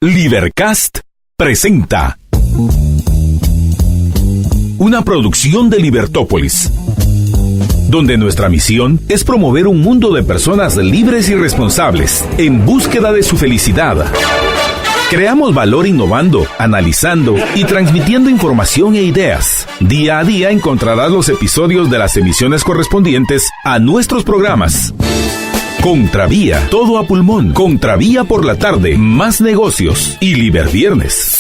Libercast presenta una producción de Libertópolis, donde nuestra misión es promover un mundo de personas libres y responsables en búsqueda de su felicidad. Creamos valor innovando, analizando y transmitiendo información e ideas. Día a día encontrarás los episodios de las emisiones correspondientes a nuestros programas. Contravía, todo a pulmón. Contravía por la tarde, más negocios y Liberviernes.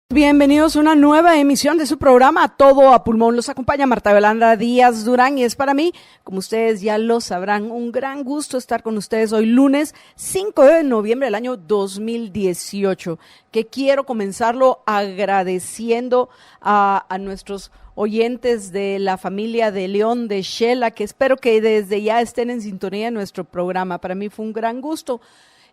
Bienvenidos a una nueva emisión de su programa Todo a Pulmón. Los acompaña Marta Yolanda Díaz Durán y es para mí, como ustedes ya lo sabrán, un gran gusto estar con ustedes hoy lunes 5 de noviembre del año 2018, que quiero comenzarlo agradeciendo a nuestros oyentes de la familia de León de Shela, que espero que desde ya estén en sintonía de nuestro programa. Para mí fue un gran gusto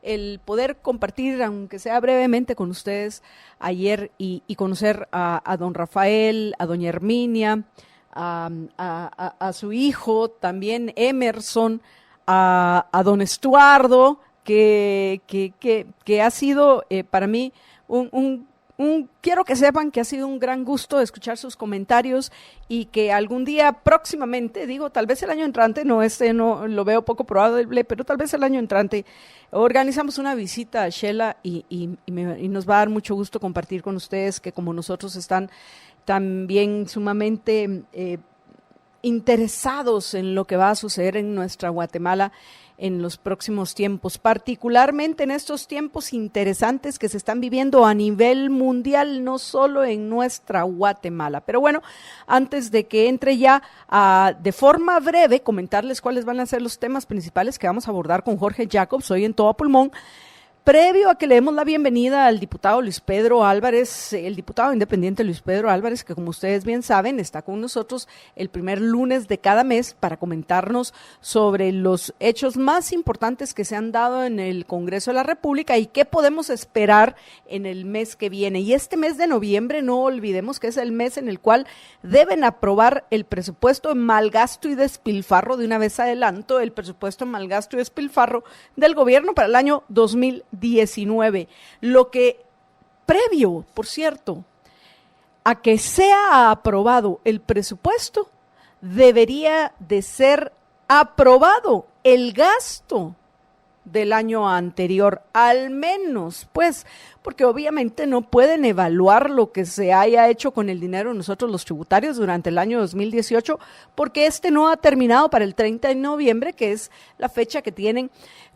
el poder compartir, aunque sea brevemente, con ustedes ayer y conocer a don Rafael, a doña Herminia, a su hijo también Emerson, a don Estuardo, que ha sido para mí quiero que sepan que ha sido un gran gusto escuchar sus comentarios y que algún día próximamente, digo, tal vez el año entrante, no lo veo poco probable, pero tal vez el año entrante organizamos una visita a Shela y nos va a dar mucho gusto compartir con ustedes que como nosotros están también sumamente interesados en lo que va a suceder en nuestra Guatemala en los próximos tiempos, particularmente en estos tiempos interesantes que se están viviendo a nivel mundial, no solo en nuestra Guatemala. Pero bueno, antes de que entre ya de forma breve, comentarles cuáles van a ser los temas principales que vamos a abordar con Jorge Jacobs hoy en Todo a Pulmón. Previo a que le demos la bienvenida al diputado Luis Pedro Álvarez, el diputado independiente Luis Pedro Álvarez, que como ustedes bien saben está con nosotros el primer lunes de cada mes para comentarnos sobre los hechos más importantes que se han dado en el Congreso de la República y qué podemos esperar en el mes que viene. Y este mes de noviembre, no olvidemos que es el mes en el cual deben aprobar el presupuesto en malgasto y despilfarro, de una vez adelanto, el presupuesto en malgasto y despilfarro del gobierno para el año 2019, lo que previo, por cierto, a que sea aprobado el presupuesto, debería de ser aprobado el gasto del año anterior, al menos, pues, porque obviamente no pueden evaluar lo que se haya hecho con el dinero de nosotros los tributarios durante el año 2018, porque este no ha terminado para el 30 de noviembre, que es la fecha que tienen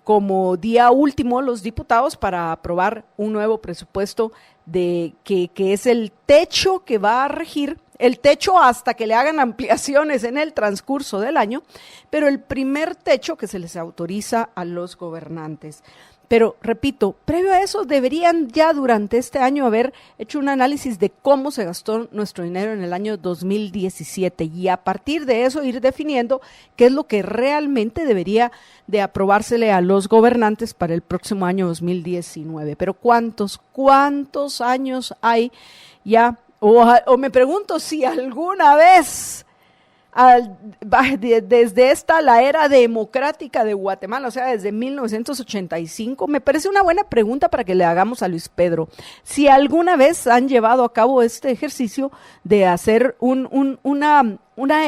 como día último los diputados para aprobar un nuevo presupuesto que es el techo que va a regir, el techo hasta que le hagan ampliaciones en el transcurso del año, pero el primer techo que se les autoriza a los gobernantes. Pero, repito, previo a eso deberían ya durante este año haber hecho un análisis de cómo se gastó nuestro dinero en el año 2017 y a partir de eso ir definiendo qué es lo que realmente debería de aprobársele a los gobernantes para el próximo año 2019. Pero ¿cuántos años hay ya? O me pregunto si alguna vez desde la era democrática de Guatemala, o sea, desde 1985, me parece una buena pregunta para que le hagamos a Luis Pedro. Si alguna vez han llevado a cabo este ejercicio de hacer una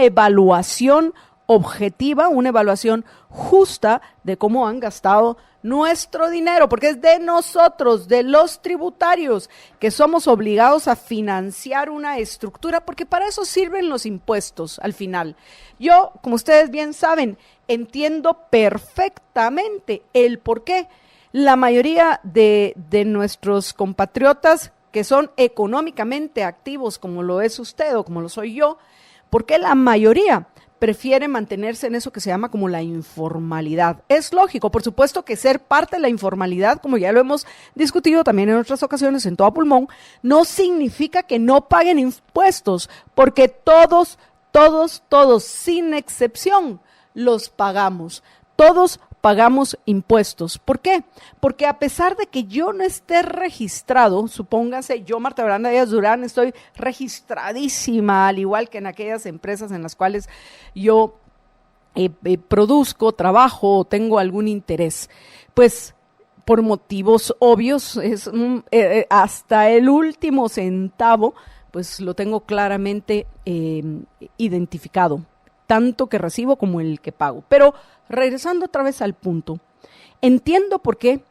evaluación objetiva, una evaluación justa de cómo han gastado nuestro dinero, porque es de nosotros, de los tributarios, que somos obligados a financiar una estructura, porque para eso sirven los impuestos al final. Yo, como ustedes bien saben, entiendo perfectamente el por qué la mayoría de nuestros compatriotas que son económicamente activos, como lo es usted o como lo soy yo, por qué la mayoría prefiere mantenerse en eso que se llama como la informalidad. Es lógico, por supuesto que ser parte de la informalidad, como ya lo hemos discutido también en otras ocasiones en Todo a Pulmón, no significa que no paguen impuestos, porque todos, sin excepción, los pagamos. Todos pagamos impuestos. ¿Por qué? Porque a pesar de que yo no esté registrado, supóngase, yo, Marta Yolanda Díaz Durán, estoy registradísima, al igual que en aquellas empresas en las cuales yo produzco, trabajo o tengo algún interés, pues por motivos obvios, hasta el último centavo, pues lo tengo claramente identificado, tanto que recibo como el que pago. Pero regresando otra vez al punto, entiendo por qué,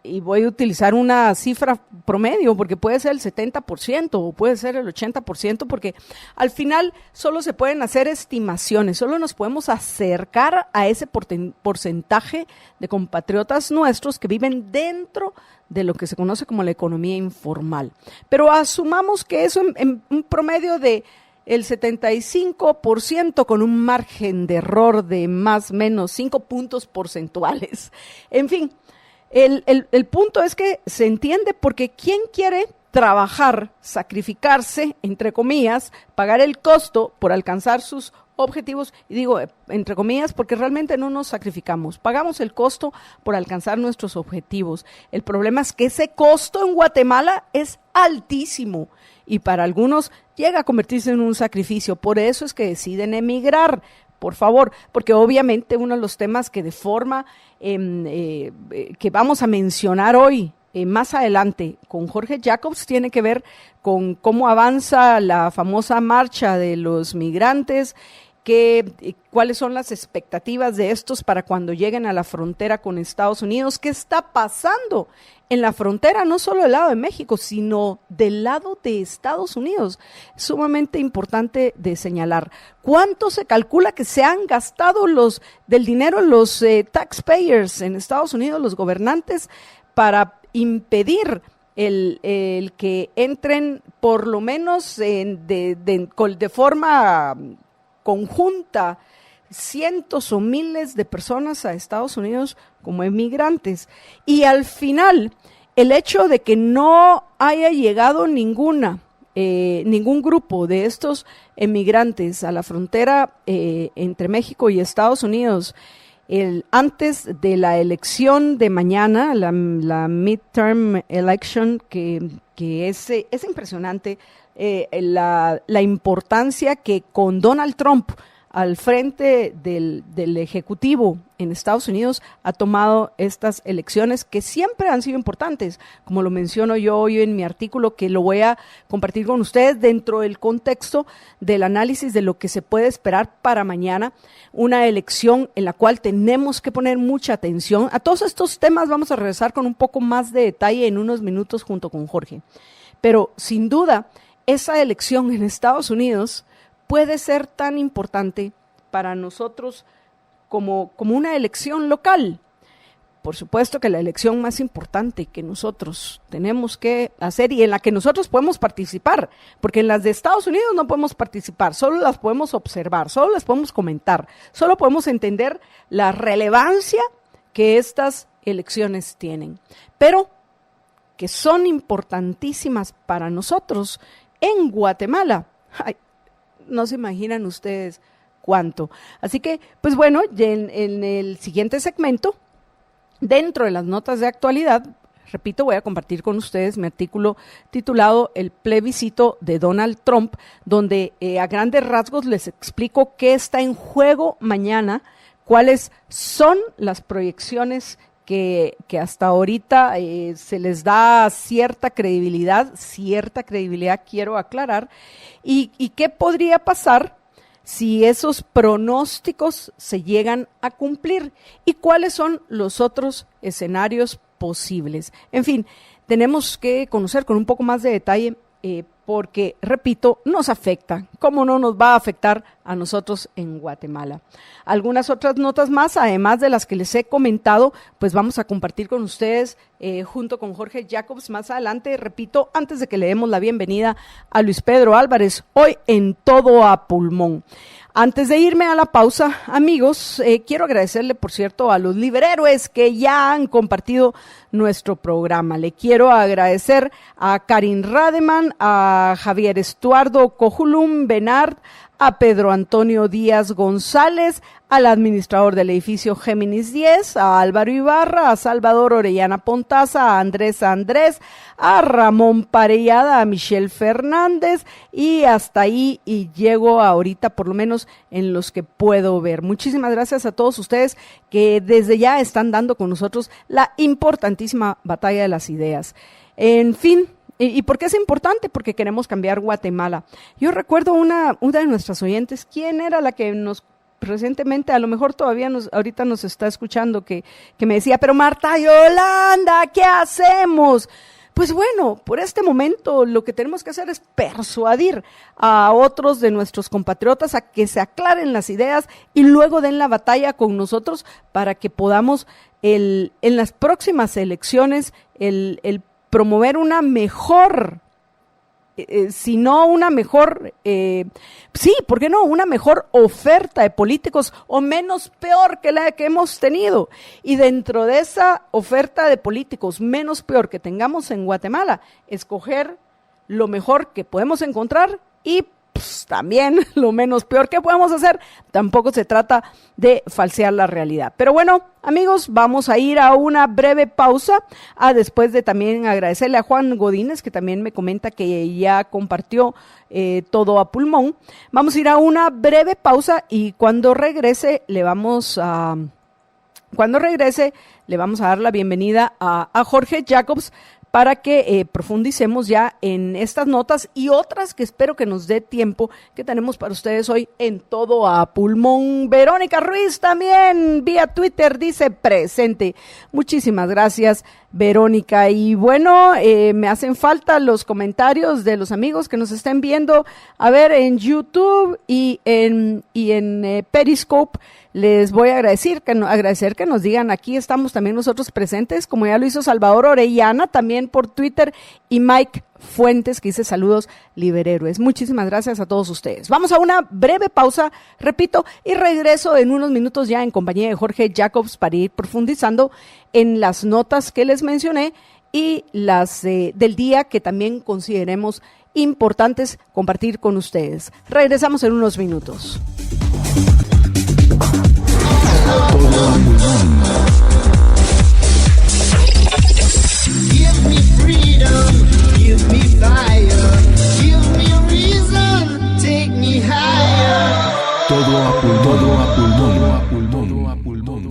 y voy a utilizar una cifra promedio, porque puede ser el 70% o puede ser el 80%, porque al final solo se pueden hacer estimaciones, solo nos podemos acercar a ese porcentaje de compatriotas nuestros que viven dentro de lo que se conoce como la economía informal. Pero asumamos que eso en un promedio de el 75% con un margen de error de más o menos 5 puntos porcentuales. En fin, el punto es que se entiende porque ¿quién quiere trabajar, sacrificarse, entre comillas, pagar el costo por alcanzar sus objetivos? Y digo, entre comillas, porque realmente no nos sacrificamos, pagamos el costo por alcanzar nuestros objetivos. El problema es que ese costo en Guatemala es altísimo y para algunos llega a convertirse en un sacrificio. Por eso es que deciden emigrar. Por favor, porque obviamente uno de los temas que de forma que vamos a mencionar hoy, más adelante, con Jorge Jacobs, tiene que ver con cómo avanza la famosa marcha de los migrantes, cuáles son las expectativas de estos para cuando lleguen a la frontera con Estados Unidos, qué está pasando en la frontera, no solo del lado de México, sino del lado de Estados Unidos. Es sumamente importante de señalar. ¿Cuánto se calcula que se han gastado del dinero los taxpayers en Estados Unidos, los gobernantes, para impedir el que entren por lo menos de forma conjunta cientos o miles de personas a Estados Unidos como emigrantes? Y al final, el hecho de que no haya llegado ningún grupo de estos emigrantes a la frontera entre México y Estados Unidos antes de la elección de mañana, la midterm election, que es impresionante, la importancia que con Donald Trump al frente del Ejecutivo en Estados Unidos ha tomado estas elecciones que siempre han sido importantes, como lo menciono yo hoy en mi artículo, que lo voy a compartir con ustedes dentro del contexto del análisis de lo que se puede esperar para mañana, una elección en la cual tenemos que poner mucha atención. A todos estos temas vamos a regresar con un poco más de detalle en unos minutos junto con Jorge, pero sin duda esa elección en Estados Unidos puede ser tan importante para nosotros como una elección local. Por supuesto que la elección más importante que nosotros tenemos que hacer y en la que nosotros podemos participar, porque en las de Estados Unidos no podemos participar, solo las podemos observar, solo las podemos comentar, solo podemos entender la relevancia que estas elecciones tienen, pero que son importantísimas para nosotros en Guatemala. Ay, no se imaginan ustedes cuánto. Así que, pues bueno, en el siguiente segmento, dentro de las notas de actualidad, repito, voy a compartir con ustedes mi artículo titulado El plebiscito de Donald Trump, donde a grandes rasgos les explico qué está en juego mañana, cuáles son las proyecciones que hasta ahorita se les da cierta credibilidad quiero aclarar, y qué podría pasar si esos pronósticos se llegan a cumplir y cuáles son los otros escenarios posibles. En fin, tenemos que conocer con un poco más de detalle porque, repito, nos afecta. ¿Cómo no nos va a afectar a nosotros en Guatemala? Algunas otras notas más, además de las que les he comentado, pues vamos a compartir con ustedes junto con Jorge Jacobs más adelante. Repito, antes de que le demos la bienvenida a Luis Pedro Álvarez, hoy en Todo a Pulmón. Antes de irme a la pausa, amigos, quiero agradecerle, por cierto, a los liberhéroes que ya han compartido nuestro programa. Le quiero agradecer a Karin Rademan, a a Javier Estuardo Cojulum Benard, a Pedro Antonio Díaz González, al administrador del edificio Géminis 10, a Álvaro Ibarra, a Salvador Orellana Pontaza, a Andrés, a Ramón Parellada, a Michelle Fernández, y hasta ahí y llego ahorita, por lo menos en los que puedo ver. Muchísimas gracias a todos ustedes que desde ya están dando con nosotros la importantísima batalla de las ideas. En fin, ¿y por qué es importante? Porque queremos cambiar Guatemala. Yo recuerdo una de nuestras oyentes, ¿quién era la que nos recientemente, a lo mejor todavía ahorita nos está escuchando, que me decía, pero Marta Yolanda, ¿qué hacemos? Pues bueno, por este momento lo que tenemos que hacer es persuadir a otros de nuestros compatriotas a que se aclaren las ideas y luego den la batalla con nosotros para que podamos en las próximas elecciones el promover una mejor, si no una mejor, sí, ¿por qué no? Una mejor oferta de políticos o menos peor que la que hemos tenido. Y dentro de esa oferta de políticos menos peor que tengamos en Guatemala, escoger lo mejor que podemos encontrar y pues, también lo menos peor que podemos hacer. Tampoco se trata de falsear la realidad. Pero bueno, amigos, vamos a ir a una breve pausa, después de también agradecerle a Juan Godínez, que también me comenta que ya compartió todo a pulmón. Vamos a ir a una breve pausa y cuando regrese le vamos a dar la bienvenida a Jorge Jacobs, para que profundicemos ya en estas notas y otras que espero que nos dé tiempo, que tenemos para ustedes hoy en todo a pulmón. Verónica Ruiz también vía Twitter dice presente. Muchísimas gracias, Verónica. Y bueno, me hacen falta los comentarios de los amigos que nos estén viendo, a ver, en YouTube y en Periscope. Les voy a agradecer que nos digan, aquí estamos también nosotros presentes, como ya lo hizo Salvador Orellana, también por Twitter, y Mike Fuentes, que dice saludos liberhéroes. Muchísimas gracias a todos ustedes. Vamos a una breve pausa, repito, y regreso en unos minutos ya en compañía de Jorge Jacobs para ir profundizando en las notas que les mencioné y las del día que también consideremos importantes compartir con ustedes. Regresamos en unos minutos. Give me freedom, give me fire, give me reason, take me higher. Todo a pulmón, todo a pulmón, todo a pulmón, todo a pulmón.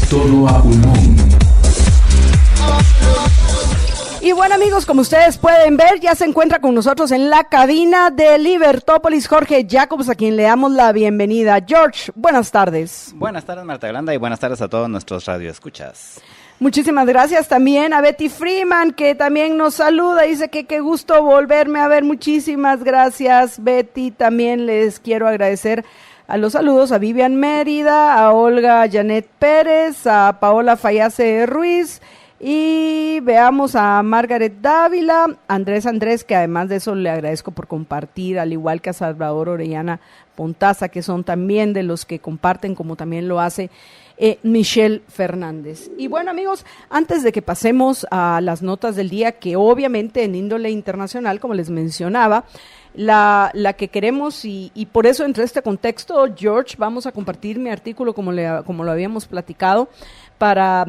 Todo a pulmón. Y bueno, amigos, como ustedes pueden ver, ya se encuentra con nosotros en la cabina de Libertópolis Jorge Jacobs, a quien le damos la bienvenida. George, buenas tardes. Buenas tardes, Marta Yolanda, y buenas tardes a todos nuestros radioescuchas. Muchísimas gracias también a Betty Freeman, que también nos saluda, dice que qué gusto volverme a ver. Muchísimas gracias, Betty. También les quiero agradecer a los saludos a Vivian Mérida, a Olga Janet Pérez, a Paola Fallase Ruiz, y veamos a Margaret Dávila, Andrés, que además de eso le agradezco por compartir, al igual que a Salvador Orellana Pontaza, que son también de los que comparten, como también lo hace Michelle Fernández. Y bueno, amigos, antes de que pasemos a las notas del día, que obviamente en índole internacional, como les mencionaba, la que queremos, y por eso entre este contexto, George, vamos a compartir mi artículo como lo habíamos platicado, para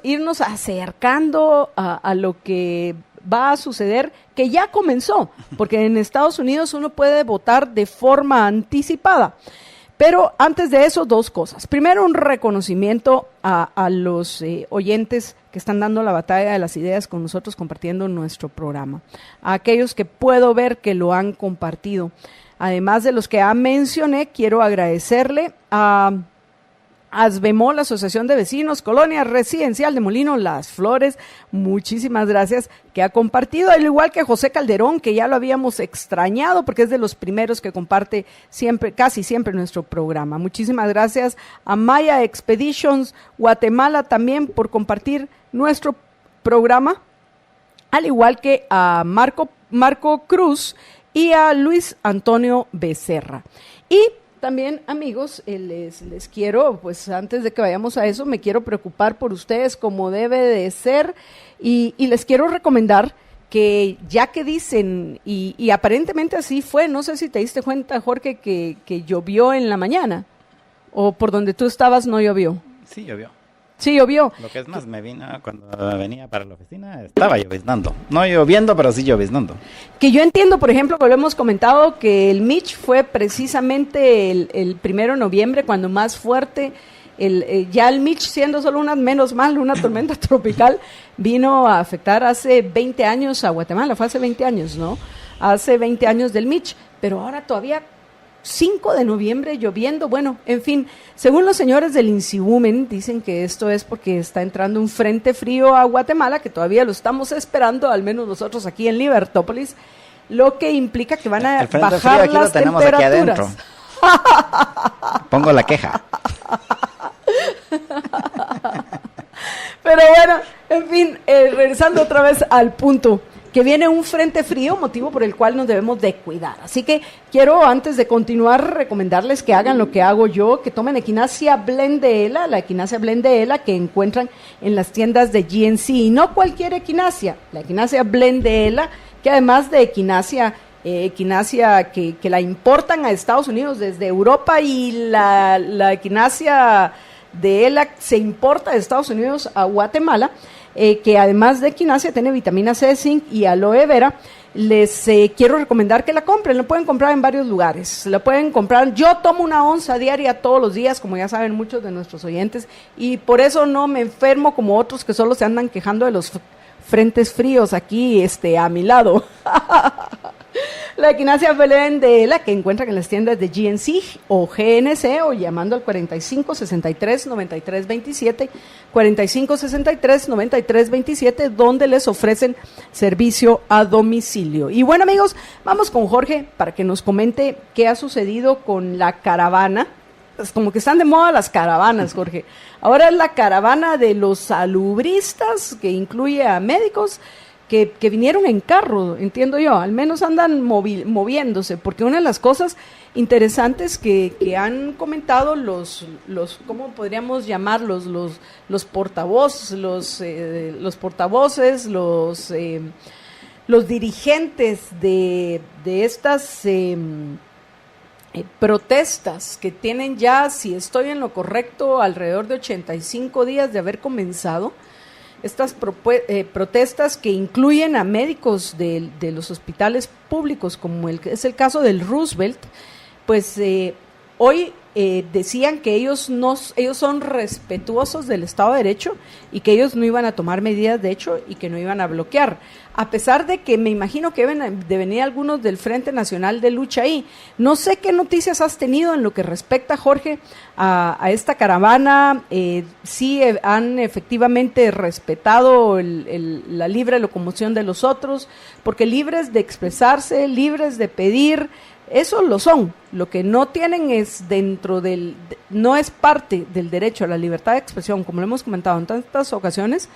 irnos acercando a lo que va a suceder, que ya comenzó, porque en Estados Unidos uno puede votar de forma anticipada. Pero antes de eso, dos cosas. Primero, un reconocimiento a los oyentes que están dando la batalla de las ideas con nosotros, compartiendo nuestro programa. A aquellos que puedo ver que lo han compartido. Además de los que ya mencioné, quiero agradecerle a ASBEMOL, la Asociación de Vecinos, Colonia Residencial de Molino Las Flores, muchísimas gracias, que ha compartido, al igual que José Calderón, que ya lo habíamos extrañado porque es de los primeros que comparte casi siempre nuestro programa. Muchísimas gracias a Maya Expeditions Guatemala también por compartir nuestro programa, al igual que a Marco Cruz y a Luis Antonio Becerra. Y También, amigos, les quiero, pues antes de que vayamos a eso, me quiero preocupar por ustedes como debe de ser y les quiero recomendar que ya que dicen, y aparentemente así fue, no sé si te diste cuenta, Jorge, que llovió en la mañana, o por donde tú estabas no llovió. Sí, llovió. Sí, llovió. Lo que es más, cuando venía para la oficina, estaba lloviznando. No lloviendo, pero sí lloviznando. Que yo entiendo, por ejemplo, que lo hemos comentado, que el Mitch fue precisamente el 1 de noviembre, cuando más fuerte, ya el Mitch siendo solo una tormenta tropical, vino a afectar hace 20 años a Guatemala, fue hace 20 años, ¿no? Hace 20 años del Mitch, pero ahora todavía 5 de noviembre lloviendo, bueno, en fin, según los señores del INSIBUMEN, dicen que esto es porque está entrando un frente frío a Guatemala, que todavía lo estamos esperando, al menos nosotros aquí en Libertópolis, lo que implica que van a bajar las temperaturas. Pongo la queja. Pero bueno, en fin, regresando otra vez al punto, que viene un frente frío, motivo por el cual nos debemos de cuidar. Así que quiero, antes de continuar, recomendarles que hagan lo que hago yo, que tomen Equinacia Blend de ELA, la Equinacia Blend de ELA que encuentran en las tiendas de GNC, y no cualquier Equinacia, la Equinacia Blend de ELA, que además de Equinacia que la importan a Estados Unidos desde Europa, y la Equinacia de ELA se importa de Estados Unidos a Guatemala, que además de Equinacia tiene vitamina C, zinc y aloe vera. Les quiero recomendar que la compren, la pueden comprar en varios lugares, la pueden comprar, yo tomo 1 onza diaria todos los días, como ya saben muchos de nuestros oyentes, y por eso no me enfermo como otros que solo se andan quejando de los frentes fríos aquí a mi lado. La Equinacia Blend de ELA que encuentran en las tiendas de GNC o GNC o llamando al 4563-9327, 4563-9327, donde les ofrecen servicio a domicilio. Y bueno, amigos, vamos con Jorge para que nos comente qué ha sucedido con la caravana. Es como que están de moda las caravanas, Jorge. Ahora es la caravana de los salubristas, que incluye a médicos, que vinieron en carro, entiendo yo, al menos andan moviéndose, porque una de las cosas interesantes que han comentado los ¿cómo podríamos llamarlos? Los portavoces, los dirigentes de estas protestas que tienen ya, si estoy en lo correcto, alrededor de 85 días de haber comenzado. Estas protestas que incluyen a médicos de los hospitales públicos, como es el caso del Roosevelt, pues hoy decían que ellos son respetuosos del Estado de Derecho y que ellos no iban a tomar medidas de hecho y que no iban a bloquear, a pesar de que me imagino que deben de venir algunos del Frente Nacional de Lucha ahí. No sé qué noticias has tenido en lo que respecta, Jorge, a esta caravana. Sí han efectivamente respetado la libre locomoción de los otros, porque libres de expresarse, libres de pedir, eso lo son. Lo que no tienen es no es parte del derecho a la libertad de expresión, como lo hemos comentado en tantas ocasiones,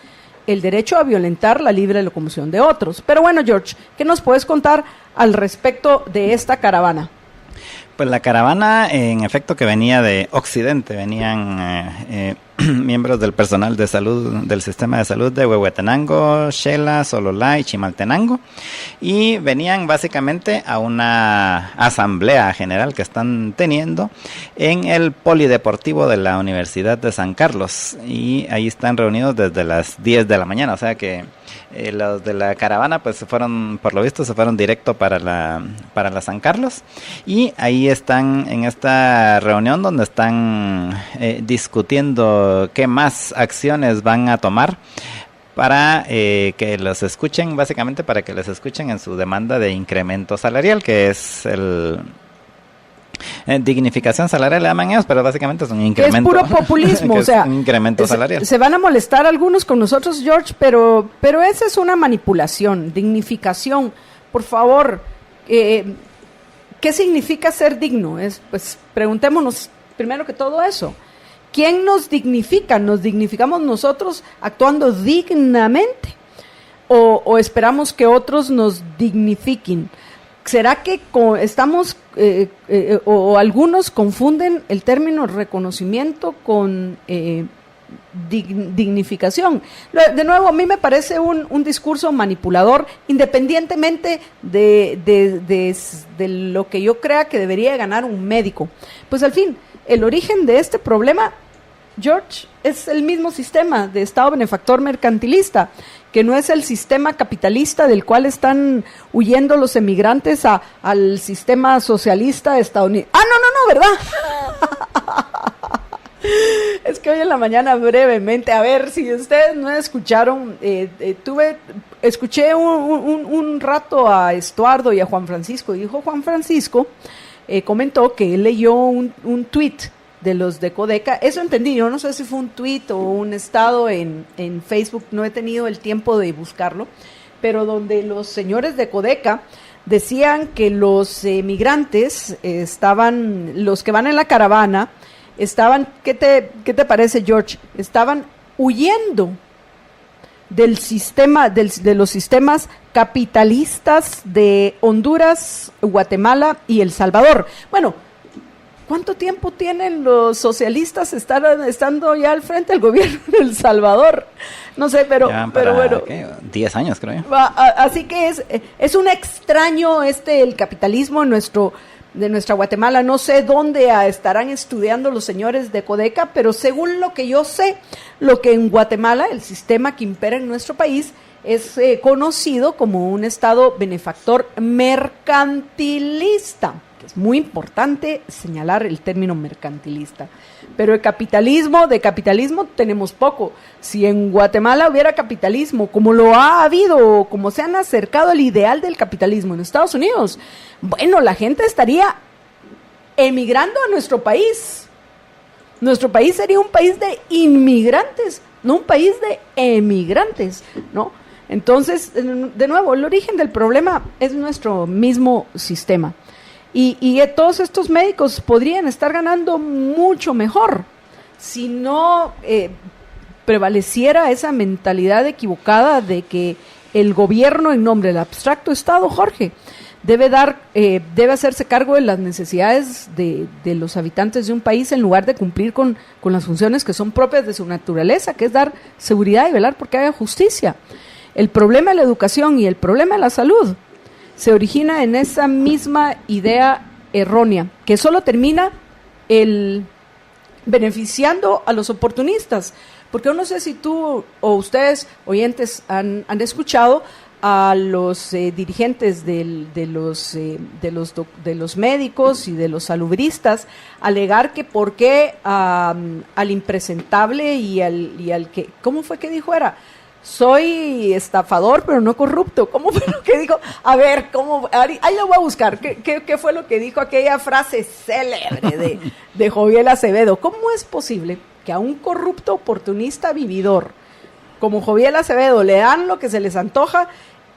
el derecho a violentar la libre locomoción de otros. Pero bueno, George, ¿qué nos puedes contar al respecto de esta caravana? Pues la caravana, en efecto, que venía de Occidente, venían miembros del personal de salud del sistema de salud de Huehuetenango, Xela, Sololá y Chimaltenango, y venían básicamente a una asamblea general que están teniendo en el polideportivo de la Universidad de San Carlos, y ahí están reunidos desde las 10 de la mañana, o sea que los de la caravana pues se fueron directo para la San Carlos, y ahí están en esta reunión donde están discutiendo qué más acciones van a tomar para que los escuchen, básicamente para que les escuchen en su demanda de incremento salarial, que es dignificación salarial le llaman ellos, pero básicamente es un incremento. Es puro populismo, o sea, un incremento salarial. Se van a molestar algunos con nosotros, George, pero esa es una manipulación. Dignificación, por favor, ¿qué significa ser digno? Pues preguntémonos primero que todo eso. ¿Quién nos dignifica? ¿Nos dignificamos nosotros actuando dignamente? ¿O esperamos que otros nos dignifiquen? ¿Será que estamos o algunos confunden el término reconocimiento con dignificación? De nuevo, a mí me parece un discurso manipulador, independientemente de lo que yo crea que debería ganar un médico. Pues al fin, el origen de este problema, George, es el mismo sistema de Estado benefactor mercantilista, que no es el sistema capitalista del cual están huyendo los emigrantes al sistema socialista estadounidense. No, ¿verdad? Es que hoy en la mañana brevemente, a ver, si ustedes no escucharon, escuché un rato a Estuardo y a Juan Francisco, y dijo Juan Francisco, comentó que él leyó un tuit de los de Codeca. Eso entendí, yo no sé si fue un tuit o un estado en Facebook, no he tenido el tiempo de buscarlo, pero donde los señores de Codeca decían que los migrantes los que van en la caravana, estaban, ¿qué te parece, George? Estaban huyendo del sistema, de los sistemas capitalistas de Honduras, Guatemala y El Salvador. Bueno, ¿cuánto tiempo tienen los socialistas estando ya al frente del gobierno de El Salvador? No sé, pero bueno. ¿qué? 10 años, creo yo. Así que es un extraño el capitalismo de nuestra Guatemala. No sé dónde estarán estudiando los señores de Codeca, pero según lo que yo sé, lo que en Guatemala, el sistema que impera en nuestro país, es conocido como un Estado benefactor mercantilista. Es muy importante señalar el término mercantilista. Pero de capitalismo tenemos poco. Si en Guatemala hubiera capitalismo, como lo ha habido, como se han acercado al ideal del capitalismo en Estados Unidos, bueno, la gente estaría emigrando a nuestro país. Nuestro país sería un país de inmigrantes, no un país de emigrantes, ¿no? Entonces, de nuevo, el origen del problema es nuestro mismo sistema. Y todos estos médicos podrían estar ganando mucho mejor si no prevaleciera esa mentalidad equivocada de que el gobierno, en nombre del abstracto Estado, Jorge, debe hacerse cargo de las necesidades de los habitantes de un país en lugar de cumplir con las funciones que son propias de su naturaleza, que es dar seguridad y velar porque haya justicia. El problema de la educación y el problema de la salud se origina en esa misma idea errónea, que solo termina beneficiando a los oportunistas, porque yo no sé si tú o ustedes, oyentes, han escuchado a los dirigentes de los médicos y de los salubristas alegar que por qué al impresentable y al que, ¿cómo fue que dijo? Soy estafador, pero no corrupto. ¿Cómo fue lo que dijo? A ver, ahí lo voy a buscar. ¿Qué fue lo que dijo aquella frase célebre de Joviel Acevedo? ¿Cómo es posible que a un corrupto oportunista vividor como Joviel Acevedo le dan lo que se les antoja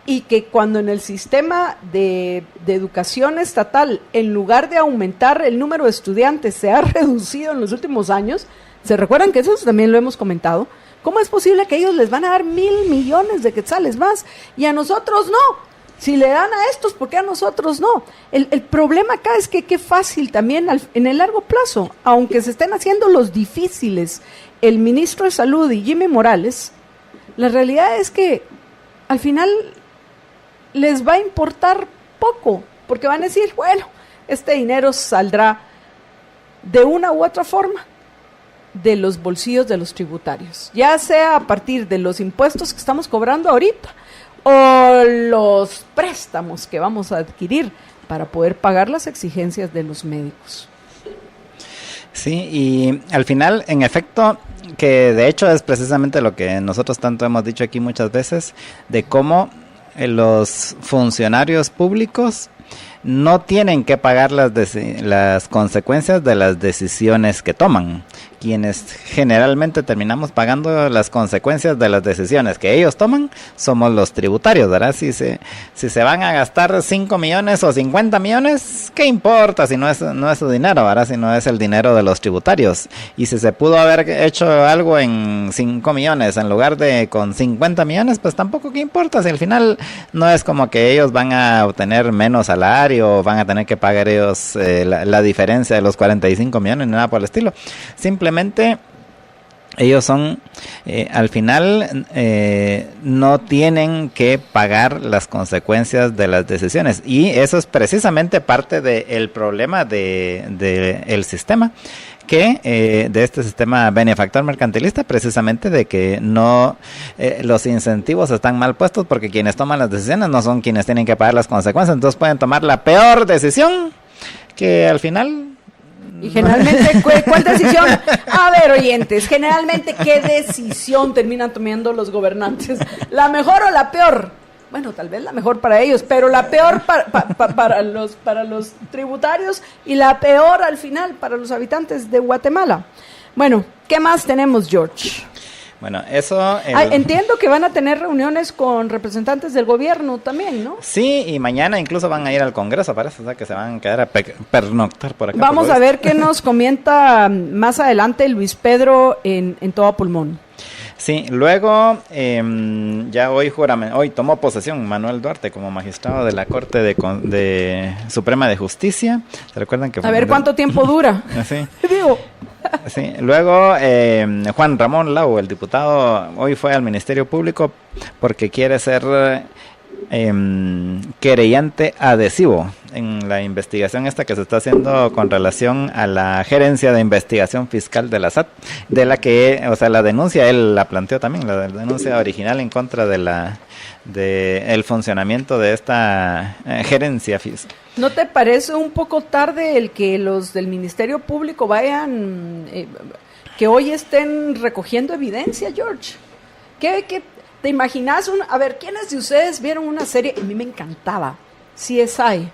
y que cuando en el sistema de educación estatal, en lugar de aumentar el número de estudiantes, se ha reducido en los últimos años? ¿Se recuerdan que eso también lo hemos comentado? ¿Cómo es posible que ellos les van a dar 1,000 millones de quetzales más y a nosotros no? Si le dan a estos, ¿por qué a nosotros no? El problema acá es que qué fácil también en el largo plazo, aunque se estén haciendo los difíciles, el ministro de Salud y Jimmy Morales, la realidad es que al final les va a importar poco, porque van a decir, bueno, este dinero saldrá de una u otra forma de los bolsillos de los tributarios, ya sea a partir de los impuestos que estamos cobrando ahorita o los préstamos que vamos a adquirir para poder pagar las exigencias de los médicos. Sí, y al final, en efecto, que de hecho es precisamente lo que nosotros tanto hemos dicho aquí muchas veces, de cómo los funcionarios públicos no tienen que pagar las consecuencias de las decisiones que toman. Quienes generalmente terminamos pagando las consecuencias de las decisiones que ellos toman somos los tributarios, ¿verdad? Si se van a gastar 5 millones o 50 millones, ¿qué importa si no es su dinero, ¿verdad? Si no es el dinero de los tributarios. Y si se pudo haber hecho algo en 5 millones en lugar de con 50 millones, pues tampoco qué importa, si al final no es como que ellos van a obtener menos salario, van a tener que pagar ellos la diferencia de los 45 millones, ni nada por el estilo. Simplemente ellos son, al final, no tienen que pagar las consecuencias de las decisiones. Y eso es precisamente parte del problema del sistema, de este sistema benefactor mercantilista, precisamente de que no los incentivos están mal puestos, porque quienes toman las decisiones no son quienes tienen que pagar las consecuencias. Entonces pueden tomar la peor decisión que al final... Y generalmente, ¿cuál decisión? A ver, oyentes, generalmente, ¿qué decisión terminan tomando los gobernantes? ¿La mejor o la peor? Bueno, tal vez la mejor para ellos, pero la peor para los tributarios y la peor al final para los habitantes de Guatemala. Bueno, ¿qué más tenemos, George? Bueno, eso... entiendo que van a tener reuniones con representantes del gobierno también, ¿no? Sí, y mañana incluso van a ir al Congreso, parece, o sea, que se van a quedar a pernoctar por acá. Vamos a ver qué nos comenta más adelante Luis Pedro en Todo Pulmón. Sí, luego ya hoy tomó posesión Manuel Duarte como magistrado de la Corte de Suprema de Justicia. ¿Se recuerdan que? A ver cuánto tiempo dura. Sí. Digo. Sí. Luego Juan Ramón Lau, el diputado, hoy fue al Ministerio Público porque quiere ser querellante adhesivo en la investigación esta que se está haciendo con relación a la Gerencia de Investigación Fiscal de la SAT, de la que, o sea, la denuncia él la planteó también, la denuncia original en contra de el funcionamiento de esta gerencia fiscal. ¿No te parece un poco tarde el que los del Ministerio Público vayan, que hoy estén recogiendo evidencia, George? ¿Qué te imaginas? A ver, ¿quiénes de ustedes vieron una serie? A mí me encantaba, CSI.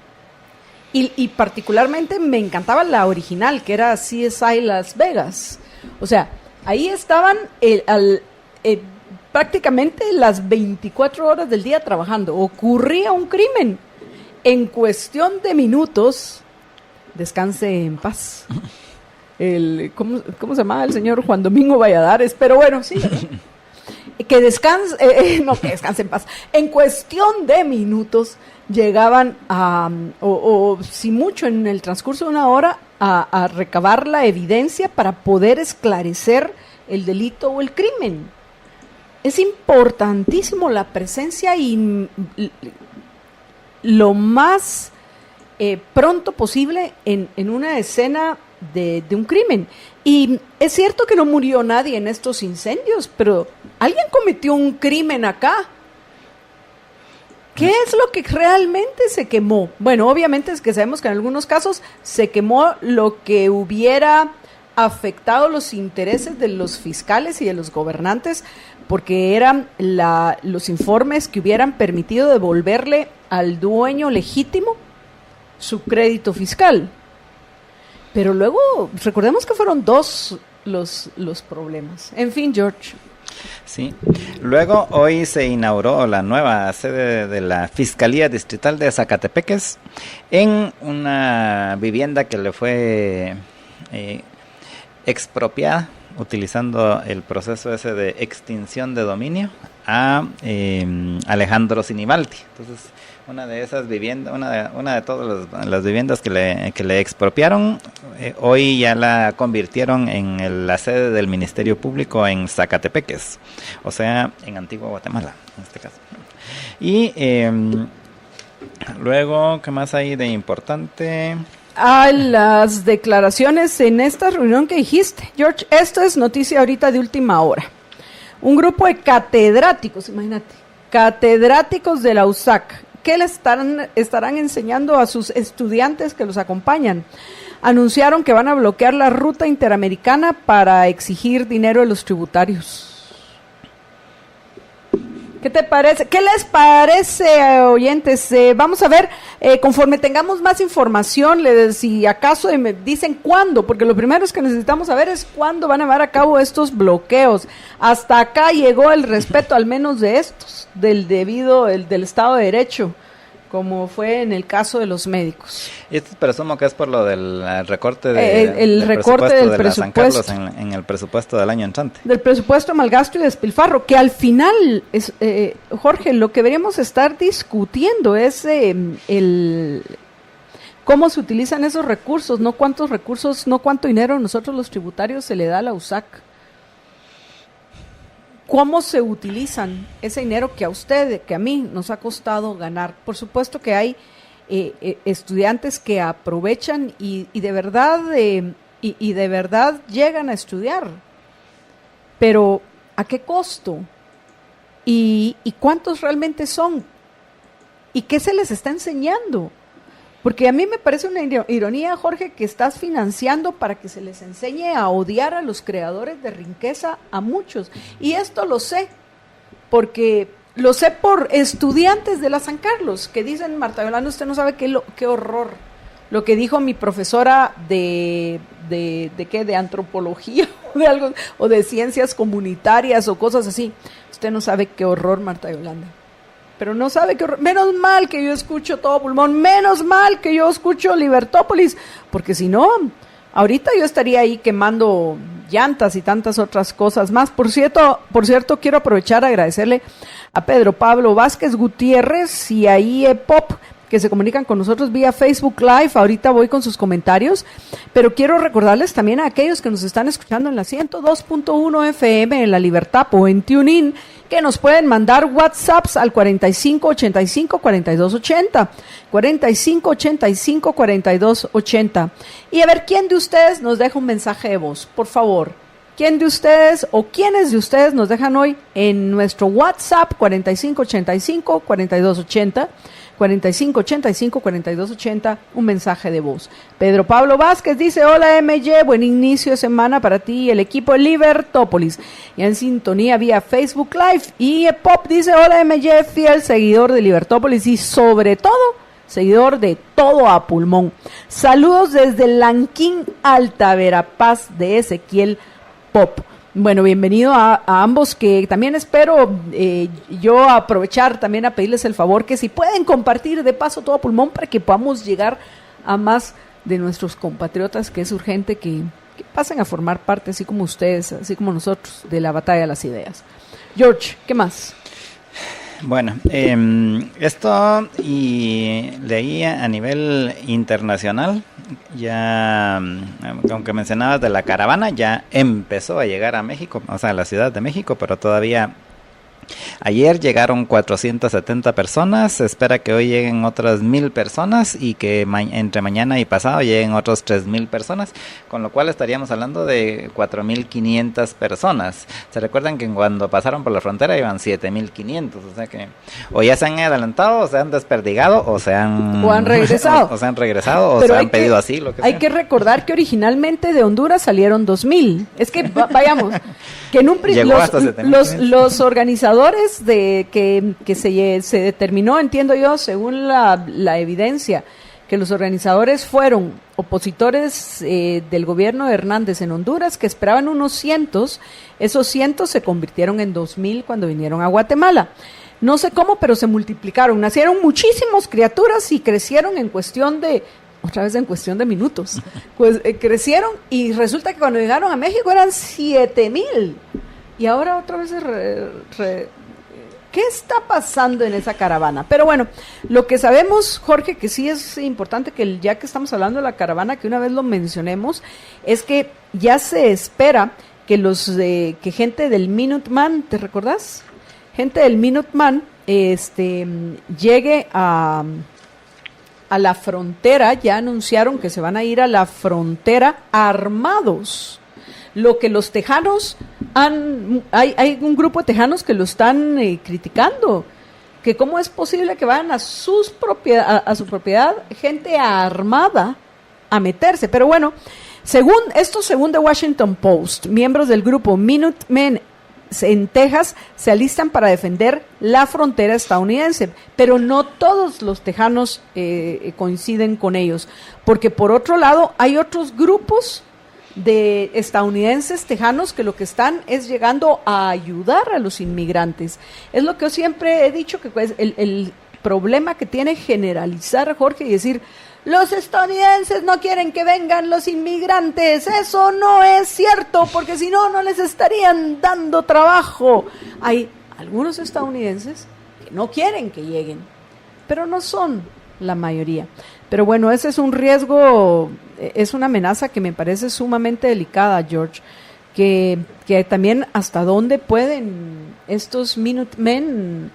Y particularmente me encantaba la original, que era CSI Las Vegas. O sea, ahí estaban prácticamente las 24 horas del día trabajando. Ocurría un crimen. En cuestión de minutos, descanse en paz. ¿Cómo se llamaba el señor Juan Domingo Valladares? Pero bueno, sí. Que descanse en paz. En cuestión de minutos llegaban o si mucho en el transcurso de una hora, a recabar la evidencia para poder esclarecer el delito o el crimen. Es importantísimo la presencia y lo más pronto posible en una escena de un crimen. Y es cierto que no murió nadie en estos incendios, pero alguien cometió un crimen acá. ¿Qué es lo que realmente se quemó? Bueno, obviamente es que sabemos que en algunos casos se quemó lo que hubiera afectado los intereses de los fiscales y de los gobernantes, porque eran los informes que hubieran permitido devolverle al dueño legítimo su crédito fiscal. Pero luego, recordemos que fueron dos los problemas. En fin, George. Sí. Luego, hoy se inauguró la nueva sede de la Fiscalía Distrital de Zacatepeques en una vivienda que le fue expropiada, utilizando el proceso ese de extinción de dominio a Alejandro Sinibaldi. Entonces, una de esas viviendas, una de todas las viviendas que le expropiaron, hoy ya la convirtieron en la sede del Ministerio Público en Zacatepeques, o sea, en Antigua Guatemala, en este caso. Y luego, ¿qué más hay de importante? Las declaraciones en esta reunión que dijiste, George. Esto es noticia ahorita de última hora. Un grupo de catedráticos, imagínate, catedráticos de la USAC, que le estarán enseñando a sus estudiantes que los acompañan. Anunciaron que van a bloquear la ruta interamericana para exigir dinero de los tributarios. ¿Qué te parece? ¿Qué les parece, oyentes? Vamos a ver, conforme tengamos más información, si acaso me dicen cuándo, porque lo primero que necesitamos saber es cuándo van a llevar a cabo estos bloqueos. Hasta acá llegó el respeto, al menos de estos, del Estado de Derecho, como fue en el caso de los médicos. Y esto presumo que es por lo del recorte de, el recorte del de la San presupuesto. Carlos en el presupuesto del año entrante. Del presupuesto malgasto y despilfarro, que al final, Jorge, lo que deberíamos estar discutiendo es cómo se utilizan esos recursos, no cuántos recursos, no cuánto dinero nosotros los tributarios se le da a la USAC. ¿Cómo se utilizan ese dinero que a usted, que a mí nos ha costado ganar? Por supuesto que hay estudiantes que aprovechan y de verdad y de verdad llegan a estudiar, pero ¿a qué costo? ¿Y cuántos realmente son? ¿Y qué se les está enseñando? Porque a mí me parece una ironía, Jorge, que estás financiando para que se les enseñe a odiar a los creadores de riqueza a muchos. Y esto lo sé, porque lo sé por estudiantes de la San Carlos, que dicen, Marta Yolanda, usted no sabe qué horror. Lo que dijo mi profesora de antropología o de algo, o de ciencias comunitarias o cosas así. Usted no sabe qué horror, Marta Yolanda. Pero no sabe qué horror. Menos mal que yo escucho Todo Pulmón, menos mal que yo escucho Libertópolis, porque si no, ahorita yo estaría ahí quemando llantas y tantas otras cosas más. Por cierto, quiero aprovechar a agradecerle a Pedro Pablo Vázquez Gutiérrez y a IE Pop, que se comunican con nosotros vía Facebook Live. Ahorita voy con sus comentarios, pero quiero recordarles también a aquellos que nos están escuchando en la 102.1 FM en La Libertad o en TuneIn, que nos pueden mandar WhatsApps al 4585-4280, 4585-4280. Y a ver, ¿quién de ustedes nos deja un mensaje de voz? Por favor, ¿quién de ustedes o quiénes de ustedes nos dejan hoy en nuestro WhatsApp 4585-4280? 4585-4280, un mensaje de voz. Pedro Pablo Vázquez dice, hola MJ, buen inicio de semana para ti y el equipo de Libertópolis. Y en sintonía vía Facebook Live. Y Pop dice, hola MJ, fiel seguidor de Libertópolis y sobre todo, seguidor de Todo a Pulmón. Saludos desde Lanquín, Alta Verapaz, de Ezequiel Pop. Bueno, bienvenido a ambos, que también espero yo aprovechar también a pedirles el favor que si pueden compartir de paso Todo Pulmón para que podamos llegar a más de nuestros compatriotas, que es urgente que pasen a formar parte, así como ustedes, así como nosotros, de la batalla de las ideas. George, ¿qué más? Bueno, esto y leí a nivel internacional, ya, aunque mencionabas de la caravana, ya empezó a llegar a México, o sea, a la Ciudad de México, pero todavía ayer llegaron 470 personas, se espera que hoy lleguen otras 1,000 personas y que entre mañana y pasado lleguen otros 3,000 personas, con lo cual estaríamos hablando de 4,500 personas. Se recuerdan que cuando pasaron por la frontera iban 7,500, o sea que o ya se han adelantado, o se han desperdigado, o han regresado. o se han regresado, o pero se han pedido asilo. Hay que recordar que originalmente de Honduras salieron 2,000. Es que vayamos, que en un los organizadores de que se determinó, entiendo yo, según la evidencia, que los organizadores fueron opositores del gobierno de Hernández en Honduras, que esperaban unos 100, esos 100 se convirtieron en 2,000 cuando vinieron a Guatemala. No sé cómo, pero se multiplicaron, nacieron muchísimas criaturas y crecieron en cuestión de minutos, pues crecieron y resulta que cuando llegaron a México eran 7,000. Y ahora otra vez ¿qué está pasando en esa caravana? Pero bueno, lo que sabemos, Jorge, que sí es importante que ya que estamos hablando de la caravana, que una vez lo mencionemos, es que ya se espera que que gente del Minuteman, ¿te recordás? Gente del Minuteman llegue a la frontera. Ya anunciaron que se van a ir a la frontera armados. Lo que los tejanos hay un grupo de tejanos que lo están criticando, que cómo es posible que vayan a su propiedad gente armada a meterse. Pero bueno, según The Washington Post, miembros del grupo Minutemen en Texas se alistan para defender la frontera estadounidense, pero no todos los tejanos coinciden con ellos, porque por otro lado hay otros grupos de estadounidenses tejanos que lo que están es llegando a ayudar a los inmigrantes. Es lo que yo siempre he dicho, que pues problema que tiene generalizar, Jorge, y decir, los estadounidenses no quieren que vengan los inmigrantes. Eso no es cierto, porque si no, no les estarían dando trabajo. Hay algunos estadounidenses que no quieren que lleguen, pero no son la mayoría. Pero bueno, ese es un riesgo, es una amenaza que me parece sumamente delicada, George, que también hasta dónde pueden estos Minutemen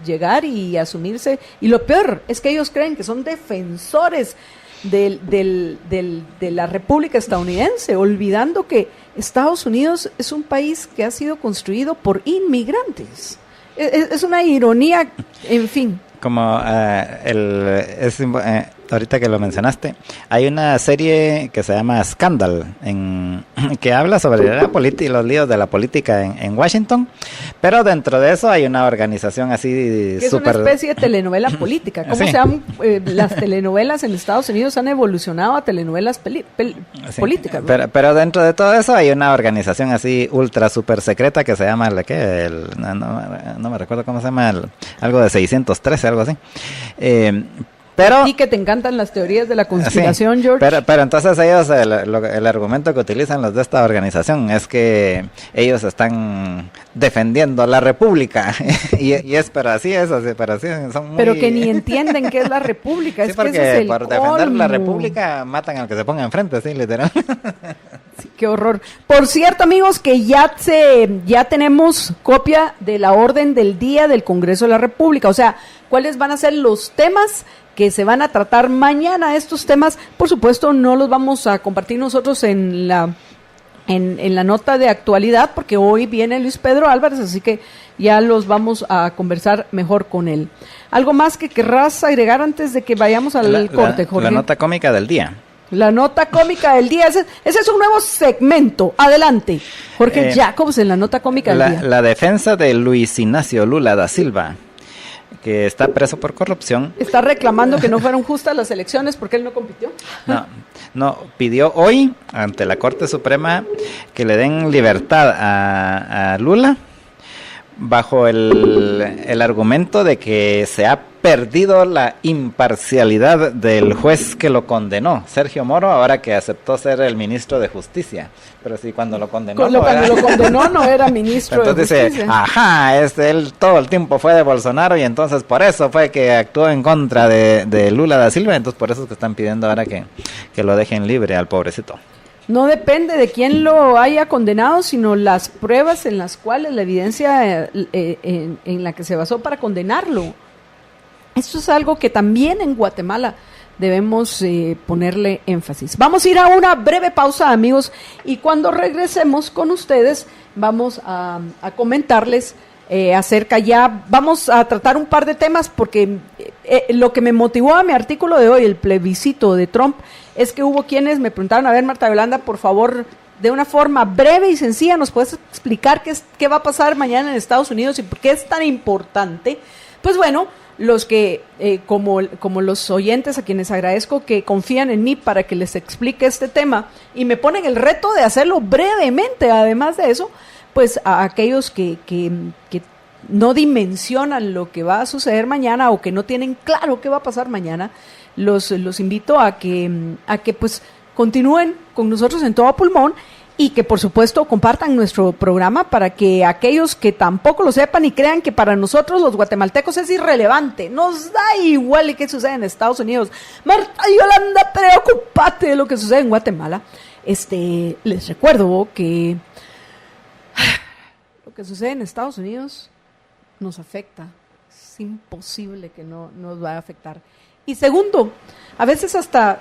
llegar y asumirse. Y lo peor es que ellos creen que son defensores de la República estadounidense, olvidando que Estados Unidos es un país que ha sido construido por inmigrantes. Es una ironía, en fin. Como ahorita que lo mencionaste, hay una serie que se llama Scandal, que habla sobre la política y los líos de la política en Washington, pero dentro de eso hay una organización así que es una especie de telenovela política. ¿Cómo se llaman? Las telenovelas en Estados Unidos han evolucionado a telenovelas políticas, ¿no? Pero dentro de todo eso hay una organización así ultra super secreta que se llama no me recuerdo cómo se llama, algo de 613, algo así. Pero, y que te encantan las teorías de la conspiración, sí, George. Pero entonces ellos, el argumento que utilizan los de esta organización es que ellos están defendiendo la república. y es, pero así son muy... Pero que ni entienden qué es la república. Sí, es porque que ese es el por defender la república matan al que se ponga enfrente, sí, literal. Sí, qué horror. Por cierto, amigos, que ya tenemos copia de la orden del día del Congreso de la República. O sea, ¿cuáles van a ser los temas que se van a tratar mañana? Estos temas, por supuesto, no los vamos a compartir nosotros en la nota de actualidad, porque hoy viene Luis Pedro Álvarez, así que ya los vamos a conversar mejor con él. ¿Algo más que querrás agregar antes de que vayamos al corte, Jorge? La nota cómica del día. La nota cómica del día, ese es un nuevo segmento. Adelante, Jorge Jacobs, en la nota cómica del día. La defensa de Luis Ignacio Lula da Silva, que está preso por corrupción. ¿Está reclamando que no fueron justas las elecciones porque él no compitió? No, pidió hoy ante la Corte Suprema que le den libertad a Lula bajo el argumento de que se ha perdido la imparcialidad del juez que lo condenó, Sergio Moro, ahora que aceptó ser el ministro de Justicia. Pero sí, cuando lo condenó lo condenó no era ministro entonces de Justicia. Dice, él todo el tiempo fue de Bolsonaro y entonces por eso fue que actuó en contra de Lula da Silva, entonces por eso es que están pidiendo ahora que lo dejen libre al pobrecito. No depende de quién lo haya condenado, sino las pruebas en las cuales, la evidencia en la que se basó para condenarlo. Esto es algo que también en Guatemala debemos ponerle énfasis. Vamos a ir a una breve pausa, amigos, y cuando regresemos con ustedes vamos a comentarles vamos a tratar un par de temas, porque lo que me motivó a mi artículo de hoy, el plebiscito de Trump, es que hubo quienes me preguntaron, a ver, Marta Yolanda, por favor, de una forma breve y sencilla, ¿nos puedes explicar qué va a pasar mañana en Estados Unidos y por qué es tan importante? Pues bueno, los que, como los oyentes a quienes agradezco que confían en mí para que les explique este tema y me ponen el reto de hacerlo brevemente, además de eso, pues a aquellos que no dimensionan lo que va a suceder mañana o que no tienen claro qué va a pasar mañana, los invito a que pues continúen con nosotros en todo pulmón y que por supuesto compartan nuestro programa para que aquellos que tampoco lo sepan y crean que para nosotros los guatemaltecos es irrelevante, nos da igual qué sucede en Estados Unidos. Marta Yolanda, preocúpate de lo que sucede en Guatemala. Les recuerdo que lo que sucede en Estados Unidos nos afecta. Es imposible que no nos va a afectar. Y segundo, a veces hasta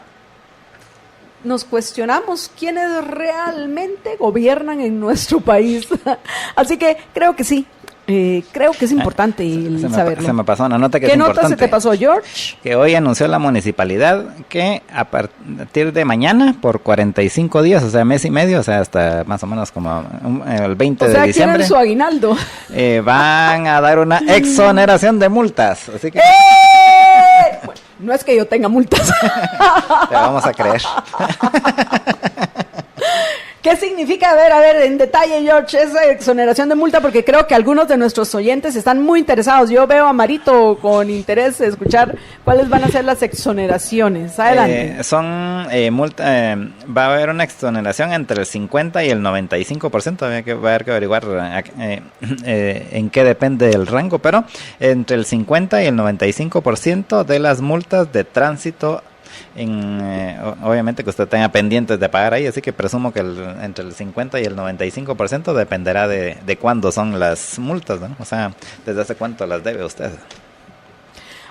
nos cuestionamos quiénes realmente gobiernan en nuestro país. Así que creo que sí. Creo que es importante saberlo. Se me pasó una nota que es importante. ¿Qué nota se te pasó, George? Que hoy anunció la municipalidad que a partir de mañana, por 45 días, o sea, mes y medio, o sea, hasta más o menos como el 20 de diciembre. ¿Quieren su aguinaldo? Van a dar una exoneración de multas. Así que... Bueno, no es que yo tenga multas. Te vamos a creer. Qué ¿Qué significa? A ver, en detalle, George, esa exoneración de multa, porque creo que algunos de nuestros oyentes están muy interesados. Yo veo a Marito con interés de escuchar cuáles van a ser las exoneraciones. Adelante. Va a haber una exoneración entre el 50 y el 95%. Va a haber que averiguar en qué depende el rango, pero entre el 50 y el 95% de las multas de tránsito. Obviamente que usted tenga pendientes de pagar ahí, así que presumo que entre el 50 y el 95% dependerá de cuándo son las multas, ¿no? O sea, desde hace cuánto las debe usted.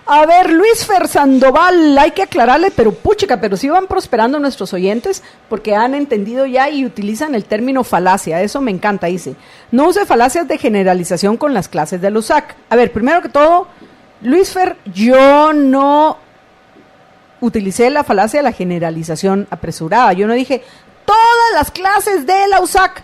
A ver, Luis Fer Sandoval, hay que aclararle, pero sí van prosperando nuestros oyentes porque han entendido ya y utilizan el término falacia. Eso me encanta, dice. No use falacias de generalización con las clases del USAC. A ver, primero que todo, Luis Fer, yo no utilicé la falacia de la generalización apresurada. Yo no dije todas las clases de la USAC.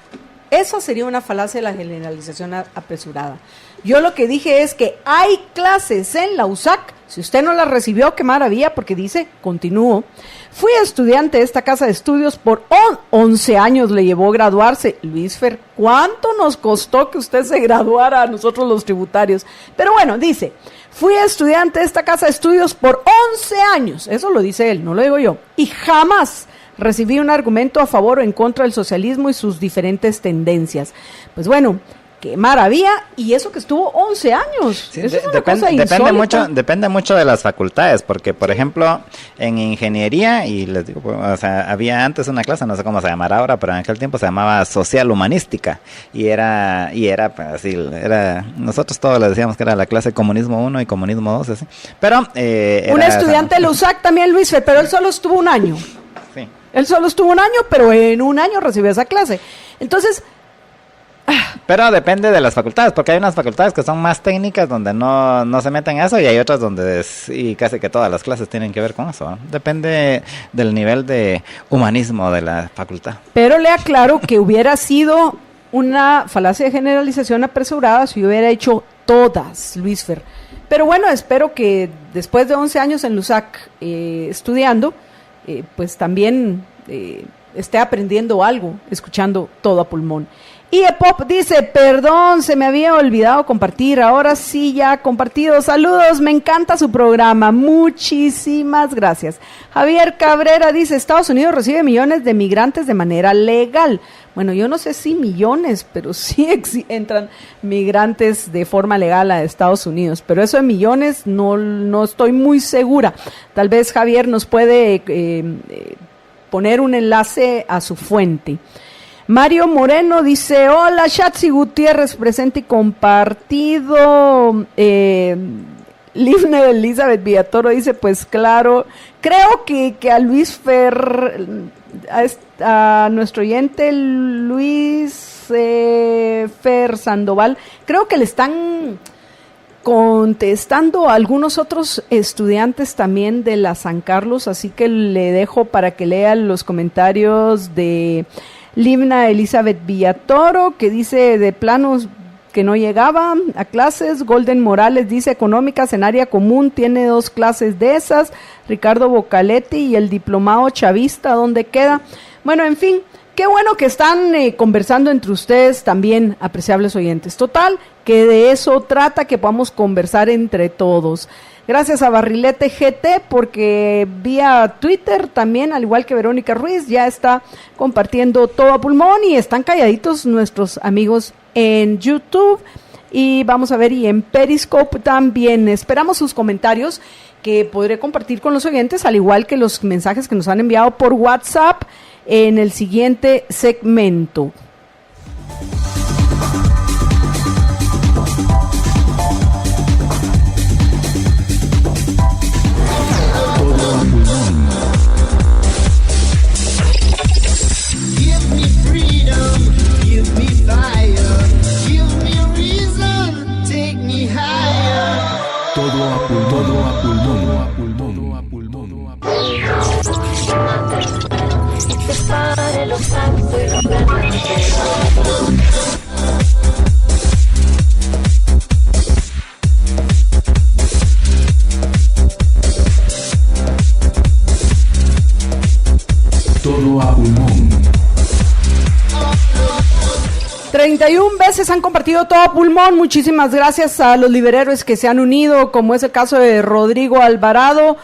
Esa sería una falacia de la generalización apresurada. Yo lo que dije es que hay clases en la USAC. Si usted no las recibió, qué maravilla, porque dice, continúo. Fui estudiante de esta casa de estudios por 11 años, le llevó graduarse. Luis Fer, ¿cuánto nos costó que usted se graduara a nosotros los tributarios? Pero bueno, dice, fui estudiante de esta casa de estudios por 11 años. Eso lo dice él, no lo digo yo. Y jamás recibí un argumento a favor o en contra del socialismo y sus diferentes tendencias. Pues bueno, qué maravilla, y eso que estuvo 11 años. Sí, eso es una cosa insólita. Depende mucho de las facultades, porque por ejemplo, en ingeniería, y les digo, o sea, había antes una clase, no sé cómo se llamará ahora, pero en aquel tiempo se llamaba social humanística, y era pues, así, nosotros todos le decíamos que era la clase comunismo 1 y comunismo 2, así. Pero un estudiante de la USAC también, Luis Fer, pero él solo estuvo un año. Sí. Él solo estuvo un año, pero en un año recibió esa clase. Entonces, pero depende de las facultades, porque hay unas facultades que son más técnicas donde no se meten en eso, y hay otras donde y casi que todas las clases tienen que ver con eso, ¿no? Depende del nivel de humanismo de la facultad. Pero le aclaro que hubiera sido una falacia de generalización apresurada si hubiera hecho todas, Luis Fer. Pero bueno, espero que después de 11 años en LUSAC estudiando, pues también esté aprendiendo algo, escuchando todo a pulmón. Y Pop dice, perdón, se me había olvidado compartir, ahora sí ya compartido. Saludos, me encanta su programa, muchísimas gracias. Javier Cabrera dice, Estados Unidos recibe millones de migrantes de manera legal. Bueno, yo no sé si millones, pero sí entran migrantes de forma legal a Estados Unidos, pero eso de millones no estoy muy segura. Tal vez Javier nos puede poner un enlace a su fuente. Mario Moreno dice, hola, Shatsi Gutiérrez, presente y compartido. Livne Elizabeth Villatoro dice, pues claro, creo que a Luis Fer, a nuestro oyente Luis Fer Sandoval, creo que le están contestando a algunos otros estudiantes también de la San Carlos, así que le dejo para que lea los comentarios de Livna Elizabeth Villatoro, que dice de planos que no llegaba a clases. Golden Morales dice económicas en área común, tiene 2 clases de esas. Ricardo Bocaletti y el diplomado chavista, ¿dónde queda? Bueno, en fin, qué bueno que están conversando entre ustedes también, apreciables oyentes. Total, que de eso trata, que podamos conversar entre todos. Gracias a Barrilete GT, porque vía Twitter también, al igual que Verónica Ruiz, ya está compartiendo todo a pulmón, y están calladitos nuestros amigos en YouTube, y vamos a ver, y en Periscope también. Esperamos sus comentarios que podré compartir con los oyentes, al igual que los mensajes que nos han enviado por WhatsApp en el siguiente segmento. Dispare los actos y los 31 veces han compartido todo a pulmón. Muchísimas gracias a los liberhéroes que se han unido, como es el caso de Rodrigo Alvarado,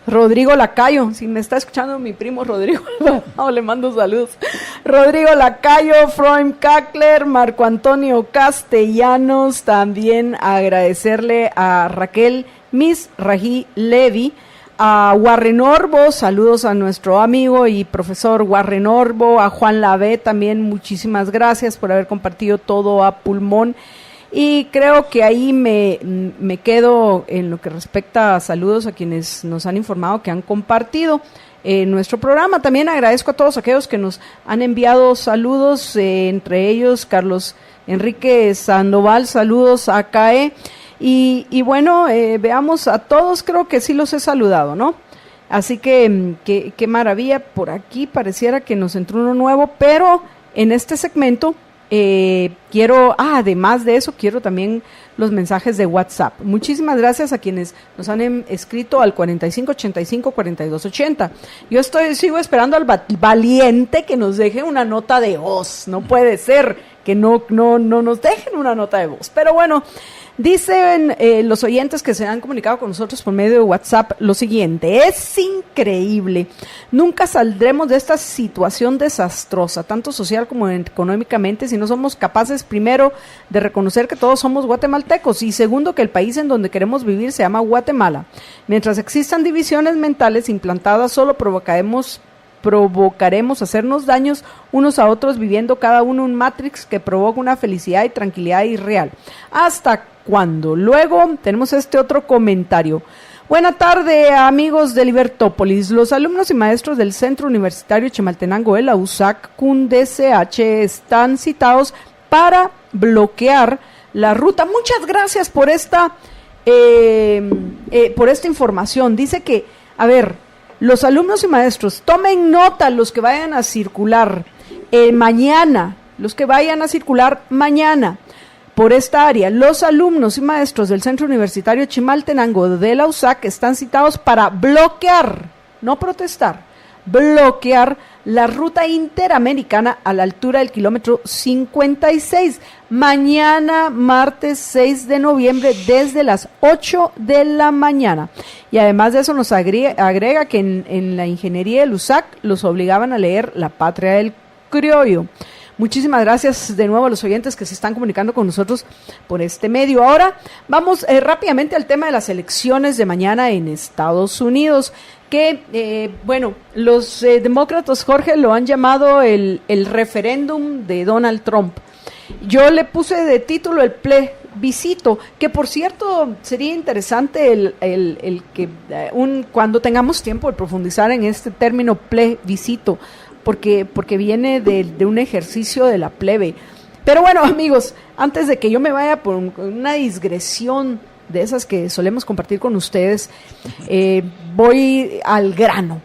Rodrigo Lacayo. Si me está escuchando mi primo Rodrigo Alvarado, le mando saludos. Rodrigo Lacayo, Freud Kackler, Marco Antonio Castellanos. También agradecerle a Raquel Miss Rají Levi, a Warren Orbo, saludos a nuestro amigo y profesor Warren Orbo, a Juan Lavé también, muchísimas gracias por haber compartido todo a pulmón. Y creo que ahí me quedo en lo que respecta a saludos a quienes nos han informado que han compartido nuestro programa. También agradezco a todos aquellos que nos han enviado saludos, entre ellos Carlos Enrique Sandoval, saludos a CAE. Y bueno, veamos a todos, creo que sí los he saludado, ¿no? Así que qué maravilla, por aquí pareciera que nos entró uno nuevo, pero en este segmento quiero, además de eso, quiero también los mensajes de WhatsApp. Muchísimas gracias a quienes nos han escrito al 4585-4280. Yo sigo esperando al valiente que nos deje una nota de voz. No puede ser que no nos dejen una nota de voz. Pero bueno, dicen los oyentes que se han comunicado con nosotros por medio de WhatsApp lo siguiente: es increíble, nunca saldremos de esta situación desastrosa, tanto social como económicamente, si no somos capaces, primero, de reconocer que todos somos guatemaltecos, y segundo, que el país en donde queremos vivir se llama Guatemala. Mientras existan divisiones mentales implantadas, solo provocaremos hacernos daños unos a otros, viviendo cada uno un Matrix que provoca una felicidad y tranquilidad irreal. ¿Hasta cuándo? Luego tenemos este otro comentario. Buena tarde, amigos de Libertópolis. Los alumnos y maestros del Centro Universitario Chimaltenango de la USAC CUN-DCH están citados para bloquear la ruta. Muchas gracias por esta información. Dice que, a ver, los alumnos y maestros, tomen nota los que vayan a circular mañana, por esta área. Los alumnos y maestros del Centro Universitario Chimaltenango de la USAC están citados para bloquear, no protestar, bloquear la ruta interamericana a la altura del kilómetro 56, mañana martes 6 de noviembre desde las 8 de la mañana. Y además de eso nos agrega que en la ingeniería del USAC los obligaban a leer La Patria del Criollo. Muchísimas gracias de nuevo a los oyentes que se están comunicando con nosotros por este medio. Ahora vamos rápidamente al tema de las elecciones de mañana en Estados Unidos, que, los demócratas, Jorge, lo han llamado el referéndum de Donald Trump. Yo le puse de título el plebiscito, que por cierto sería interesante el que cuando tengamos tiempo de profundizar en este término plebiscito, porque viene de un ejercicio de la plebe. Pero bueno, amigos, antes de que yo me vaya por una digresión de esas que solemos compartir con ustedes, voy al grano.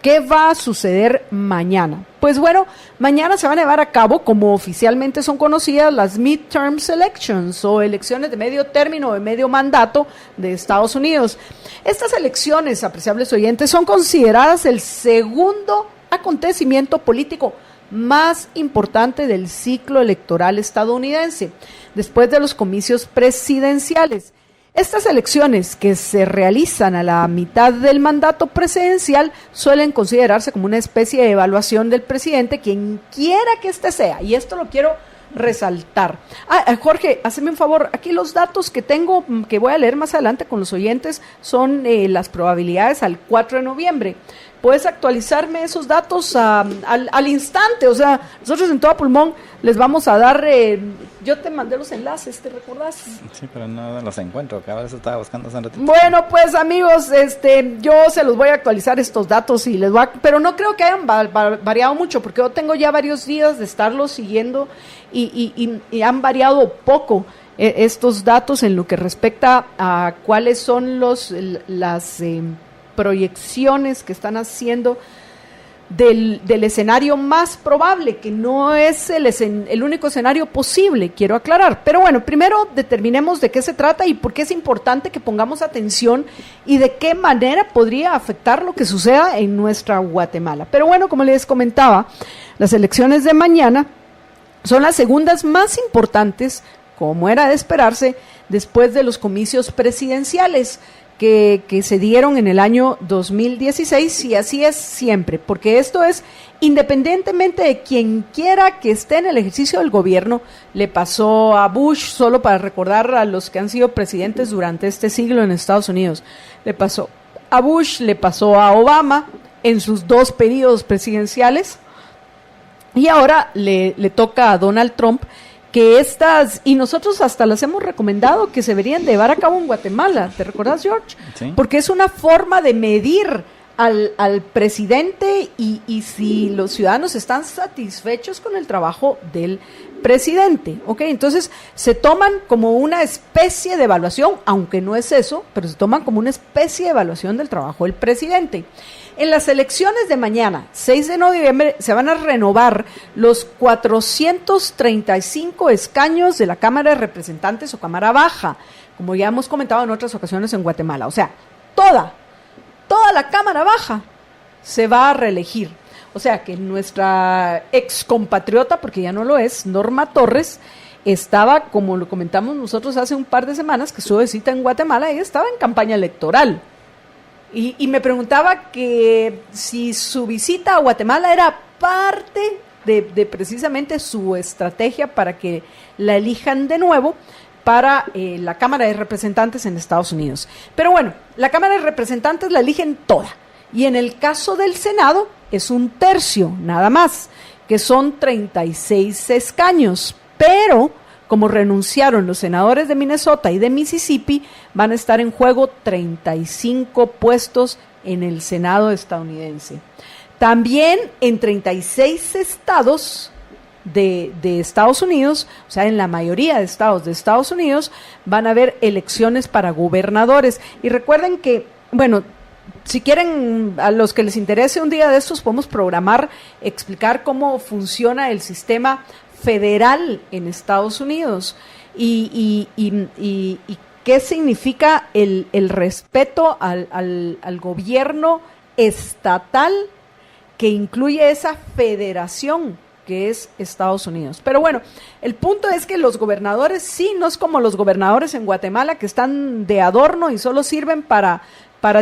¿Qué va a suceder mañana? Pues bueno, mañana se van a llevar a cabo, como oficialmente son conocidas, las midterm elections, o elecciones de medio término o de medio mandato de Estados Unidos. Estas elecciones, apreciables oyentes, son consideradas el segundo acontecimiento político más importante del ciclo electoral estadounidense, después de los comicios presidenciales. Estas elecciones, que se realizan a la mitad del mandato presidencial, suelen considerarse como una especie de evaluación del presidente, quien quiera que éste sea, y esto lo quiero resaltar. Jorge, hazme un favor, aquí los datos que tengo, que voy a leer más adelante con los oyentes, son las probabilidades al 4 de noviembre. Puedes actualizarme esos datos al instante, o sea, nosotros en Todo Pulmón les vamos a dar, yo te mandé los enlaces, ¿te recordás? Sí, pero no los encuentro, cada vez estaba buscando hace un ratito. Bueno, pues amigos, yo se los voy a actualizar estos datos y pero no creo que hayan variado mucho, porque yo tengo ya varios días de estarlos siguiendo y han variado poco estos datos en lo que respecta a cuáles son las proyecciones que están haciendo del escenario más probable, que no es el único escenario posible, quiero aclarar. Pero bueno, primero determinemos de qué se trata y por qué es importante que pongamos atención y de qué manera podría afectar lo que suceda en nuestra Guatemala. Pero bueno, como les comentaba, Las elecciones de mañana son las segundas más importantes, como era de esperarse, después de los comicios presidenciales que se dieron en el año 2016, y así es siempre, porque esto es independientemente de quien quiera que esté en el ejercicio del gobierno. Le pasó a Bush, solo para recordar a los que han sido presidentes durante este siglo en Estados Unidos, le pasó a Bush, le pasó a Obama en sus 2 periodos presidenciales, y ahora le toca a Donald Trump, que y nosotros hasta las hemos recomendado que se deberían llevar a cabo en Guatemala. ¿Te recuerdas, George? Sí. Porque es una forma de medir al presidente y si los ciudadanos están satisfechos con el trabajo del presidente. ¿Ok? Entonces se toman como una especie de evaluación, aunque no es eso, pero se toman como una especie de evaluación del trabajo del presidente. En las elecciones de mañana, 6 de noviembre, se van a renovar los 435 escaños de la Cámara de Representantes o Cámara Baja, como ya hemos comentado en otras ocasiones en Guatemala. O sea, toda la Cámara Baja se va a reelegir. O sea que nuestra excompatriota, porque ya no lo es, Norma Torres, estaba, como lo comentamos nosotros hace un par de semanas, que estuvo de cita en Guatemala, ella estaba en campaña electoral. Y me preguntaba que si su visita a Guatemala era parte de precisamente su estrategia para que la elijan de nuevo para la Cámara de Representantes en Estados Unidos. Pero bueno, la Cámara de Representantes la eligen toda. Y en el caso del Senado es 1/3, nada más, que son 36 escaños. Pero como renunciaron los senadores de Minnesota y de Mississippi, van a estar en juego 35 puestos en el Senado estadounidense. También en 36 estados de Estados Unidos, o sea, en la mayoría de estados de Estados Unidos, van a haber elecciones para gobernadores. Y recuerden que, bueno, si quieren, a los que les interese un día de estos, podemos programar, explicar cómo funciona el sistema federal en Estados Unidos y qué significa el respeto al gobierno estatal que incluye esa federación que es Estados Unidos. Pero bueno, el punto es que los gobernadores sí, no es como los gobernadores en Guatemala que están de adorno y solo sirven para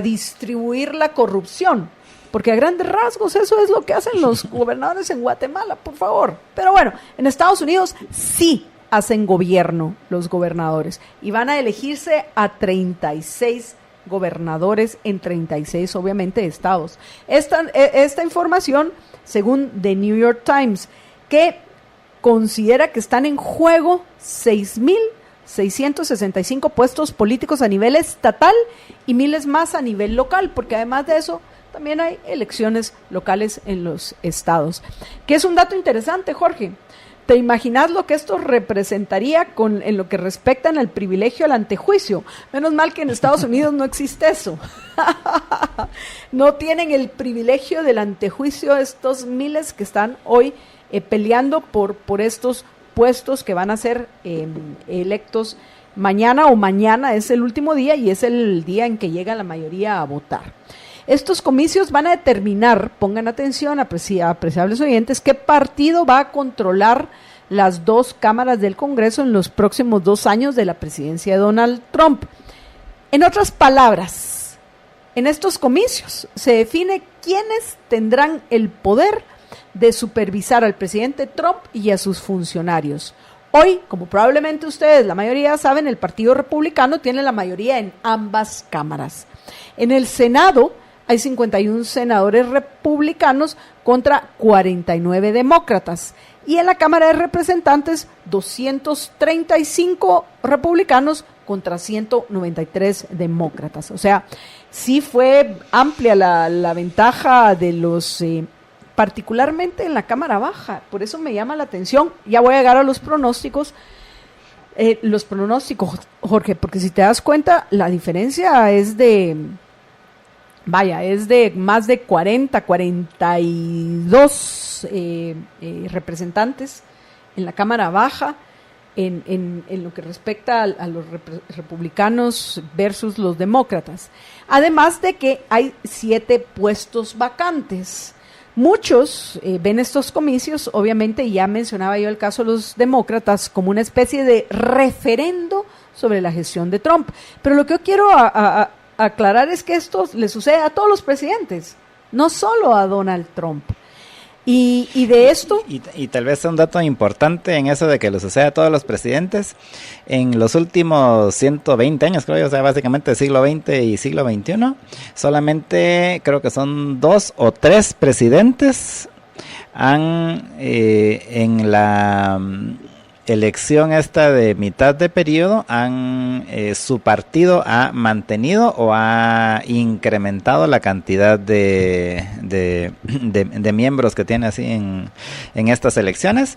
distribuir la corrupción. Porque a grandes rasgos eso es lo que hacen los gobernadores en Guatemala, por favor. Pero bueno, en Estados Unidos sí hacen gobierno los gobernadores y van a elegirse a 36 gobernadores en 36, obviamente, estados. Esta información, según The New York Times, que considera que están en juego 6,665 puestos políticos a nivel estatal y miles más a nivel local, porque además de eso también hay elecciones locales en los estados. Que es un dato interesante, Jorge. ¿Te imaginas lo que esto representaría en lo que respecta al privilegio al antejuicio? Menos mal que en Estados Unidos no existe eso. No tienen el privilegio del antejuicio estos miles que están hoy peleando por estos puestos que van a ser electos mañana, o mañana es el último día y es el día en que llega la mayoría a votar. Estos comicios van a determinar, pongan atención, apreciables oyentes, qué partido va a controlar las 2 cámaras del Congreso en los próximos 2 años de la presidencia de Donald Trump. En otras palabras, en estos comicios se define quiénes tendrán el poder de supervisar al presidente Trump y a sus funcionarios. Hoy, como probablemente ustedes, la mayoría saben, el Partido Republicano tiene la mayoría en ambas cámaras. En el Senado hay 51 senadores republicanos contra 49 demócratas. Y en la Cámara de Representantes, 235 republicanos contra 193 demócratas. O sea, sí fue amplia la ventaja de los, particularmente en la Cámara Baja. Por eso me llama la atención. Ya voy a llegar a los pronósticos. Jorge, porque si te das cuenta, la diferencia es de más de 42 representantes en la Cámara Baja en lo que respecta a los republicanos versus los demócratas. Además de que hay 7 puestos vacantes. Muchos ven estos comicios, obviamente ya mencionaba yo el caso de los demócratas, como una especie de referendo sobre la gestión de Trump. Pero lo que yo quiero aclarar es que esto le sucede a todos los presidentes, no solo a Donald Trump. Y de esto... Y tal vez un dato importante en eso de que le sucede a todos los presidentes, en los últimos 120 años, creo yo, o sea, básicamente siglo XX y siglo XXI, solamente creo que son 2 o 3 presidentes han en la elección esta de mitad de periodo su partido ha mantenido o ha incrementado la cantidad de miembros que tiene así en estas elecciones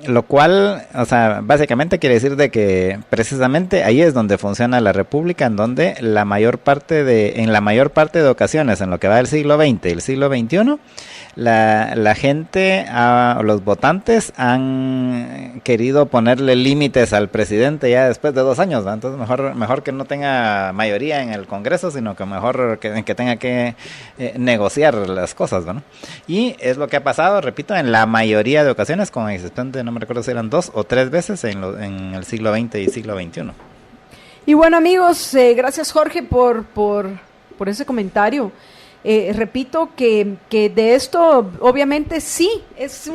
lo cual, o sea, básicamente quiere decir de que precisamente ahí es donde funciona la república, en donde en la mayor parte de ocasiones en lo que va del siglo XX y el siglo XXI, la gente, los votantes han querido ponerle límites al presidente ya después de 2 años, ¿no? Entonces mejor que no tenga mayoría en el Congreso, sino que mejor que tenga que negociar las cosas, ¿no? Y es lo que ha pasado, repito, en la mayoría de ocasiones, con excepción de, no me recuerdo si eran 2 o 3 veces en el siglo XX y siglo XXI. Y bueno, amigos, gracias Jorge por ese comentario. Repito que de esto obviamente sí es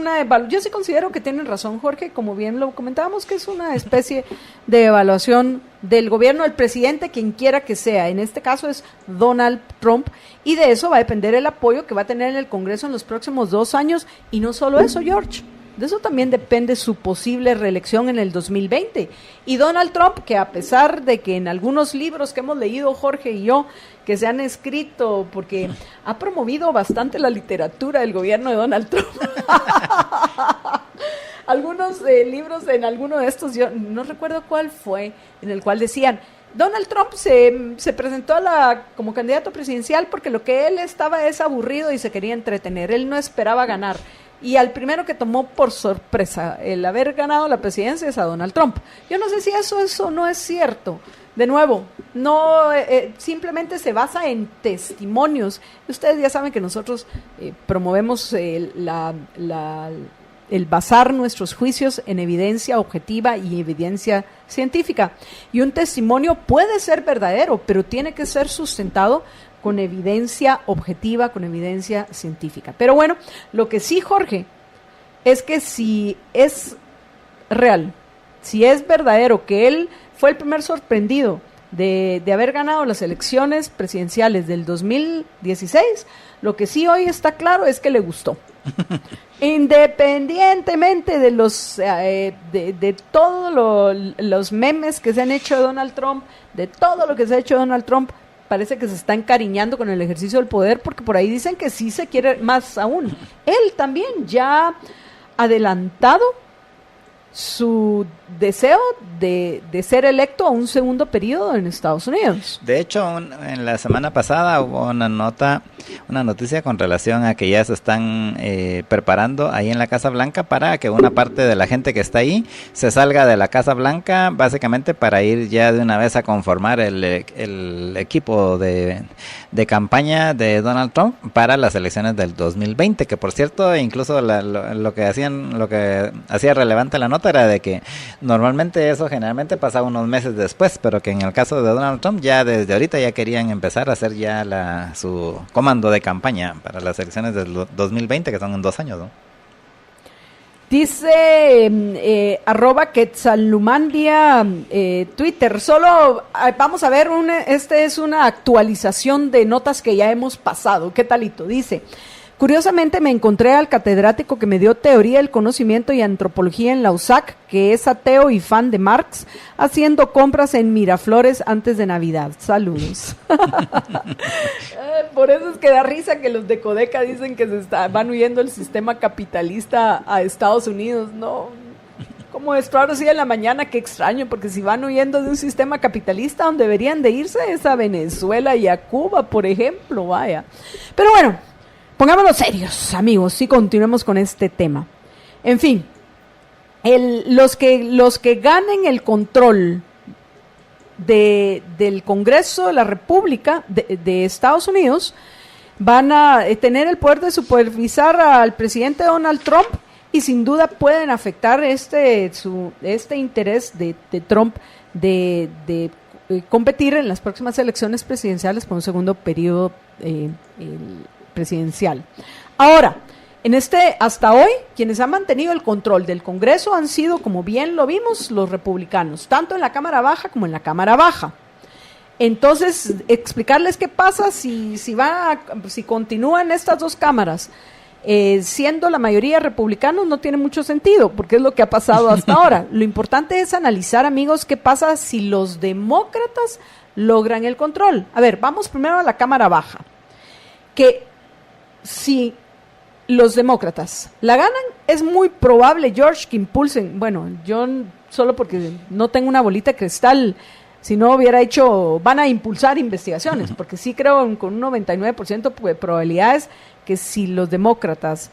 yo sí considero que tienen razón Jorge, como bien lo comentábamos, que es una especie de evaluación del gobierno del presidente, quien quiera que sea. En este caso es Donald Trump, y de eso va a depender el apoyo que va a tener en el Congreso en los próximos 2 años, y no solo eso, George. De eso también depende su posible reelección en el 2020. Y Donald Trump, que a pesar de que en algunos libros que hemos leído Jorge y yo, que se han escrito, porque ha promovido bastante la literatura del gobierno de Donald Trump. Algunos libros en alguno de estos, yo no recuerdo cuál fue, en el cual decían, Donald Trump se presentó como candidato presidencial porque lo que él estaba es aburrido y se quería entretener. Él no esperaba ganar. Y al primero que tomó por sorpresa el haber ganado la presidencia es a Donald Trump. Yo no sé si eso no es cierto. De nuevo, no simplemente se basa en testimonios. Ustedes ya saben que nosotros promovemos el basar nuestros juicios en evidencia objetiva y evidencia científica. Y un testimonio puede ser verdadero, pero tiene que ser sustentado con evidencia objetiva, con evidencia científica. Pero bueno, lo que sí, Jorge, es que si es real, si es verdadero que él fue el primer sorprendido de haber ganado las elecciones presidenciales del 2016, lo que sí hoy está claro es que le gustó. Independientemente de de todos los memes que se han hecho de Donald Trump, de todo lo que se ha hecho de Donald Trump, parece que se está encariñando con el ejercicio del poder, porque por ahí dicen que sí se quiere más aún. Él también ya ha adelantado su deseo de ser electo a un segundo periodo en Estados Unidos. De hecho, en la semana pasada hubo una noticia con relación a que ya se están preparando ahí en la Casa Blanca para que una parte de la gente que está ahí se salga de la Casa Blanca, básicamente para ir ya de una vez a conformar el equipo de campaña de Donald Trump para las elecciones del 2020, que por cierto, incluso lo que hacía relevante la nota era de que normalmente eso generalmente pasaba unos meses después, pero que en el caso de Donald Trump ya desde ahorita ya querían empezar a hacer ya su comando de campaña para las elecciones del 2020, que son en 2 años, ¿no? Dice @Quetzalhumandia Twitter, solo vamos a ver, este es una actualización de notas que ya hemos pasado. ¿Qué talito? Dice: curiosamente me encontré al catedrático que me dio teoría del conocimiento y antropología en la USAC, que es ateo y fan de Marx, haciendo compras en Miraflores antes de Navidad. Saludos. Por eso es que da risa que los de Codeca dicen que van huyendo el sistema capitalista a Estados Unidos. No, como esto ahora sí en la mañana, qué extraño, porque si van huyendo de un sistema capitalista, donde deberían de irse es a Venezuela y a Cuba, por ejemplo, vaya. Pero bueno, pongámonos serios, amigos, y continuemos con este tema. En fin, los que ganen el control del Congreso de la República de Estados Unidos van a tener el poder de supervisar al presidente Donald Trump y sin duda pueden afectar este interés de Trump de competir en las próximas elecciones presidenciales por un segundo periodo presidencial. Ahora, hasta hoy, quienes han mantenido el control del Congreso han sido, como bien lo vimos, los republicanos, tanto en la Cámara Baja como en la Cámara Baja. Entonces, explicarles qué pasa si continúan estas dos cámaras siendo la mayoría republicanos no tiene mucho sentido, porque es lo que ha pasado hasta ahora. Lo importante es analizar, amigos, qué pasa si los demócratas logran el control. A ver, vamos primero a la Cámara Baja. Que si los demócratas la ganan, es muy probable, George, que impulsen, bueno, yo solo porque no tengo una bolita de cristal, si no hubiera van a impulsar investigaciones, porque sí creo con un 99% de probabilidades que si los demócratas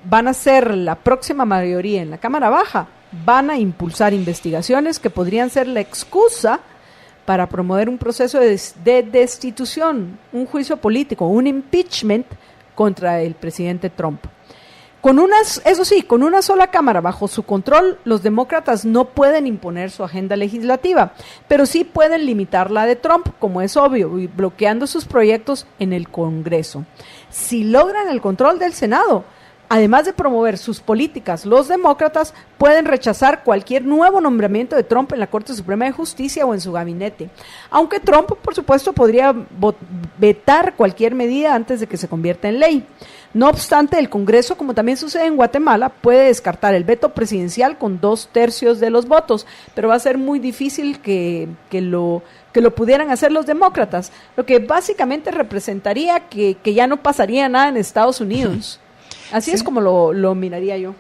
van a ser la próxima mayoría en la Cámara Baja, van a impulsar investigaciones que podrían ser la excusa para promover un proceso de destitución, un juicio político, un impeachment contra el presidente Trump. Eso sí, con una sola Cámara bajo su control, los demócratas no pueden imponer su agenda legislativa, pero sí pueden limitar la de Trump, como es obvio, y bloqueando sus proyectos en el Congreso. Si logran el control del Senado, además de promover sus políticas, los demócratas pueden rechazar cualquier nuevo nombramiento de Trump en la Corte Suprema de Justicia o en su gabinete. Aunque Trump, por supuesto, podría vetar cualquier medida antes de que se convierta en ley. No obstante, el Congreso, como también sucede en Guatemala, puede descartar el veto presidencial con 2/3 de los votos, pero va a ser muy difícil que lo pudieran hacer los demócratas, lo que básicamente representaría que ya no pasaría nada en Estados Unidos. Así sí. Es como lo miraría yo.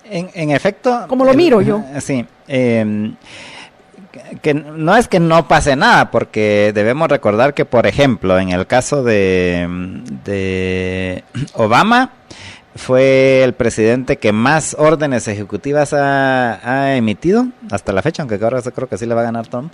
En efecto. Como lo miro yo. Sí. Que no es que no pase nada, porque debemos recordar que, por ejemplo, en el caso de Obama, fue el presidente que más órdenes ejecutivas ha emitido hasta la fecha, aunque ahora creo que sí le va a ganar Trump,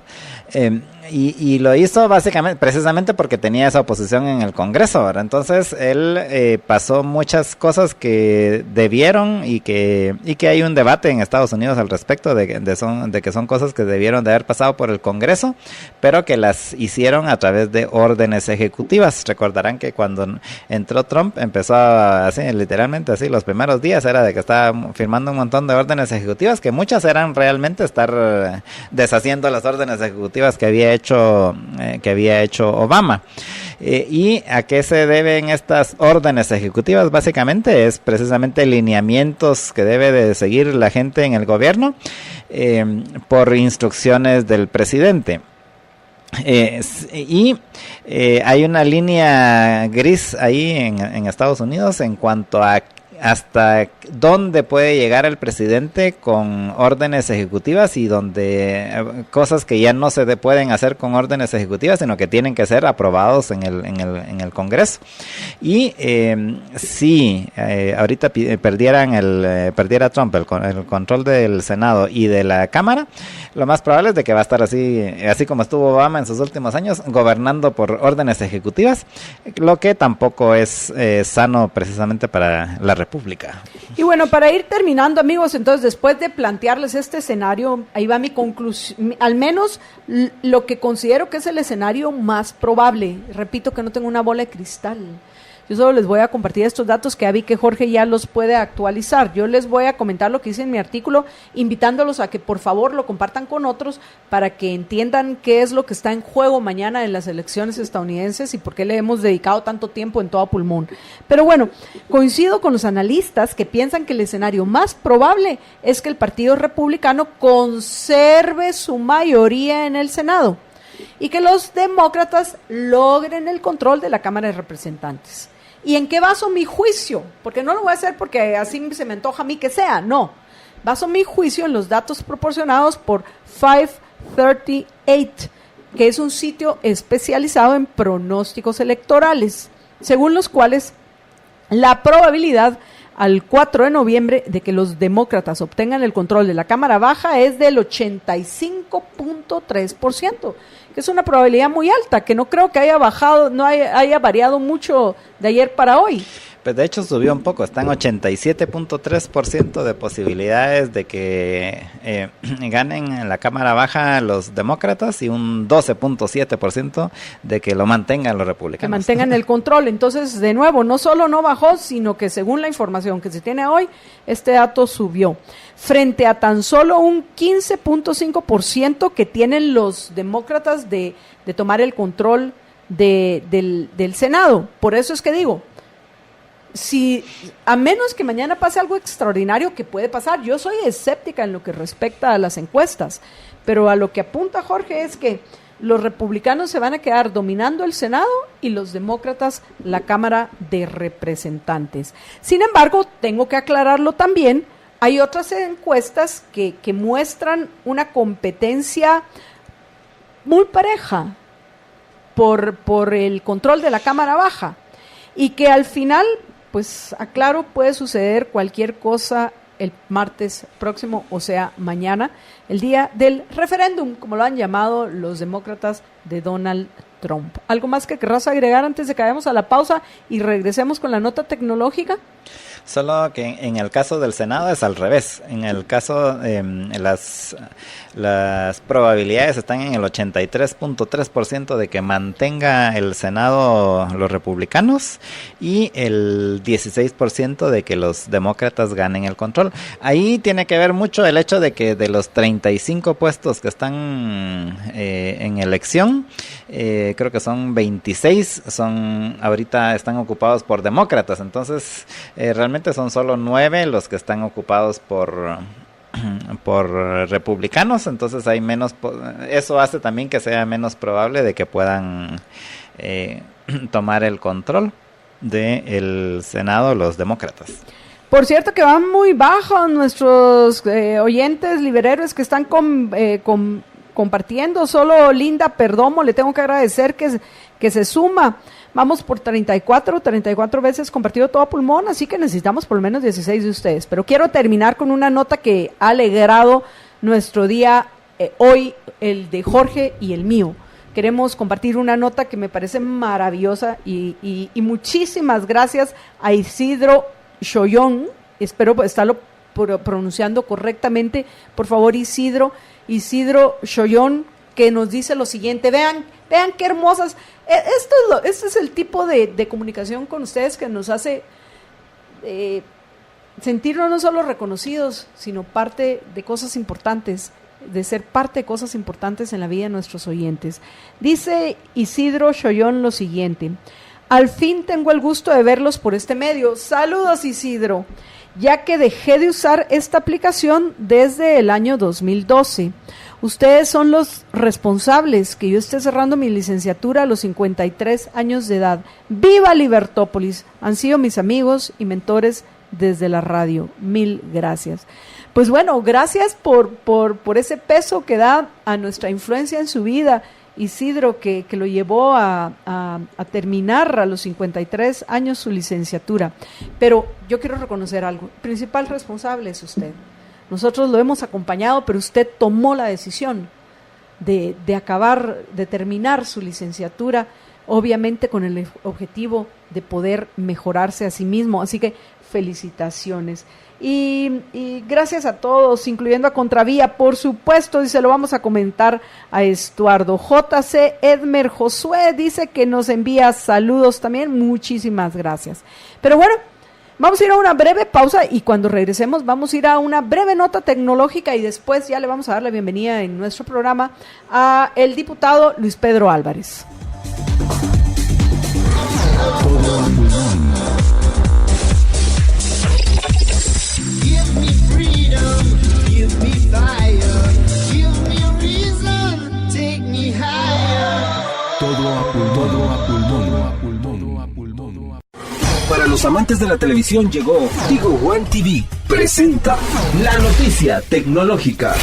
y lo hizo básicamente, precisamente porque tenía esa oposición en el Congreso, ¿verdad? Entonces él pasó muchas cosas que debieron y que hay un debate en Estados Unidos al respecto de que son cosas que debieron de haber pasado por el Congreso, pero que las hicieron a través de órdenes ejecutivas. Recordarán que cuando entró Trump empezó así, literalmente así, los primeros días era de que estaba firmando un montón de órdenes ejecutivas, que muchas eran realmente estar deshaciendo las órdenes ejecutivas que había hecho Obama. ¿Y a qué se deben estas órdenes ejecutivas? Básicamente es precisamente lineamientos que debe de seguir la gente en el gobierno por instrucciones del presidente. Hay una línea gris ahí en Estados Unidos en cuanto a hasta dónde puede llegar el presidente con órdenes ejecutivas y donde cosas que ya no se pueden hacer con órdenes ejecutivas, sino que tienen que ser aprobados en el Congreso. Y si ahorita perdiera Trump el control del Senado y de la Cámara, lo más probable es de que va a estar así como estuvo Obama en sus últimos años, gobernando por órdenes ejecutivas, lo que tampoco es sano precisamente para la República. Y bueno, para ir terminando, amigos, entonces después de plantearles este escenario, ahí va mi conclusión, al menos lo que considero que es el escenario más probable. Repito que no tengo una bola de cristal. Yo solo les voy a compartir estos datos que vi que Jorge ya los puede actualizar. Yo les voy a comentar lo que hice en mi artículo, invitándolos a que por favor lo compartan con otros para que entiendan qué es lo que está en juego mañana en las elecciones estadounidenses y por qué le hemos dedicado tanto tiempo en todo pulmón. Pero bueno, coincido con los analistas que piensan que el escenario más probable es que el Partido Republicano conserve su mayoría en el Senado y que los demócratas logren el control de la Cámara de Representantes. ¿Y en qué baso mi juicio? Porque no lo voy a hacer porque así se me antoja a mí que sea, no. Baso mi juicio en los datos proporcionados por 538, que es un sitio especializado en pronósticos electorales, según los cuales la probabilidad al 4 de noviembre de que los demócratas obtengan el control de la Cámara Baja es del 85.3%, que es una probabilidad muy alta, que no creo que haya bajado, no haya variado mucho de ayer para hoy. Pues de hecho subió un poco, está en 87.3% de posibilidades de que ganen en la Cámara Baja los demócratas y un 12.7% de que lo mantengan los republicanos. Que mantengan el control. Entonces, de nuevo, no solo no bajó, sino que según la información que se tiene hoy, este dato subió. Frente a tan solo un 15.5% que tienen los demócratas de tomar el control del Senado. Por eso es que digo, si a menos que mañana pase algo extraordinario, que puede pasar, yo soy escéptica en lo que respecta a las encuestas, pero a lo que apunta Jorge es que los republicanos se van a quedar dominando el Senado y los demócratas la Cámara de Representantes. Sin embargo, tengo que aclararlo también, hay otras encuestas que muestran una competencia muy pareja por el control de la Cámara Baja y que al final, pues aclaro, puede suceder cualquier cosa el martes próximo, o sea, mañana, el día del referéndum, como lo han llamado los demócratas de Donald Trump. ¿Algo más que querrás agregar antes de que vayamos a la pausa y regresemos con la nota tecnológica? Solo que en el caso del Senado es al revés. En el caso, las probabilidades están en el 83.3% de que mantenga el Senado los republicanos y el 16% de que los demócratas ganen el control. Ahí tiene que ver mucho el hecho de que de los 35 puestos que están en elección, creo que son 26, ahorita están ocupados por demócratas. Entonces, realmente son solo 9 los que están ocupados por republicanos, entonces hay menos, eso hace también que sea menos probable de que puedan tomar el control del Senado los demócratas. Por cierto que van muy bajos nuestros oyentes libereros que están compartiendo. Solo Linda Perdomo, le tengo que agradecer que se suma. Vamos por 34 veces compartido todo a pulmón, así que necesitamos por lo menos 16 de ustedes. Pero quiero terminar con una nota que ha alegrado nuestro día hoy, el de Jorge y el mío. Queremos compartir una nota que me parece maravillosa y muchísimas gracias a Isidro Chollón, espero estarlo pronunciando correctamente. Por favor, Isidro Chollón, que nos dice lo siguiente: vean qué hermosas. Este es el tipo de comunicación con ustedes que nos hace sentirnos no solo reconocidos, sino parte de cosas importantes, de ser parte de cosas importantes en la vida de nuestros oyentes. Dice Isidro Chollón lo siguiente: al fin tengo el gusto de verlos por este medio. Saludos, Isidro, ya que dejé de usar esta aplicación desde el año 2012. Ustedes son los responsables que yo esté cerrando mi licenciatura a los 53 años de edad. ¡Viva Libertópolis! Han sido mis amigos y mentores desde la radio. Mil gracias. Pues bueno, gracias por ese peso que da a nuestra influencia en su vida, Isidro, que lo llevó a terminar a los 53 años su licenciatura. Pero yo quiero reconocer algo. El principal responsable es usted. Nosotros lo hemos acompañado, pero usted tomó la decisión de terminar su licenciatura, obviamente con el objetivo de poder mejorarse a sí mismo. Así que felicitaciones. Y gracias a todos, incluyendo a Contravía, por supuesto, y se lo vamos a comentar a Estuardo. JC Edmer Josué dice que nos envía saludos también. Muchísimas gracias. Pero bueno, vamos a ir a una breve pausa y cuando regresemos vamos a ir a una breve nota tecnológica y después ya le vamos a dar la bienvenida en nuestro programa a el diputado Luis Pedro Álvarez. Give me freedom, give me fire, give me a reason, take me higher. Todo a pulmón. Para los amantes de la televisión llegó Tigo One TV. Presenta la noticia tecnológica.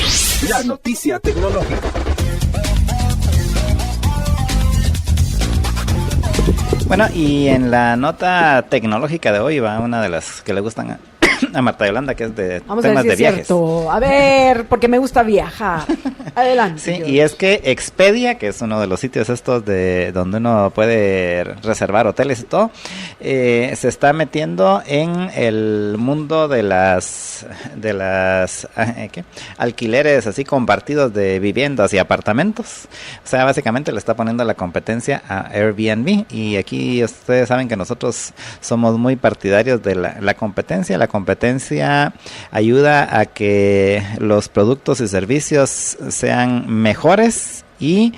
La noticia tecnológica. Bueno, y en la nota tecnológica de hoy va una de las que le gustan a Marta Yolanda, que es de Vamos a temas ver si de es viajes. cierto. A ver, porque me gusta viajar. Adelante. Sí, George. y es que Expedia, que es uno de los sitios estos de donde uno puede reservar hoteles y todo, se está metiendo en el mundo de las ¿qué? Alquileres así compartidos de viviendas y apartamentos. O sea, básicamente le está poniendo la competencia a Airbnb, y aquí ustedes saben que nosotros somos muy partidarios de la competencia. La competencia ayuda a que los productos y servicios sean mejores y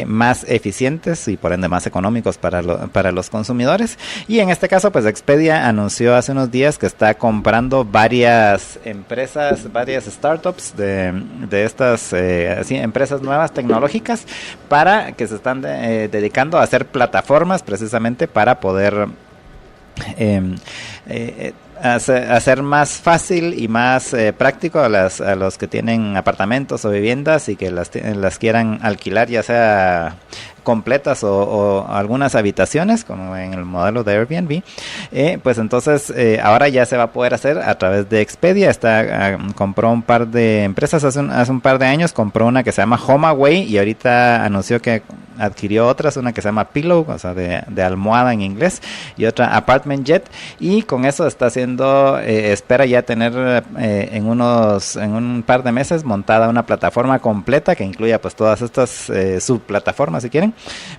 más eficientes y por ende más económicos para los consumidores. Y en este caso, pues Expedia anunció hace unos días que está comprando varias empresas, varias startups de estas empresas nuevas tecnológicas, para que se están dedicando a hacer plataformas precisamente para poder hacer más fácil y más práctico a los que tienen apartamentos o viviendas y que las quieran alquilar, ya sea completas o algunas habitaciones, como en el modelo de Airbnb. Pues entonces ahora ya se va a poder hacer a través de Expedia. Compró un par de empresas hace un par de años, compró una que se llama HomeAway, y ahorita anunció que adquirió otras, una que se llama Pillow, o sea, de almohada en inglés, y otra ApartmentJet, y con eso está haciendo, espera ya tener en un par de meses montada una plataforma completa que incluya pues todas estas subplataformas, si quieren,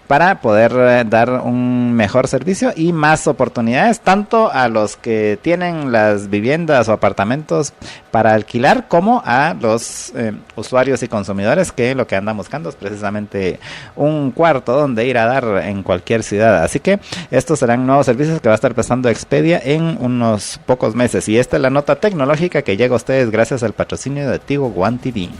para poder dar un mejor servicio y más oportunidades, tanto a los que tienen las viviendas o apartamentos para alquilar, como a los usuarios y consumidores que lo que andan buscando es precisamente un cuarto donde ir a dar en cualquier ciudad. Así que estos serán nuevos servicios que va a estar prestando Expedia en unos pocos meses. Y esta es la nota tecnológica que llega a ustedes gracias al patrocinio de Tigo One TV.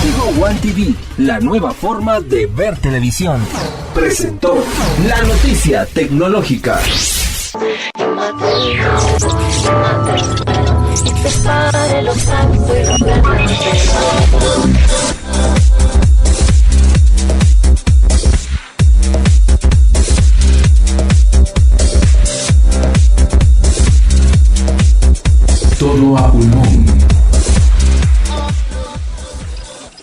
Tigo One TV, la nueva forma de ver televisión. Presentó la noticia tecnológica. Todo a pulmón.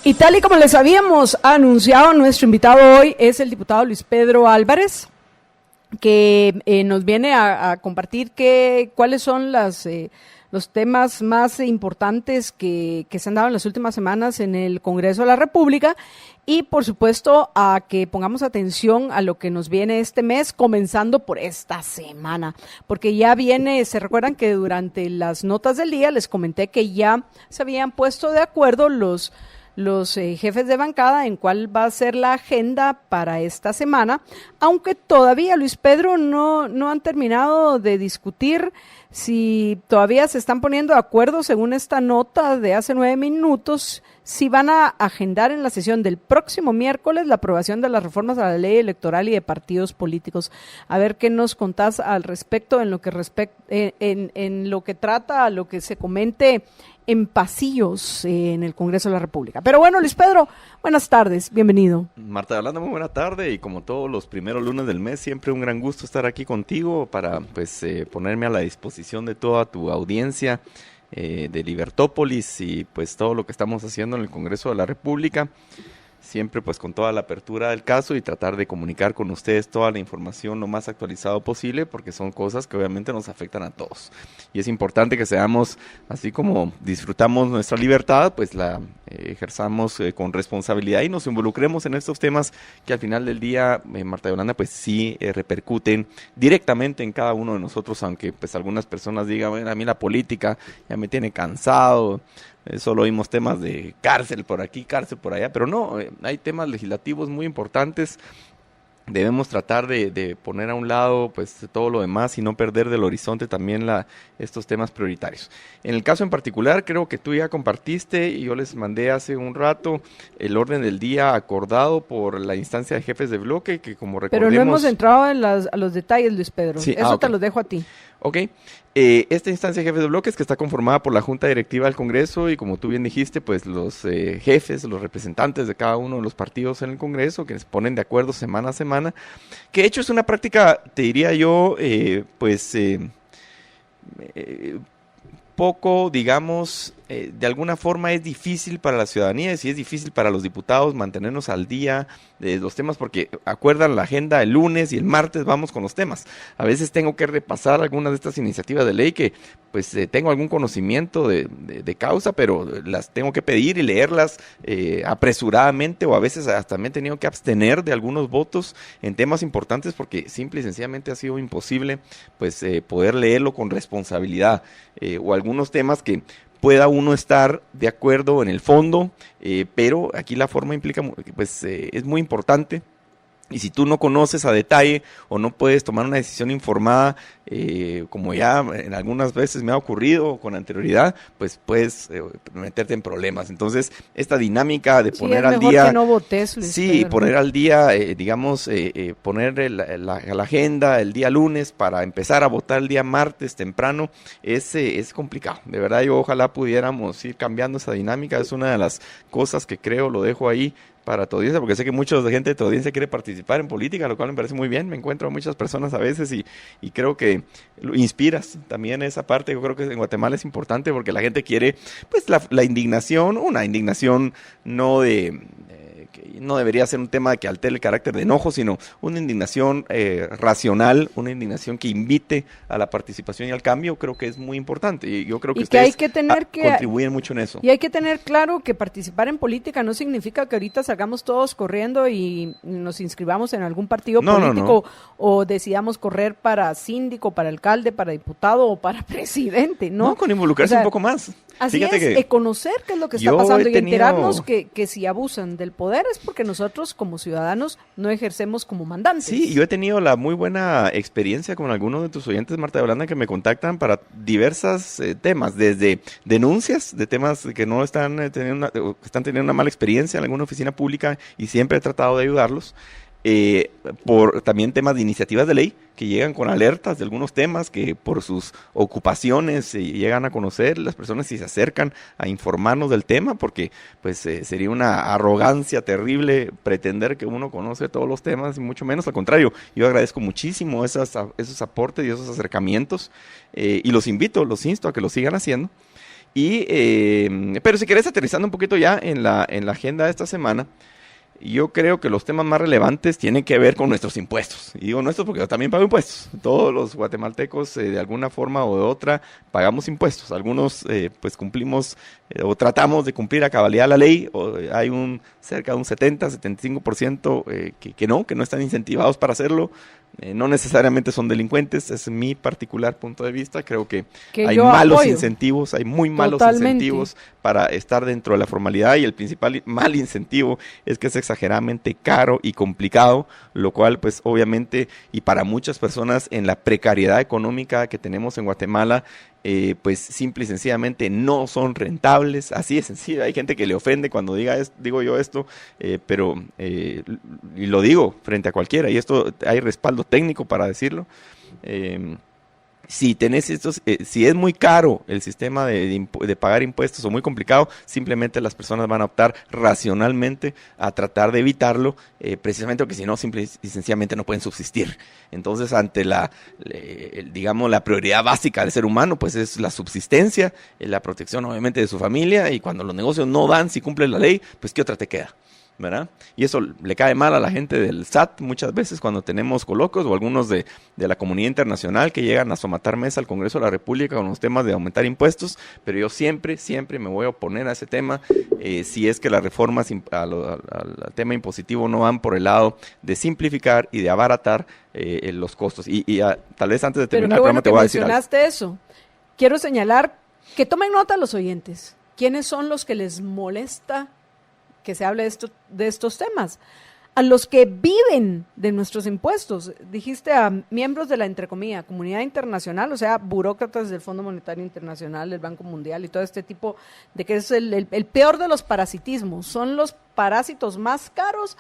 Y tal y como les habíamos anunciado, nuestro invitado hoy es el diputado Luis Pedro Álvarez, que nos viene a compartir cuáles son los temas más importantes que se han dado en las últimas semanas en el Congreso de la República, y por supuesto a que pongamos atención a lo que nos viene este mes, comenzando por esta semana, porque ya viene, se recuerdan que durante las notas del día les comenté que ya se habían puesto de acuerdo los jefes de bancada en cuál va a ser la agenda para esta semana, aunque todavía, Luis Pedro, no han terminado de discutir si todavía se están poniendo de acuerdo, según esta nota de hace 9 minutos, si van a agendar en la sesión del próximo miércoles la aprobación de las reformas a la ley electoral y de partidos políticos. A ver qué nos contás al respecto, en lo que trata a lo que se comente en pasillos en el Congreso de la República. Pero bueno, Luis Pedro, buenas tardes, bienvenido. Marta Yolanda, muy buena tarde, y como todos los primeros lunes del mes, siempre un gran gusto estar aquí contigo para ponerme a la disposición de toda tu audiencia de Libertópolis y pues todo lo que estamos haciendo en el Congreso de la República. Siempre pues con toda la apertura del caso y tratar de comunicar con ustedes toda la información lo más actualizado posible, porque son cosas que obviamente nos afectan a todos. Y es importante que seamos, así como disfrutamos nuestra libertad, pues la ejerzamos con responsabilidad y nos involucremos en estos temas que al final del día, Marta Yolanda, pues sí repercuten directamente en cada uno de nosotros, aunque pues algunas personas digan, bueno, a mí la política ya me tiene cansado. Solo oímos temas de cárcel por aquí, cárcel por allá, pero no, hay temas legislativos muy importantes. Debemos tratar de poner a un lado pues todo lo demás y no perder del horizonte también estos temas prioritarios. En el caso en particular, creo que tú ya compartiste y yo les mandé hace un rato el orden del día acordado por la instancia de jefes de bloque, que como recordemos... Pero no hemos entrado a los detalles, Luis Pedro. Sí, Eso okay. Te lo dejo a ti. Ok, esta instancia de jefes de bloques que está conformada por la Junta Directiva del Congreso y como tú bien dijiste, pues los jefes, los representantes de cada uno de los partidos en el Congreso que se ponen de acuerdo semana a semana, que de hecho es una práctica, te diría yo, poco, digamos, de alguna forma es difícil para la ciudadanía, y es difícil para los diputados mantenernos al día de los temas, porque acuerdan la agenda el lunes y el martes vamos con los temas. A veces tengo que repasar algunas de estas iniciativas de ley que pues tengo algún conocimiento de causa, pero las tengo que pedir y leerlas apresuradamente, o a veces hasta me he tenido que abstener de algunos votos en temas importantes porque simple y sencillamente ha sido imposible pues poder leerlo con responsabilidad, o algunos temas que pueda uno estar de acuerdo en el fondo, pero aquí la forma implica, pues es muy importante. Y si tú no conoces a detalle o no puedes tomar una decisión informada, como ya en algunas veces me ha ocurrido con anterioridad, pues puedes meterte en problemas. Entonces, esta dinámica de poner al día... Que no votes, Luis Pedro. Poner al día, digamos, poner la agenda el día lunes para empezar a votar el día martes temprano, es complicado. De verdad, yo ojalá pudiéramos ir cambiando esa dinámica. Es una de las cosas que creo, lo dejo ahí para tu audiencia, porque sé que mucha gente de tu audiencia quiere participar en política, lo cual me parece muy bien. Me encuentro a muchas personas a veces y creo que lo inspiras también esa parte. Yo creo que en Guatemala es importante porque la gente quiere pues la indignación, una indignación no que no debería ser un tema que altere el carácter de enojo, sino una indignación racional, una indignación que invite a la participación y al cambio. Creo que es muy importante, y yo creo que ustedes hay que tener contribuyen mucho en eso. Y hay que tener claro que participar en política no significa que ahorita salgamos todos corriendo y nos inscribamos en algún partido político, o decidamos correr para síndico, para alcalde, para diputado o para presidente, ¿no? No, con involucrarse un poco más. Así Fíjate es, conocer qué es lo que está pasando y enterarnos que si abusan del poder es porque nosotros como ciudadanos no ejercemos como mandantes. Sí, yo he tenido la muy buena experiencia con algunos de tus oyentes, Marta de Holanda, que me contactan para diversos temas, desde denuncias de temas que no están teniendo una mala experiencia en alguna oficina pública, y siempre he tratado de ayudarlos. Por también temas de iniciativas de ley que llegan con alertas de algunos temas que por sus ocupaciones llegan a conocer las personas y se acercan a informarnos del tema, porque pues sería una arrogancia terrible pretender que uno conoce todos los temas, y mucho menos. Al contrario, yo agradezco muchísimo esos aportes y esos acercamientos, y los insto a que lo sigan haciendo. Pero si querés, aterrizando un poquito ya en la agenda de esta semana, yo creo que los temas más relevantes tienen que ver con nuestros impuestos. Y digo nuestros porque yo también pago impuestos. Todos los guatemaltecos, de alguna forma o de otra, pagamos impuestos. Algunos pues cumplimos o tratamos de cumplir a cabalidad la ley. Hay cerca de un 70-75% que no están incentivados para hacerlo. No necesariamente son delincuentes, es mi particular punto de vista. Creo que hay malos incentivos, hay muy malos incentivos para estar dentro de la formalidad, y el principal mal incentivo es que es exageradamente caro y complicado, lo cual pues obviamente, y para muchas personas en la precariedad económica que tenemos en Guatemala, pues simple y sencillamente no son rentables. Así de sencillo. Hay gente que le ofende cuando digo yo esto, pero y lo digo frente a cualquiera, y esto hay respaldo técnico para decirlo. Si tenés si es muy caro el sistema de pagar impuestos, o muy complicado, simplemente las personas van a optar racionalmente a tratar de evitarlo, precisamente porque si no, simple y sencillamente no pueden subsistir. Entonces, ante digamos, la prioridad básica del ser humano, pues es la subsistencia, la protección obviamente de su familia, y cuando los negocios no dan, si cumplen la ley, pues ¿qué otra te queda? ¿Verdad? Y eso le cae mal a la gente del SAT muchas veces cuando tenemos coloquios, o algunos de la comunidad internacional que llegan a somatar mesa al Congreso de la República con los temas de aumentar impuestos. Pero yo siempre me voy a oponer a ese tema, si es que las reformas al tema impositivo no van por el lado de simplificar y de abaratar los costos. Tal vez antes de terminar el programa te voy a decir algo. Mencionaste eso. Quiero señalar que tomen nota los oyentes. ¿Quiénes son los que les molesta que se hable de estos temas? A los que viven de nuestros impuestos. Dijiste a miembros de la, entre comillas, comunidad internacional, o sea, burócratas del Fondo Monetario Internacional, del Banco Mundial y todo este tipo de que es el peor de los parasitismos. Son los parásitos más caros.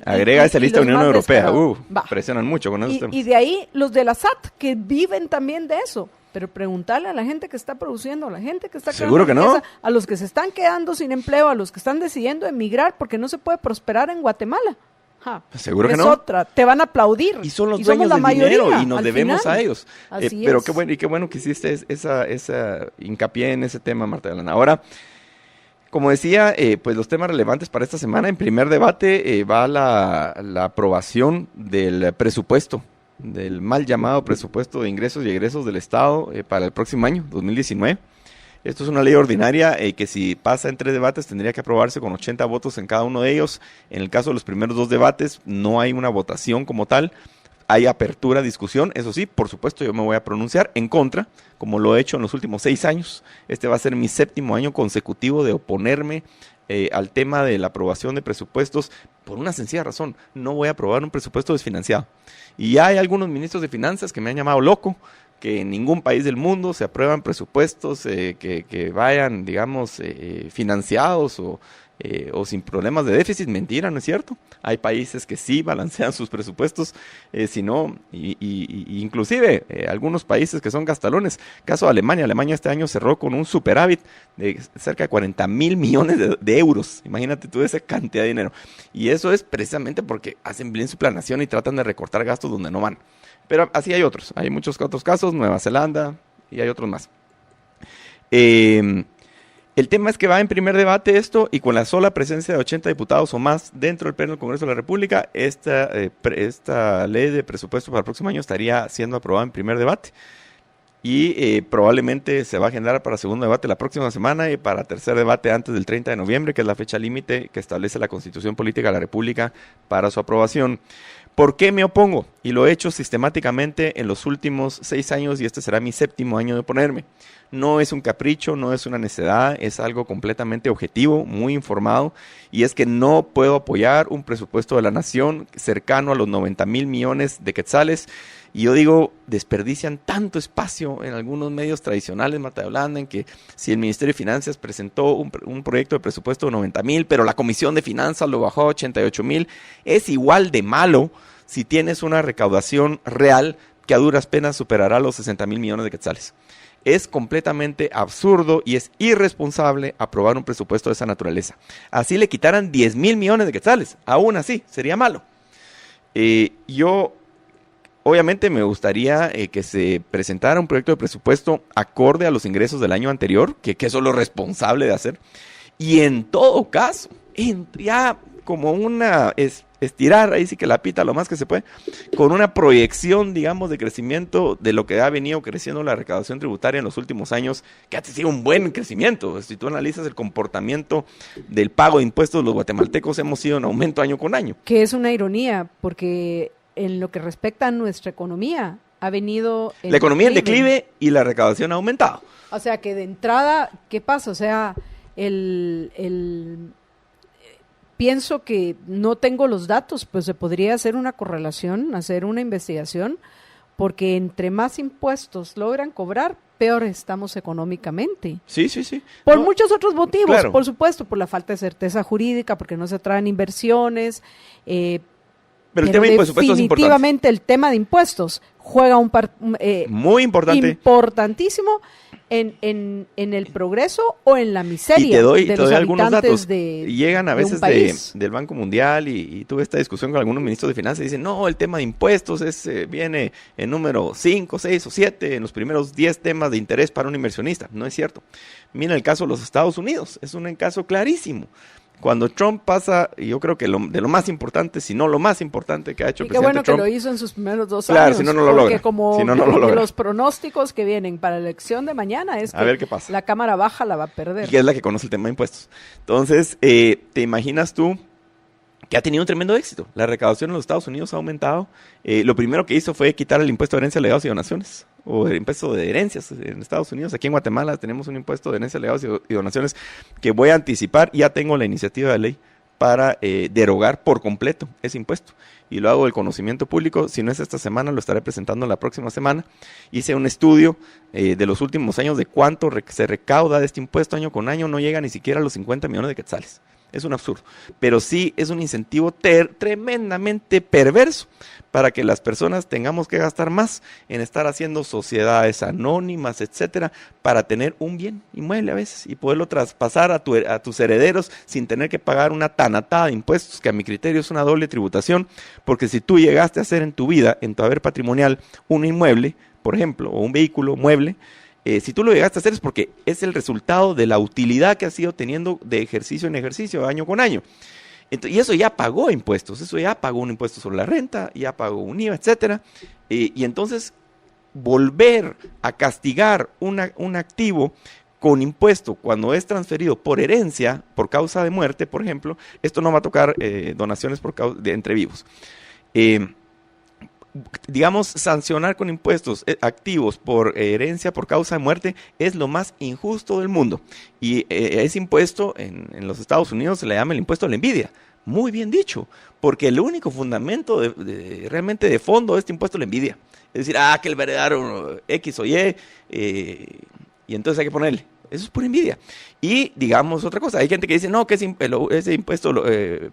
Agrega esa lista de Unión Europea. Presionan mucho con esos temas. Y de ahí los de la SAT, que viven también de eso. Pero preguntarle a la gente que está produciendo, a la gente que está creando ¿seguro que riqueza, no? A los que se están quedando sin empleo, a los que están decidiendo emigrar porque no se puede prosperar en Guatemala. Ajá. Seguro que es no. otra, te van a aplaudir. Y son los somos dueños la del mayoría, dinero y nos al debemos final. a ellos. Así Pero es. qué bueno que hiciste esa hincapié en ese tema, Marta Yolanda. Ahora, como decía, pues los temas relevantes para esta semana, en primer debate va la aprobación del presupuesto, del mal llamado presupuesto de ingresos y egresos del Estado para el próximo año, 2019. Esto es una ley ordinaria que si pasa en 3 debates tendría que aprobarse con 80 votos en cada uno de ellos. En el caso de los primeros 2 debates no hay una votación como tal, hay apertura a discusión. Eso sí, por supuesto yo me voy a pronunciar en contra, como lo he hecho en los últimos 6 años. Este va a ser mi 7º año consecutivo de oponerme al tema de la aprobación de presupuestos por una sencilla razón: no voy a aprobar un presupuesto desfinanciado. Y ya hay algunos ministros de finanzas que me han llamado loco, que en ningún país del mundo se aprueban presupuestos que vayan, digamos, financiados o sin problemas de déficit. Mentira, ¿no es cierto? Hay países que sí balancean sus presupuestos, inclusive algunos países que son gastalones. Caso de Alemania. Alemania este año cerró con un superávit de cerca de 40,000 millones de euros. Imagínate tú esa cantidad de dinero. Y eso es precisamente porque hacen bien su planación y tratan de recortar gastos donde no van. Pero así hay otros, hay muchos otros casos, Nueva Zelanda y hay otros más. El tema es que va en primer debate esto, y con la sola presencia de 80 diputados o más dentro del Pleno del Congreso de la República, esta ley de presupuesto para el próximo año estaría siendo aprobada en primer debate. Y probablemente se va a agendar para segundo debate la próxima semana y para tercer debate antes del 30 de noviembre, que es la fecha límite que establece la Constitución Política de la República para su aprobación. ¿Por qué me opongo? Y lo he hecho sistemáticamente en los últimos 6 años y este será mi 7º año de oponerme. No es un capricho, no es una necedad, es algo completamente objetivo, muy informado, y es que no puedo apoyar un presupuesto de la nación cercano a los 90,000 millones de quetzales. Y yo digo, desperdician tanto espacio en algunos medios tradicionales, Marta Yolanda, en que si el Ministerio de Finanzas presentó un proyecto de presupuesto de 90,000, pero la Comisión de Finanzas lo bajó a 88,000, es igual de malo si tienes una recaudación real que a duras penas superará los 60,000 millones de quetzales. Es completamente absurdo y es irresponsable aprobar un presupuesto de esa naturaleza. Así le quitaran 10,000 millones de quetzales, aún así sería malo. Obviamente me gustaría que se presentara un proyecto de presupuesto acorde a los ingresos del año anterior, que eso es lo responsable de hacer. Y en todo caso, ya como estirar ahí sí que la pita lo más que se puede, con una proyección, digamos, de crecimiento de lo que ha venido creciendo la recaudación tributaria en los últimos años, que ha sido un buen crecimiento. Si tú analizas el comportamiento del pago de impuestos, los guatemaltecos hemos ido en aumento año con año. Que es una ironía, porque en lo que respecta a nuestra economía, ha venido... La economía en declive y la recaudación ha aumentado. O sea, que de entrada, ¿qué pasa? O sea, pienso que no tengo los datos, pues se podría hacer una correlación, hacer una investigación, porque entre más impuestos logran cobrar, peor estamos económicamente. Sí. Por muchos otros motivos, claro. Por supuesto, por la falta de certeza jurídica, porque no se traen inversiones, pero el tema de presupuestos es importante. Definitivamente el tema de impuestos juega muy importante, importantísimo en el progreso o en la miseria. Y te doy algunos datos. De, llegan a veces del Banco Mundial y tuve esta discusión con algunos ministros de finanzas y dicen, no, el tema de impuestos viene en número 5, 6 o 7 en los primeros 10 temas de interés para un inversionista. No es cierto. Mira el caso de los Estados Unidos, es un caso clarísimo. Cuando Trump pasa, y yo creo que de lo más importante, si no lo más importante que ha hecho el presidente Trump. Qué bueno que lo hizo en sus primeros 2 claro, años. Si no lo logra. Porque como si no lo logra. Los pronósticos que vienen para la elección de mañana es a ver qué pasa. La Cámara Baja la va a perder. Y que es la que conoce el tema de impuestos. Entonces, ¿te imaginas tú que ha tenido un tremendo éxito? La recaudación en los Estados Unidos ha aumentado. Lo primero que hizo fue quitar el impuesto de herencia, legados y donaciones, o el impuesto de herencias en Estados Unidos. Aquí en Guatemala tenemos un impuesto de herencia, legados y donaciones que voy a anticipar. Ya tengo la iniciativa de ley para derogar por completo ese impuesto. Y lo hago del conocimiento público. Si no es esta semana, lo estaré presentando la próxima semana. Hice un estudio de los últimos años de cuánto se recauda de este impuesto año con año. No llega ni siquiera a los 50 millones de quetzales. es un absurdo. Pero sí es un incentivo tremendamente perverso para que las personas tengamos que gastar más en estar haciendo sociedades anónimas, etcétera, para tener un bien inmueble a veces y poderlo traspasar a tus herederos sin tener que pagar una tanatada de impuestos, que a mi criterio es una doble tributación, porque si tú llegaste a hacer en tu vida, en tu haber patrimonial, un inmueble, por ejemplo, o un vehículo mueble, si tú lo llegaste a hacer es porque es el resultado de la utilidad que has ido teniendo de ejercicio en ejercicio, año con año. Y eso ya pagó impuestos, eso ya pagó un impuesto sobre la renta, ya pagó un IVA, etcétera. Y entonces volver a castigar un activo con impuesto cuando es transferido por herencia, por causa de muerte, por ejemplo, esto no va a tocar donaciones entre vivos. Digamos, sancionar con impuestos activos por herencia, por causa de muerte, es lo más injusto del mundo. Y ese impuesto en los Estados Unidos se le llama el impuesto a la envidia. Muy bien dicho, porque el único fundamento realmente de fondo de este impuesto es la envidia. Es decir, que el heredaron X o Y, y entonces hay que ponerle. Eso es pura envidia. Y digamos otra cosa, hay gente que dice, no, que ese impuesto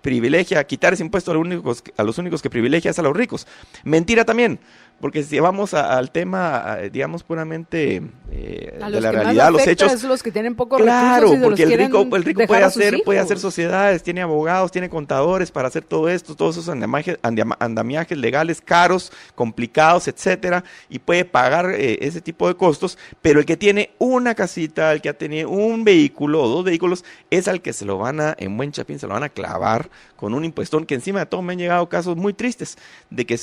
privilegia, quitar ese impuesto a los únicos que privilegia es a los ricos. Mentira también, porque si vamos al tema, digamos, puramente de la realidad, los hechos. Es los que tienen pocos claro, recursos y porque el rico puede hacer hacer sociedades, tiene abogados, tiene contadores para hacer todo esto, todos esos andamiajes legales caros, complicados, etcétera, y puede pagar ese tipo de costos, pero el que tiene una casita, el que ha tenido un vehículo o dos vehículos, es al que se lo van en buen chapín, se lo van a clavar con un impuestón, que encima de todo me han llegado casos muy tristes, de que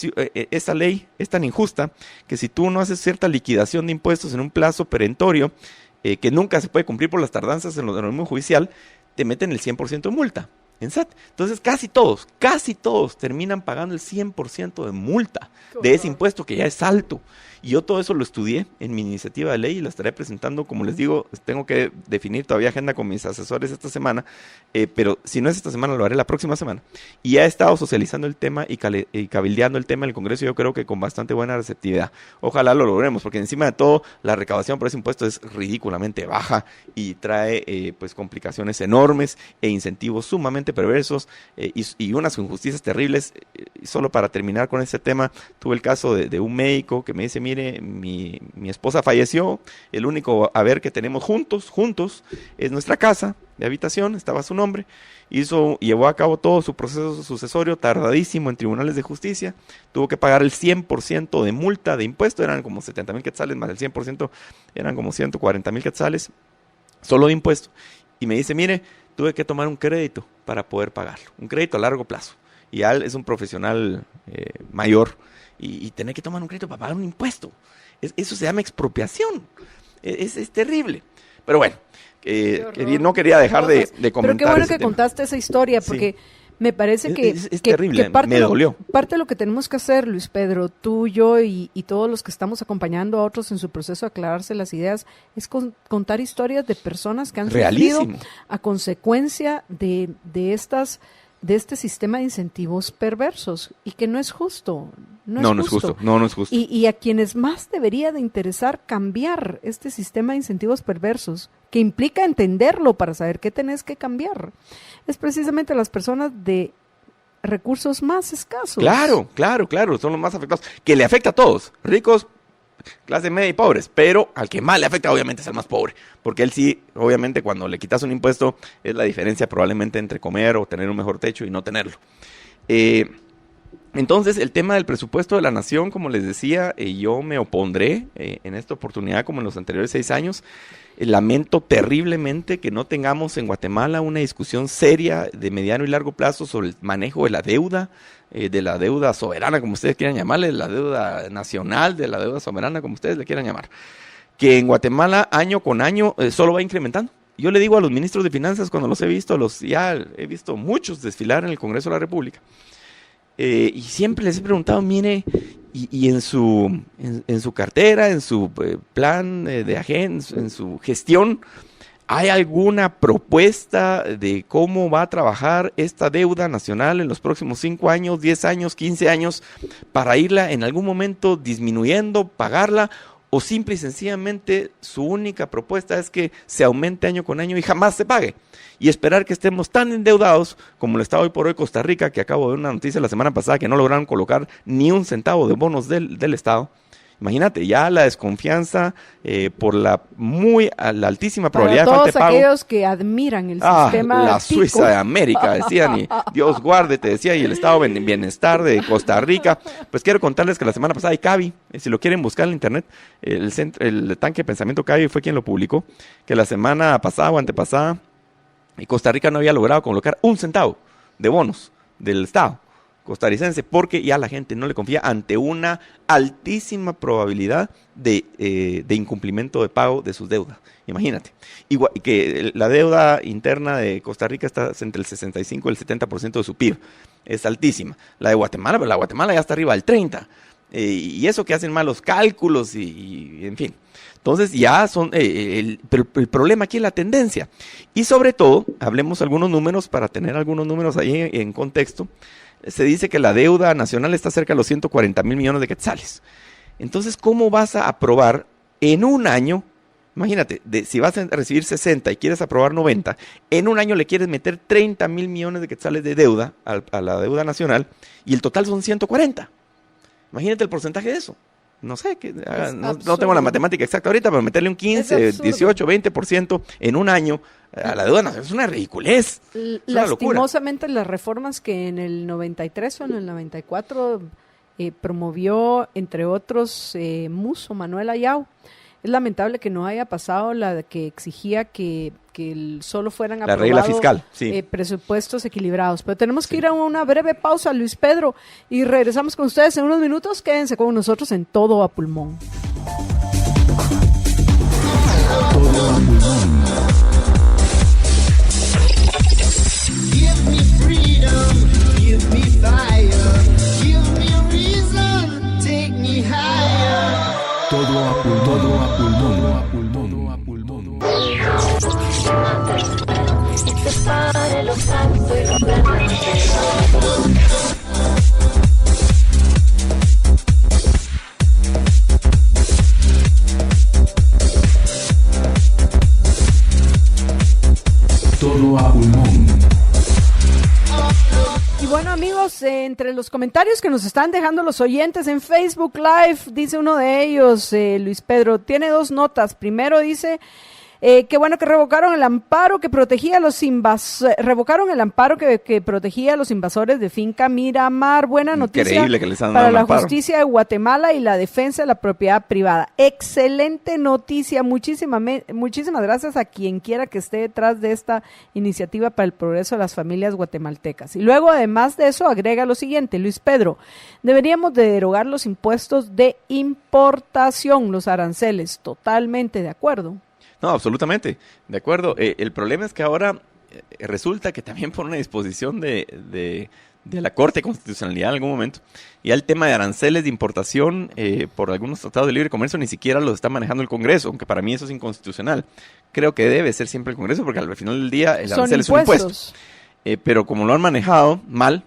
esta ley es tan injusta, que si tú no haces cierta liquidación de impuestos en un plazo perentorio, que nunca se puede cumplir por las tardanzas en lo mismo judicial, te meten el 100% de multa en SAT. Entonces casi todos terminan pagando el 100% de multa de ese impuesto que ya es alto. Y yo todo eso lo estudié en mi iniciativa de ley y la estaré presentando, como les digo, tengo que definir todavía agenda con mis asesores esta semana, pero si no es esta semana, lo haré la próxima semana. Y he estado socializando el tema y cabildeando el tema en el Congreso, yo creo que con bastante buena receptividad. Ojalá lo logremos, porque encima de todo, la recaudación por ese impuesto es ridículamente baja y trae pues complicaciones enormes e incentivos sumamente perversos y unas injusticias terribles. Solo para terminar con este tema, tuve el caso de un médico que me dice, mire, mi esposa falleció, el único haber que tenemos juntos es nuestra casa de habitación, estaba su nombre, llevó a cabo todo su proceso sucesorio, tardadísimo en tribunales de justicia, tuvo que pagar el 100% de multa de impuesto, eran como 70,000 quetzales, más el 100% eran como 140,000 quetzales, solo de impuesto, y me dice, mire, tuve que tomar un crédito para poder pagarlo, un crédito a largo plazo, y él es un profesional mayor, y tener que tomar un crédito para pagar un impuesto. Eso se llama expropiación. Es terrible. Pero bueno, no quería dejar de comentar. Pero qué bueno que tema. contaste esa historia, porque me parece que es terrible, me dolió. Parte de lo que tenemos que hacer, Luis Pedro, tú, yo y todos los que estamos acompañando a otros en su proceso de aclararse las ideas, es contar historias de personas que han sufrido a consecuencia de este sistema de incentivos perversos y que no es justo. No es justo. Y a quienes más debería de interesar cambiar este sistema de incentivos perversos, que implica entenderlo para saber qué tenés que cambiar, es precisamente las personas de recursos más escasos. Claro, son los más afectados, que le afecta a todos, ricos, clase media y pobres, pero al que más le afecta obviamente es al más pobre, porque él sí, obviamente cuando le quitas un impuesto es la diferencia probablemente entre comer o tener un mejor techo y no tenerlo. Entonces el tema del presupuesto de la nación, como les decía, yo me opondré en esta oportunidad como en los anteriores 6 años. Lamento terriblemente que no tengamos en Guatemala una discusión seria de mediano y largo plazo sobre el manejo de la deuda soberana, como ustedes quieran llamarle, de la deuda nacional, de la deuda soberana, como ustedes le quieran llamar, que en Guatemala año con año solo va incrementando. Yo le digo a los ministros de finanzas cuando los he visto, ya he visto muchos desfilar en el Congreso de la República, y siempre les he preguntado, mire, y en su cartera, en su plan de agenda, en su gestión, ¿hay alguna propuesta de cómo va a trabajar esta deuda nacional en los próximos 5 años, 10 años, 15 años, para irla en algún momento disminuyendo, pagarla, o simple y sencillamente su única propuesta es que se aumente año con año y jamás se pague, y esperar que estemos tan endeudados como lo está hoy por hoy Costa Rica, que acabo de ver una noticia la semana pasada que no lograron colocar ni un centavo de bonos del Estado. Imagínate, ya la desconfianza por la altísima probabilidad de falta de pago. Para todos aquellos que admiran el sistema la tico. Suiza de América, decían, y Dios guarde, te decía, y el estado de bienestar de Costa Rica. Pues quiero contarles que la semana pasada ICABI, si lo quieren buscar en internet, el tanque de pensamiento CABI fue quien lo publicó, que la semana pasada o antepasada, Costa Rica no había logrado colocar un centavo de bonos del Estado costarricense, porque ya la gente no le confía ante una altísima probabilidad de incumplimiento de pago de sus deudas. Imagínate, igual que la deuda interna de Costa Rica está entre el 65 y el 70% de su PIB, es altísima. La de Guatemala, pero la de Guatemala ya está arriba del 30%, y eso que hacen malos cálculos y en fin. Entonces ya son, pero el problema aquí es la tendencia. Y sobre todo, hablemos algunos números para tener algunos números ahí en contexto. Se dice que la deuda nacional está cerca de los 140,000 millones de quetzales. Entonces, ¿cómo vas a aprobar en un año? Imagínate, si vas a recibir 60 y quieres aprobar 90, en un año le quieres meter 30,000 millones de quetzales de deuda a la deuda nacional y el total son 140. Imagínate el porcentaje de eso. No sé, no tengo la matemática exacta ahorita, pero meterle un 15, 18, 20% en un año a la deuda nacional es una ridiculez. Es una locura. Lastimosamente, las reformas que en el 93 o en el 94 promovió, entre otros, Musso, Manuel Ayau, es lamentable que no haya pasado la que exigía que solo fueran la regla fiscal, sí. Presupuestos equilibrados. Pero tenemos que ir a una breve pausa, Luis Pedro, y regresamos con ustedes en unos minutos. Quédense con nosotros en Todo a Pulmón. Todo a Pulmón. Give me freedom, give me fire, give me a reason, take me higher. Todo a pulmón, todo a pulmón, todo a pulmón, todo a pulmón. Todo a pulmón. Y bueno, amigos, entre los comentarios que nos están dejando los oyentes en Facebook Live, dice uno de ellos, Luis Pedro, tiene dos notas. Primero dice, qué bueno que revocaron el amparo que protegía a los protegía a los invasores de Finca Miramar. Buena noticia. Increíble que les han dado para un la amparo. justicia de Guatemala y la defensa de la propiedad privada. Excelente noticia. Muchísimas gracias a quien quiera que esté detrás de esta iniciativa para el progreso de las familias guatemaltecas. Y luego, además de eso, agrega lo siguiente, Luis Pedro, deberíamos de derogar los impuestos de importación, los aranceles. Totalmente de acuerdo. No, absolutamente, de acuerdo. El problema es que ahora resulta que también por una disposición de la Corte de Constitucionalidad en algún momento, ya el tema de aranceles de importación por algunos tratados de libre comercio ni siquiera los está manejando el Congreso, aunque para mí eso es inconstitucional. Creo que debe ser siempre el Congreso, porque al final del día el arancel es un impuesto. Pero como lo han manejado mal,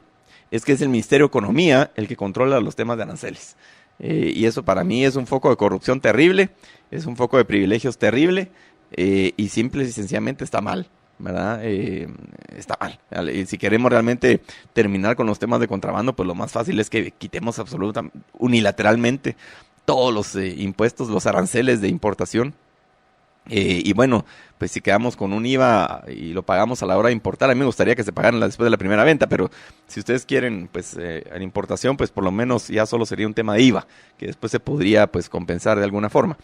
es que es el Ministerio de Economía el que controla los temas de aranceles. Y eso para mí es un foco de corrupción terrible, es un foco de privilegios terrible, y simple y sencillamente está mal, ¿verdad? Está mal. Y si queremos realmente terminar con los temas de contrabando, pues lo más fácil es que quitemos absolutamente, unilateralmente, todos los impuestos, los aranceles de importación. Y bueno, pues si quedamos con un IVA y lo pagamos a la hora de importar, a mí me gustaría que se pagaran después de la primera venta, pero si ustedes quieren, pues en importación, pues por lo menos ya solo sería un tema de IVA, que después se podría pues compensar de alguna forma.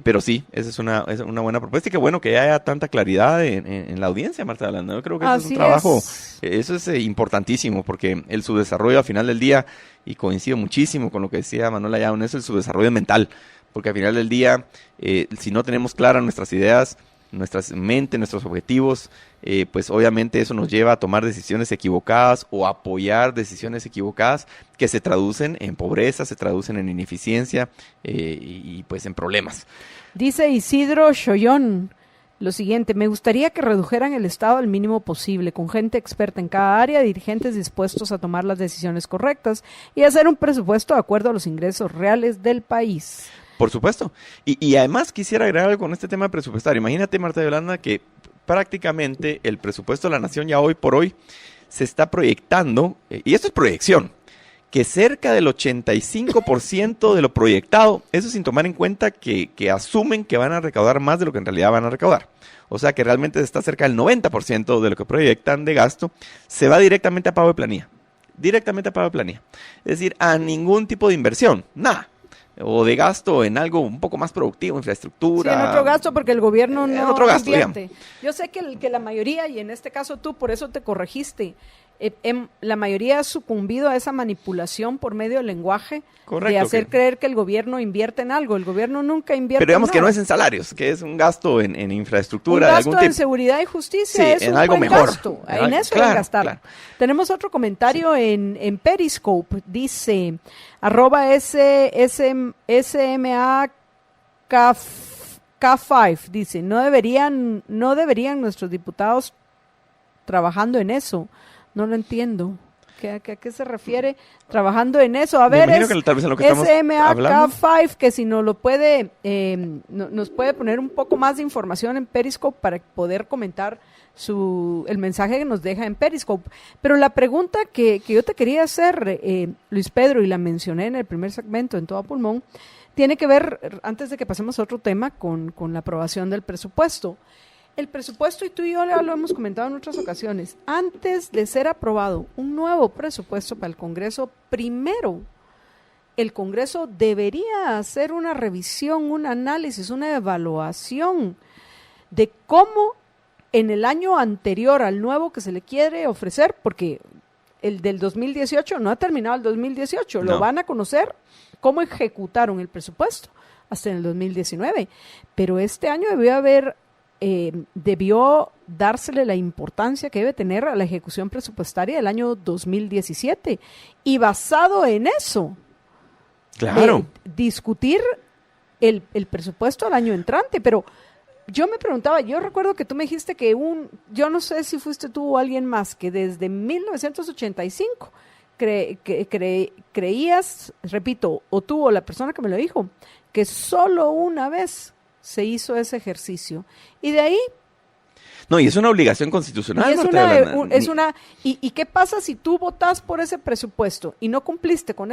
Pero sí, esa es una buena propuesta, y qué bueno que haya tanta claridad en la audiencia, Marta Alanda. Yo creo que eso es un trabajo, eso es importantísimo, porque el subdesarrollo al final del día, y coincido muchísimo con lo que decía Manuel Ayau, es el subdesarrollo mental. Porque al final del día, si no tenemos claras nuestras ideas, nuestras mentes, nuestros objetivos, pues obviamente eso nos lleva a tomar decisiones equivocadas o a apoyar decisiones equivocadas que se traducen en pobreza, se traducen en ineficiencia y pues en problemas. Dice Isidro Chollón lo siguiente: me gustaría que redujeran el Estado al mínimo posible, con gente experta en cada área, dirigentes dispuestos a tomar las decisiones correctas y hacer un presupuesto de acuerdo a los ingresos reales del país. Por supuesto. Y además quisiera agregar algo con este tema presupuestario. Imagínate, Marta Yolanda, que prácticamente el presupuesto de la Nación ya hoy por hoy se está proyectando, y esto es proyección, que cerca del 85% de lo proyectado, eso sin tomar en cuenta que asumen que van a recaudar más de lo que en realidad van a recaudar. O sea que realmente está cerca del 90% de lo que proyectan de gasto, se va directamente a pago de planilla. Directamente a pago de planilla. Es decir, a ningún tipo de inversión, nada. O de gasto en algo un poco más productivo, infraestructura. Sí, en otro gasto porque el gobierno no otro gasto, invierte. digamos. Yo sé que la mayoría, y en este caso tú, por eso te corregiste, la mayoría ha sucumbido a esa manipulación por medio del lenguaje. Correcto, de hacer creer que el gobierno invierte en algo. El gobierno nunca invierte Pero digamos en que nada. no es en salarios, que es un gasto en infraestructura. Un de gasto algún en tipo. seguridad y justicia Sí, es en un algo buen mejor. gasto. En En algo- eso claro, es gastar. claro. Tenemos otro comentario en Periscope. Dice, @SMA K5, dice, no deberían nuestros diputados trabajando en eso. No lo entiendo. ¿A qué se refiere trabajando en eso? A Me ver, imagino es que tal vez en lo que estamos hablando. SMAK5, que si nos lo puede, nos puede poner un poco más de información en Periscope para poder comentar el mensaje que nos deja en Periscope. Pero la pregunta que yo te quería hacer, Luis Pedro, y la mencioné en el primer segmento en Todo a Pulmón, tiene que ver, antes de que pasemos a otro tema, con la aprobación del presupuesto. El presupuesto, y tú y yo lo hemos comentado en otras ocasiones, antes de ser aprobado un nuevo presupuesto para el Congreso, primero el Congreso debería hacer una revisión, un análisis, una evaluación de cómo en el año anterior al nuevo que se le quiere ofrecer, porque el del 2018 no ha terminado el 2018, No. lo van a conocer cómo ejecutaron el presupuesto hasta en el 2019, pero este año debió dársele la importancia que debe tener a la ejecución presupuestaria del año 2017 y basado en eso, Claro. discutir el presupuesto al año entrante. Pero yo me preguntaba, yo recuerdo que tú me dijiste que yo no sé si fuiste tú o alguien más, que desde 1985 creías, repito, o tú o la persona que me lo dijo, que solo una vez se hizo ese ejercicio. Y de ahí... No, y es una obligación constitucional. Y Marta Yolanda. ¿Y qué pasa si tú votas por ese presupuesto y no cumpliste con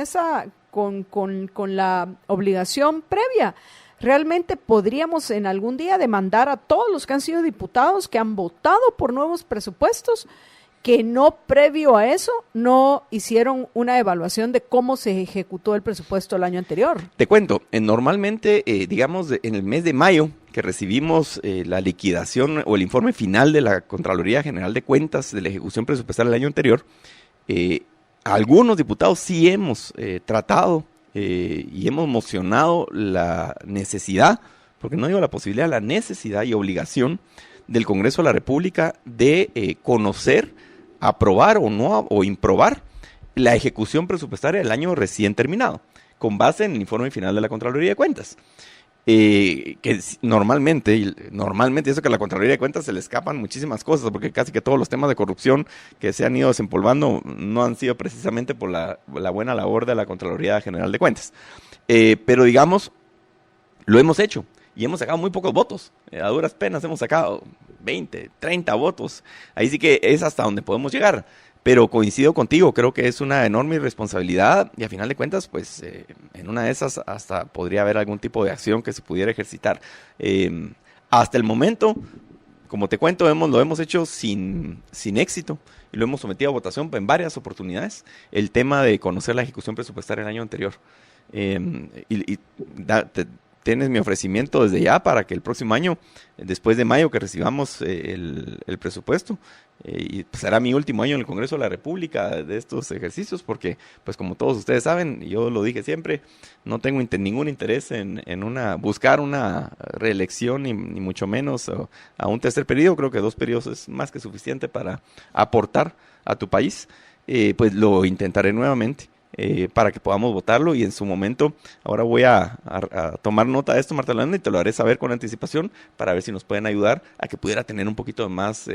la obligación previa? Realmente podríamos en algún día demandar a todos los que han sido diputados que han votado por nuevos presupuestos, que no previo a eso no hicieron una evaluación de cómo se ejecutó el presupuesto el año anterior. Te cuento, normalmente, digamos, en el mes de mayo, que recibimos la liquidación o el informe final de la Contraloría General de Cuentas de la ejecución presupuestaria del año anterior, algunos diputados sí hemos tratado y hemos mocionado la necesidad, porque no digo la posibilidad, la necesidad y obligación del Congreso de la República de conocer, aprobar o no o improbar la ejecución presupuestaria del año recién terminado, con base en el informe final de la Contraloría de Cuentas. Que normalmente, eso que a la Contraloría de Cuentas se le escapan muchísimas cosas, porque casi que todos los temas de corrupción que se han ido desempolvando no han sido precisamente por la buena labor de la Contraloría General de Cuentas. Pero digamos, lo hemos hecho y hemos sacado muy pocos votos. A duras penas hemos sacado 20, 30 votos. Ahí sí que es hasta donde podemos llegar. Pero coincido contigo, creo que es una enorme irresponsabilidad y a final de cuentas, pues en una de esas hasta podría haber algún tipo de acción que se pudiera ejercitar. Hasta el momento, como te cuento, lo hemos hecho sin éxito y lo hemos sometido a votación en varias oportunidades, el tema de conocer la ejecución presupuestaria del año anterior. Tienes mi ofrecimiento desde ya para que el próximo año, después de mayo que recibamos el presupuesto, y pues será mi último año en el Congreso de la República de estos ejercicios, porque pues como todos ustedes saben, yo lo dije siempre, no tengo ningún interés en buscar una reelección, ni mucho menos a un tercer periodo. Creo que 2 periodos es más que suficiente para aportar a tu país. Pues lo intentaré nuevamente. Para que podamos votarlo y en su momento, ahora voy a tomar nota de esto, Marta Yolanda, y te lo haré saber con anticipación para ver si nos pueden ayudar a que pudiera tener un poquito de más,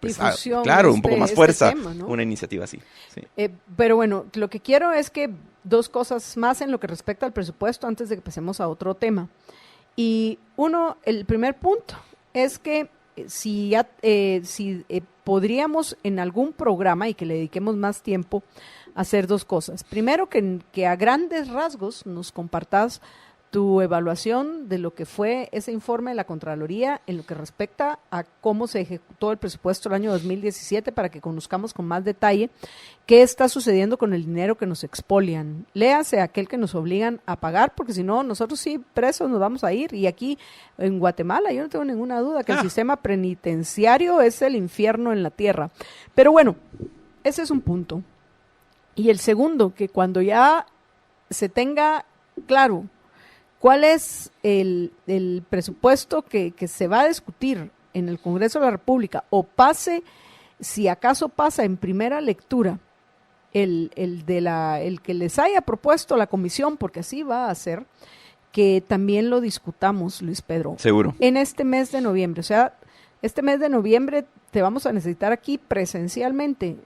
difusión, claro, un poco más fuerza, tema, ¿no? una iniciativa así. Sí. Pero bueno, lo que quiero es que dos cosas más en lo que respecta al presupuesto antes de que pasemos a otro tema. Y el primer punto es que si podríamos en algún programa y que le dediquemos más tiempo hacer dos cosas. Primero, que a grandes rasgos nos compartas tu evaluación de lo que fue ese informe de la Contraloría en lo que respecta a cómo se ejecutó el presupuesto del año 2017 para que conozcamos con más detalle qué está sucediendo con el dinero que nos expolian. Léase aquel que nos obligan a pagar, porque si no, nosotros sí presos nos vamos a ir. Y aquí en Guatemala yo no tengo ninguna duda que el sistema penitenciario es el infierno en la tierra. Pero bueno, ese es un punto. Y el segundo, que cuando ya se tenga claro cuál es el presupuesto que se va a discutir en el Congreso de la República, o pase, si acaso pasa en primera lectura, el que les haya propuesto la comisión, porque así va a ser, que también lo discutamos, Luis Pedro. Seguro. En este mes de noviembre. O sea, este mes de noviembre te vamos a necesitar aquí presencialmente,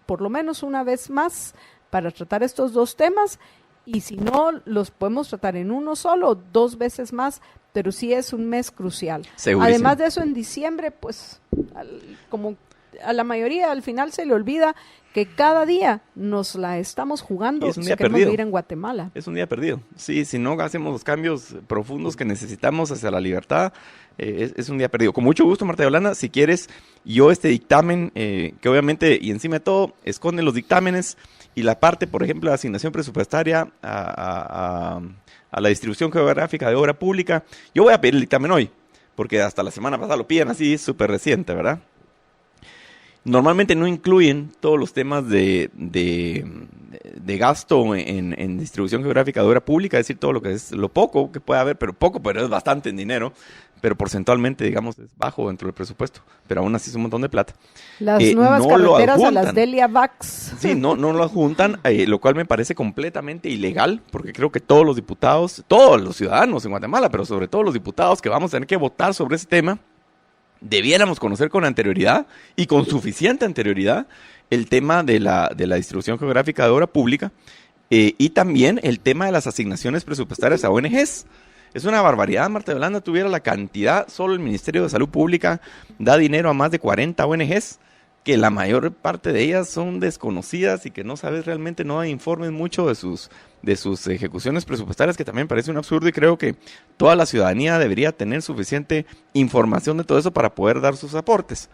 por lo menos una vez más, para tratar estos dos temas. Y si no, los podemos tratar en uno solo, 2 veces más, pero sí es un mes crucial. Segurísimo. Además de eso, en diciembre, pues, como a la mayoría al final se le olvida que cada día nos la estamos jugando. Y es un día queremos perdido. vivir en Guatemala. Es un día perdido. Sí, si no hacemos los cambios profundos que necesitamos hacia la libertad, es un día perdido. Con mucho gusto, Marta Yolanda, si quieres, yo este dictamen, que obviamente, y encima de todo, esconde los dictámenes y la parte, por ejemplo, de asignación presupuestaria a la distribución geográfica de obra pública, yo voy a pedir el dictamen hoy, porque hasta la semana pasada lo piden así, súper reciente, ¿verdad? Normalmente no incluyen todos los temas de gasto en distribución geográfica de obra pública, es decir, todo lo que es lo poco que puede haber, pero es bastante en dinero, pero porcentualmente, digamos, es bajo dentro del presupuesto, pero aún así es un montón de plata. Las nuevas carreteras a las Delia Vax. Sí, no lo adjuntan, lo cual me parece completamente ilegal, porque creo que todos los diputados, todos los ciudadanos en Guatemala, pero sobre todo los diputados que vamos a tener que votar sobre ese tema, debiéramos conocer con anterioridad y con suficiente anterioridad el tema de la distribución geográfica de obra pública y también el tema de las asignaciones presupuestarias a ONGs. Es una barbaridad, Marta Yolanda, tuviera la cantidad, solo el Ministerio de Salud Pública da dinero a más de 40 ONGs, que la mayor parte de ellas son desconocidas y que no sabes realmente, no hay informes mucho de sus ejecuciones presupuestarias, que también parece un absurdo, y creo que toda la ciudadanía debería tener suficiente información de todo eso para poder dar sus aportes.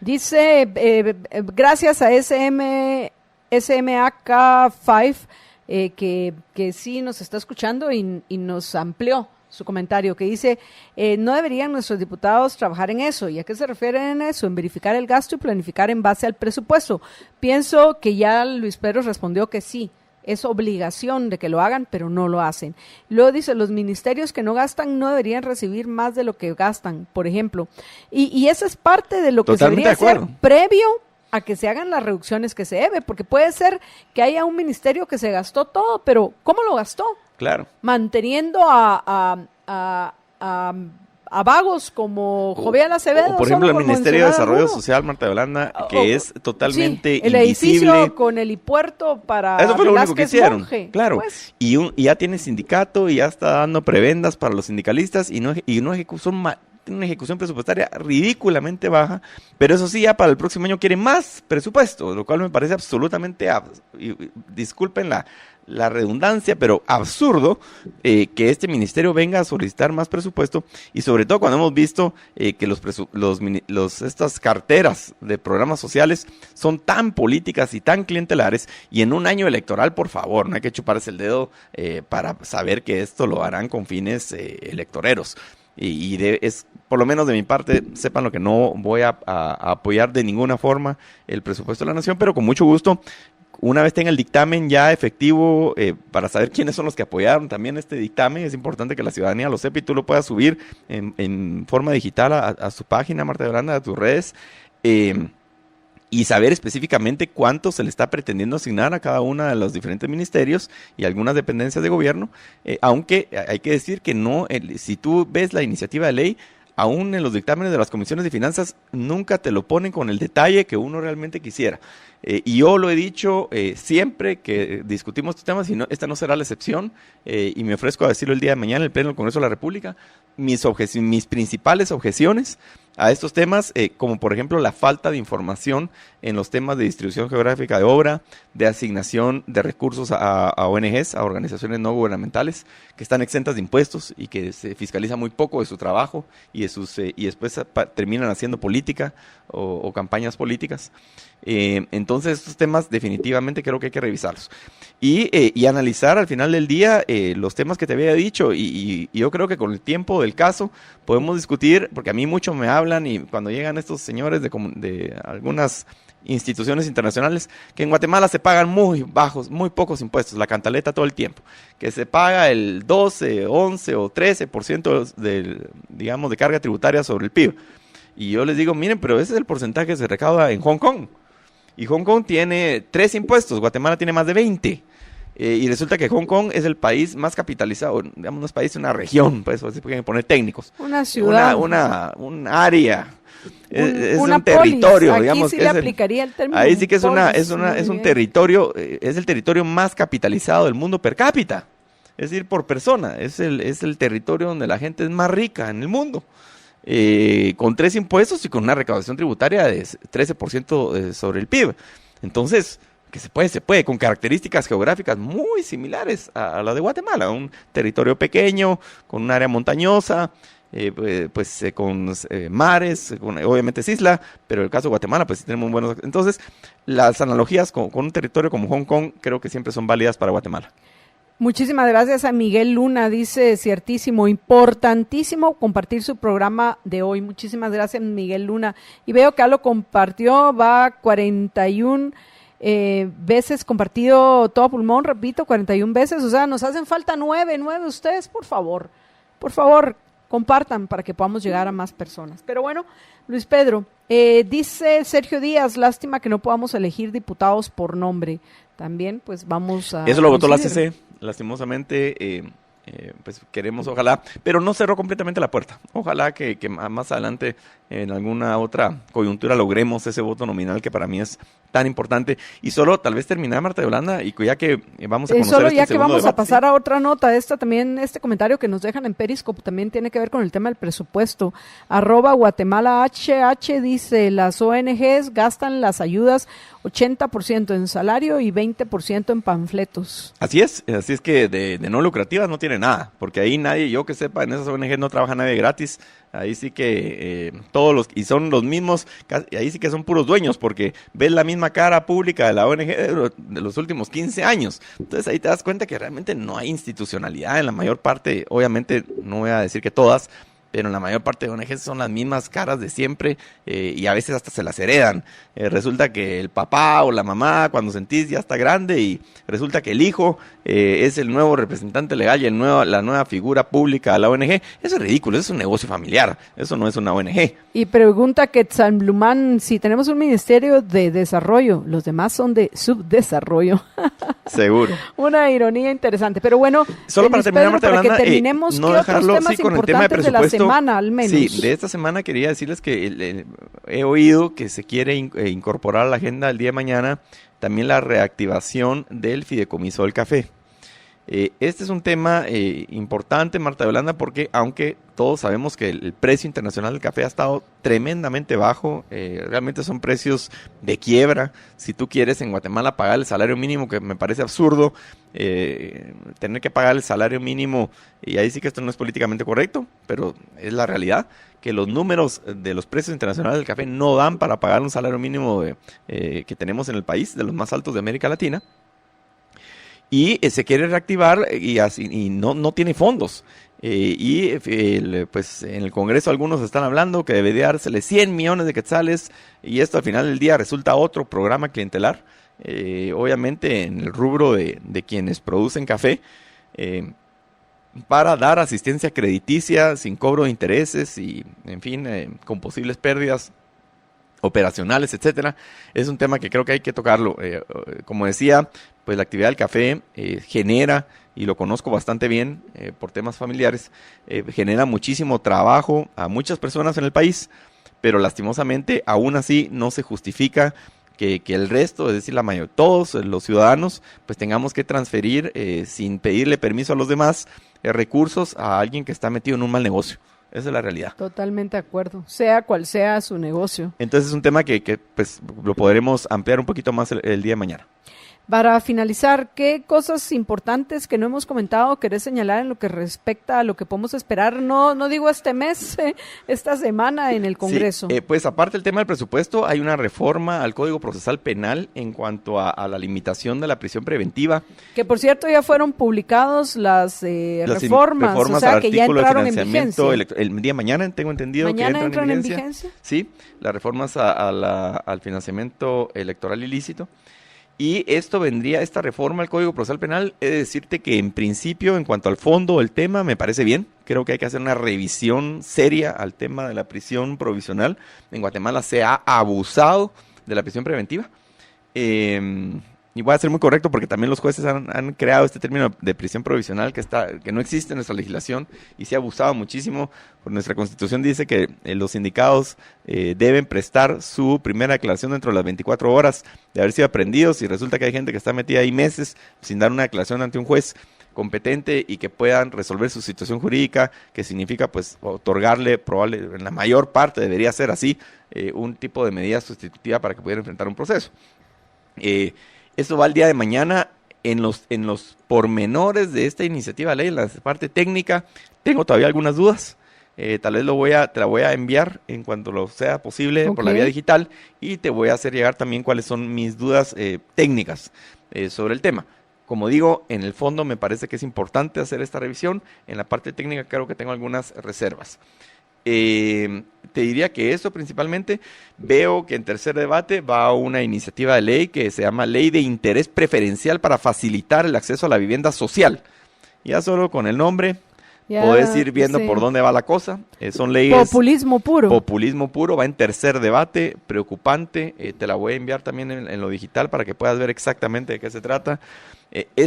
Dice, gracias a SMAK5, que sí nos está escuchando y nos amplió su comentario, que dice, no deberían nuestros diputados trabajar en eso. ¿Y a qué se refieren en eso? En verificar el gasto y planificar en base al presupuesto. Pienso que ya Luis Pedro respondió que sí, es obligación de que lo hagan, pero no lo hacen. Luego dice, los ministerios que no gastan no deberían recibir más de lo que gastan, por ejemplo. Y esa es parte de lo que se debería hacer previo a que se hagan las reducciones que se debe, porque puede ser que haya un ministerio que se gastó todo, pero ¿cómo lo gastó? Claro. Manteniendo a vagos como Jovial Acevedo. O por ejemplo, el Ministerio de Desarrollo Social, Marta Yolanda, que es totalmente el invisible. Edificio con helipuerto para eso fue lo único que hicieron, Monge, claro. Pues. Y ya tiene sindicato y ya está dando prebendas para los sindicalistas y no ejecución tiene una ejecución presupuestaria ridículamente baja, pero eso sí, ya para el próximo año quiere más presupuesto, lo cual me parece absolutamente, disculpen la redundancia, pero absurdo que este ministerio venga a solicitar más presupuesto, y sobre todo cuando hemos visto que estas carteras de programas sociales son tan políticas y tan clientelares, y en un año electoral, por favor, no hay que chuparse el dedo para saber que esto lo harán con fines electoreros. Es, por lo menos de mi parte, sepan lo que no voy a apoyar de ninguna forma el presupuesto de la nación, pero con mucho gusto, una vez tenga el dictamen ya efectivo, para saber quiénes son los que apoyaron también este dictamen, es importante que la ciudadanía lo sepa y tú lo puedas subir en forma digital a su página, Marta Yolanda, a tus redes, y saber específicamente cuánto se le está pretendiendo asignar a cada uno de los diferentes ministerios y algunas dependencias de gobierno, aunque hay que decir que no, si tú ves la iniciativa de ley, aún en los dictámenes de las comisiones de finanzas, nunca te lo ponen con el detalle que uno realmente quisiera. Y yo lo he dicho siempre que discutimos estos temas, y esta no será la excepción, y me ofrezco a decirlo el día de mañana en el Pleno del Congreso de la República, mis principales objeciones a estos temas, como por ejemplo la falta de información en los temas de distribución geográfica de obra, de asignación de recursos a ONGs, a organizaciones no gubernamentales, que están exentas de impuestos y que se fiscaliza muy poco de su trabajo y después terminan haciendo política o campañas políticas. Entonces estos temas definitivamente creo que hay que revisarlos y analizar al final del día los temas que te había dicho, y yo creo que con el tiempo del caso podemos discutir, porque a mí mucho me hablan, y cuando llegan estos señores de algunas instituciones internacionales, que en Guatemala se pagan muy pocos impuestos, la cantaleta todo el tiempo, que se paga el 12, 11 o 13% de carga tributaria sobre el PIB. Y yo les digo, miren, pero ese es el porcentaje que se recauda en Hong Kong. Y Hong Kong tiene 3 impuestos, Guatemala tiene más de 20. Y resulta que Hong Kong es el país más capitalizado, digamos, no es país, una región, pues así pueden poner técnicos. Una ciudad. Un área. Es un polis. territorio, Aquí digamos. sí le aplicaría el término. Ahí sí que es polis, un territorio, es el territorio más capitalizado del mundo per cápita. Es decir, por persona. Es el territorio donde la gente es más rica en el mundo. Con 3 impuestos y con una recaudación tributaria de 13% sobre el PIB. Entonces, que se puede, con características geográficas muy similares a la de Guatemala, un territorio pequeño, con un área montañosa, con mares, obviamente es isla, pero en el caso de Guatemala, pues sí tenemos buenos. Entonces, las analogías con un territorio como Hong Kong creo que siempre son válidas para Guatemala. Muchísimas gracias a Miguel Luna, dice ciertísimo, importantísimo compartir su programa de hoy. Muchísimas gracias, Miguel Luna. Y veo que lo compartió, va 41 veces compartido todo pulmón, repito, 41 veces, o sea, nos hacen falta 9 ustedes, por favor, compartan para que podamos llegar a más personas. Pero bueno, Luis Pedro, dice Sergio Díaz, lástima que no podamos elegir diputados por nombre. También, pues vamos a... Eso lo votó la CC, lastimosamente, pues queremos, ojalá, pero no cerró completamente la puerta. Ojalá que más adelante, en alguna otra coyuntura, logremos ese voto nominal que para mí es tan importante. Y solo tal vez terminar, Marta Yolanda, y ya que vamos a conocer solo ya que vamos debate, a pasar a otra nota, este comentario que nos dejan en Periscope también tiene que ver con el tema del presupuesto. @Guatemala HH dice, las ONGs gastan las ayudas 80% en salario y 20% en panfletos. Así es que de no lucrativas no tiene nada, porque ahí nadie, yo que sepa, en esas ONGs no trabaja nadie gratis. Ahí sí que y son los mismos, ahí sí que son puros dueños, porque ves la misma cara pública de la ONG de los últimos 15 años. Entonces ahí te das cuenta que realmente no hay institucionalidad en la mayor parte, obviamente no voy a decir que todas, pero en la mayor parte de ONGs son las mismas caras de siempre, y a veces hasta se las heredan. Resulta que el papá o la mamá, cuando sentís, ya está grande, y resulta que el hijo es el nuevo representante legal y la nueva figura pública de la ONG. Eso es ridículo, eso es un negocio familiar, eso no es una ONG. Y pregunta Quetzal Blumán, si tenemos un ministerio de desarrollo, los demás son de subdesarrollo. Seguro. Una ironía interesante, pero bueno, solo para terminar, Marta para Yolanda, que terminemos, no ¿qué otros dejarlo temas con el tema de importantes de la presupuesto? semana, al menos? Sí, de esta semana quería decirles que he oído que se quiere incorporar a la agenda el día de mañana también la reactivación del fideicomiso del café. Este es un tema importante, Marta Yolanda, porque aunque todos sabemos que el precio internacional del café ha estado tremendamente bajo, realmente son precios de quiebra. Si tú quieres en Guatemala pagar el salario mínimo, que me parece absurdo, tener que pagar el salario mínimo, y ahí sí que esto no es políticamente correcto, pero es la realidad, que los números de los precios internacionales del café no dan para pagar un salario mínimo que tenemos en el país, de los más altos de América Latina. Y se quiere reactivar y no tiene fondos. Pues en el Congreso algunos están hablando que debería dársele 100 millones de quetzales, y esto al final del día resulta otro programa clientelar, obviamente en el rubro de quienes producen café, para dar asistencia crediticia sin cobro de intereses y, en fin, con posibles pérdidas operacionales, etcétera. Es un tema que creo que hay que tocarlo. Como decía, pues la actividad del café genera y lo conozco bastante bien por temas familiares, genera muchísimo trabajo a muchas personas en el país, pero lastimosamente aún así no se justifica que el resto, es decir, la mayoría, todos los ciudadanos, pues tengamos que transferir sin pedirle permiso a los demás recursos a alguien que está metido en un mal negocio. Esa es la realidad. Totalmente de acuerdo, sea cual sea su negocio. Entonces es un tema que pues lo podremos ampliar un poquito más el día de mañana. Para finalizar, ¿qué cosas importantes que no hemos comentado querés señalar en lo que respecta a lo que podemos esperar? No digo este mes, esta semana en el Congreso. Sí, pues aparte del tema del presupuesto, hay una reforma al Código Procesal Penal en cuanto a la limitación de la prisión preventiva. Que por cierto ya fueron publicados las reformas, o sea que ya entraron en vigencia. El día de mañana tengo entendido ¿Mañana que entran en vigencia? Sí, las reformas al financiamiento electoral ilícito. Y esta reforma al Código Procesal Penal, he de decirte que en principio, en cuanto al fondo del tema, me parece bien. Creo que hay que hacer una revisión seria al tema de la prisión provisional. En Guatemala se ha abusado de la prisión preventiva. Y voy a ser muy correcto porque también los jueces han creado este término de prisión provisional que no existe en nuestra legislación y se ha abusado muchísimo. Por nuestra Constitución dice que los sindicados deben prestar su primera declaración dentro de las 24 horas de haber sido aprehendidos, y resulta que hay gente que está metida ahí meses sin dar una declaración ante un juez competente y que puedan resolver su situación jurídica, que significa pues otorgarle, en la mayor parte debería ser así, un tipo de medida sustitutiva para que pudiera enfrentar un proceso. Esto va el día de mañana. En los pormenores de esta iniciativa de ley, en la parte técnica, tengo todavía algunas dudas. Tal vez te la voy a enviar en cuanto lo sea posible por la vía digital, y te voy a hacer llegar también cuáles son mis dudas técnicas sobre el tema. Como digo, en el fondo me parece que es importante hacer esta revisión. En la parte técnica creo que tengo algunas reservas. Te diría que eso principalmente. Veo que en tercer debate va una iniciativa de ley que se llama Ley de Interés Preferencial para facilitar el acceso a la vivienda social. Ya solo con el nombre podés ir viendo por dónde va la cosa. Son leyes... Populismo puro. Populismo puro, va en tercer debate, preocupante. Te la voy a enviar también en lo digital para que puedas ver exactamente de qué se trata.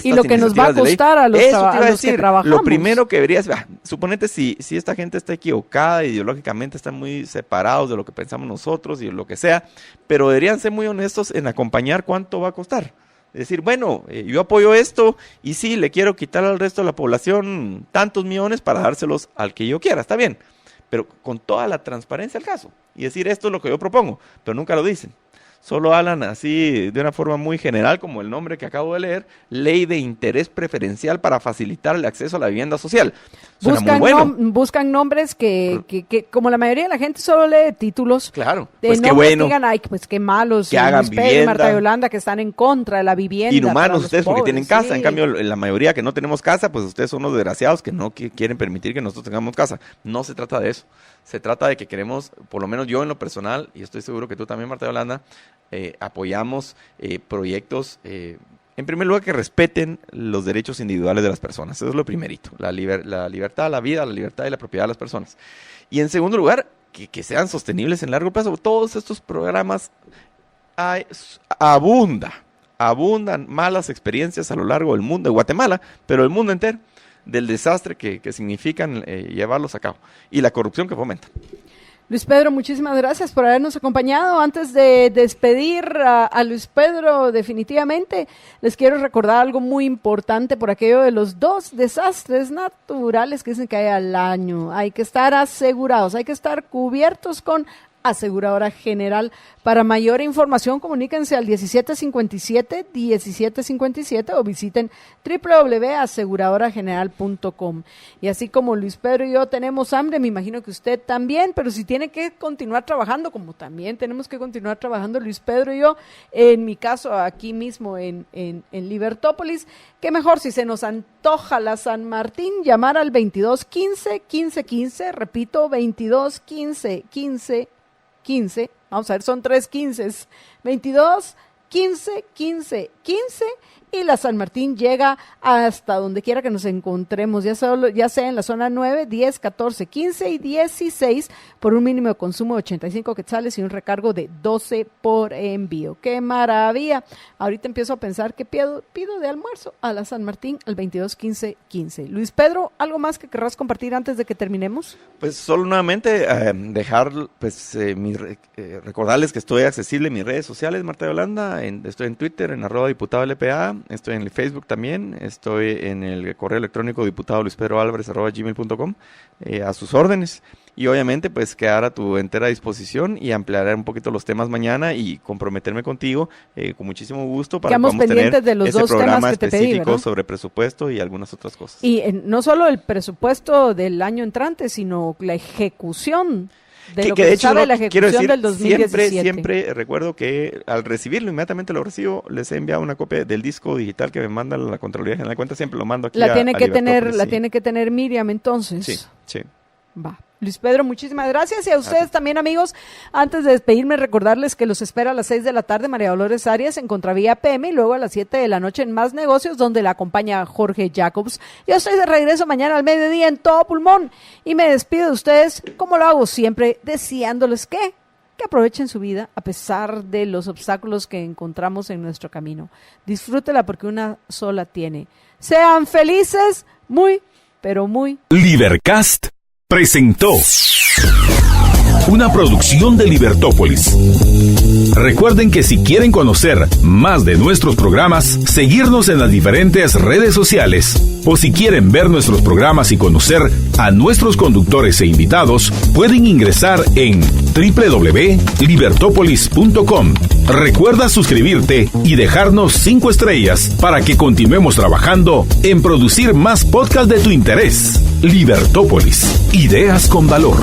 Y lo que nos va a costar a los que trabajamos. Lo primero que deberías, suponete si esta gente está equivocada, ideológicamente están muy separados de lo que pensamos nosotros y lo que sea, pero deberían ser muy honestos en acompañar cuánto va a costar. Es decir, bueno, yo apoyo esto y sí, le quiero quitar al resto de la población tantos millones para dárselos al que yo quiera, está bien, pero con toda la transparencia del caso. Y decir, esto es lo que yo propongo, pero nunca lo dicen. Solo hablan así de una forma muy general, como el nombre que acabo de leer, Ley de Interés Preferencial para facilitar el acceso a la vivienda social. Suena muy bueno. Buscan nombres que como la mayoría de la gente solo lee títulos. Claro, pues qué bueno. Que digan, ay, pues qué malos, que hagan vivienda. Marta Yolanda, que están en contra de la vivienda. Inhumanos ustedes porque tienen casa, sí. En cambio la mayoría que no tenemos casa, pues ustedes son unos desgraciados que no quieren permitir que nosotros tengamos casa. No se trata de eso. Se trata de que queremos, por lo menos yo en lo personal, y estoy seguro que tú también, Marta Yolanda, apoyamos proyectos, en primer lugar, que respeten los derechos individuales de las personas. Eso es lo primerito, la libertad a la vida, la libertad y la propiedad de las personas. Y en segundo lugar, que sean sostenibles en largo plazo. Todos estos programas abundan malas experiencias a lo largo del mundo, de Guatemala, pero del mundo entero, del desastre que significan llevarlos a cabo y la corrupción que fomenta. Luis Pedro, muchísimas gracias por habernos acompañado. Antes de despedir a Luis Pedro, definitivamente les quiero recordar algo muy importante por aquello de los 2 desastres naturales que dicen que hay al año. Hay que estar asegurados, hay que estar cubiertos con Aseguradora General. Para mayor información, comuníquense al 1757 o visiten www.aseguradorageneral.com. Y así como Luis Pedro y yo tenemos hambre, me imagino que usted también, pero si tiene que continuar trabajando, como también tenemos que continuar trabajando Luis Pedro y yo, en mi caso aquí mismo en Libertópolis, qué mejor si se nos antoja la San Martín, llamar al 2215-1515, repito, 2215-1515, vamos a ver, son 3 15s, 22 15 15 15, y la San Martín llega hasta donde quiera que nos encontremos, ya sea en la zona 9, 10, 14, 15 y 16, por un mínimo de consumo de 85 quetzales y un recargo de 12 por envío. ¡Qué maravilla! Ahorita empiezo a pensar que pido de almuerzo a la San Martín al 22 15 15. Luis Pedro, ¿algo más que querrás compartir antes de que terminemos? Pues solo nuevamente dejar, pues, recordarles que estoy accesible en mis redes sociales, Marta de Holanda, estoy en Twitter, en @diputado_LPA, estoy en el Facebook también, estoy en el correo electrónico diputadoluispedroalvarez@gmail.com, a sus órdenes. Y obviamente, pues, quedar a tu entera disposición y ampliar un poquito los temas mañana y comprometerme contigo con muchísimo gusto para que podamos tener de los ese dos programa temas que te pedí, específico ¿verdad? sobre presupuesto y algunas otras cosas. Y no solo el presupuesto del año entrante, sino la ejecución de lo que de se hecho, sabe no, la quiero ejecución decir, del 2017. siempre recuerdo que al recibirlo, inmediatamente lo recibo, les he enviado una copia del disco digital que me manda la Contraloría General de Cuentas, siempre lo mando aquí La tiene que Libertópolis, tener Miriam, entonces. Sí. Va. Luis Pedro, muchísimas gracias. Y a ustedes también, amigos, antes de despedirme, recordarles que los espera a las 6 de la tarde María Dolores Arias en Contravía PM y luego a las 7 de la noche en Más Negocios, donde la acompaña Jorge Jacobs. Yo estoy de regreso mañana al mediodía en todo pulmón y me despido de ustedes, como lo hago siempre, deseándoles que aprovechen su vida a pesar de los obstáculos que encontramos en nuestro camino. Disfrútela porque una sola tiene. Sean felices, muy, pero muy. Libercast presentó una producción de Libertópolis. Recuerden que si quieren conocer más de nuestros programas, seguirnos en las diferentes redes sociales, o si quieren ver nuestros programas y conocer a nuestros conductores e invitados, pueden ingresar en www.libertopolis.com. Recuerda suscribirte y dejarnos 5 estrellas para que continuemos trabajando en producir más podcasts de tu interés. Libertópolis, ideas con valor.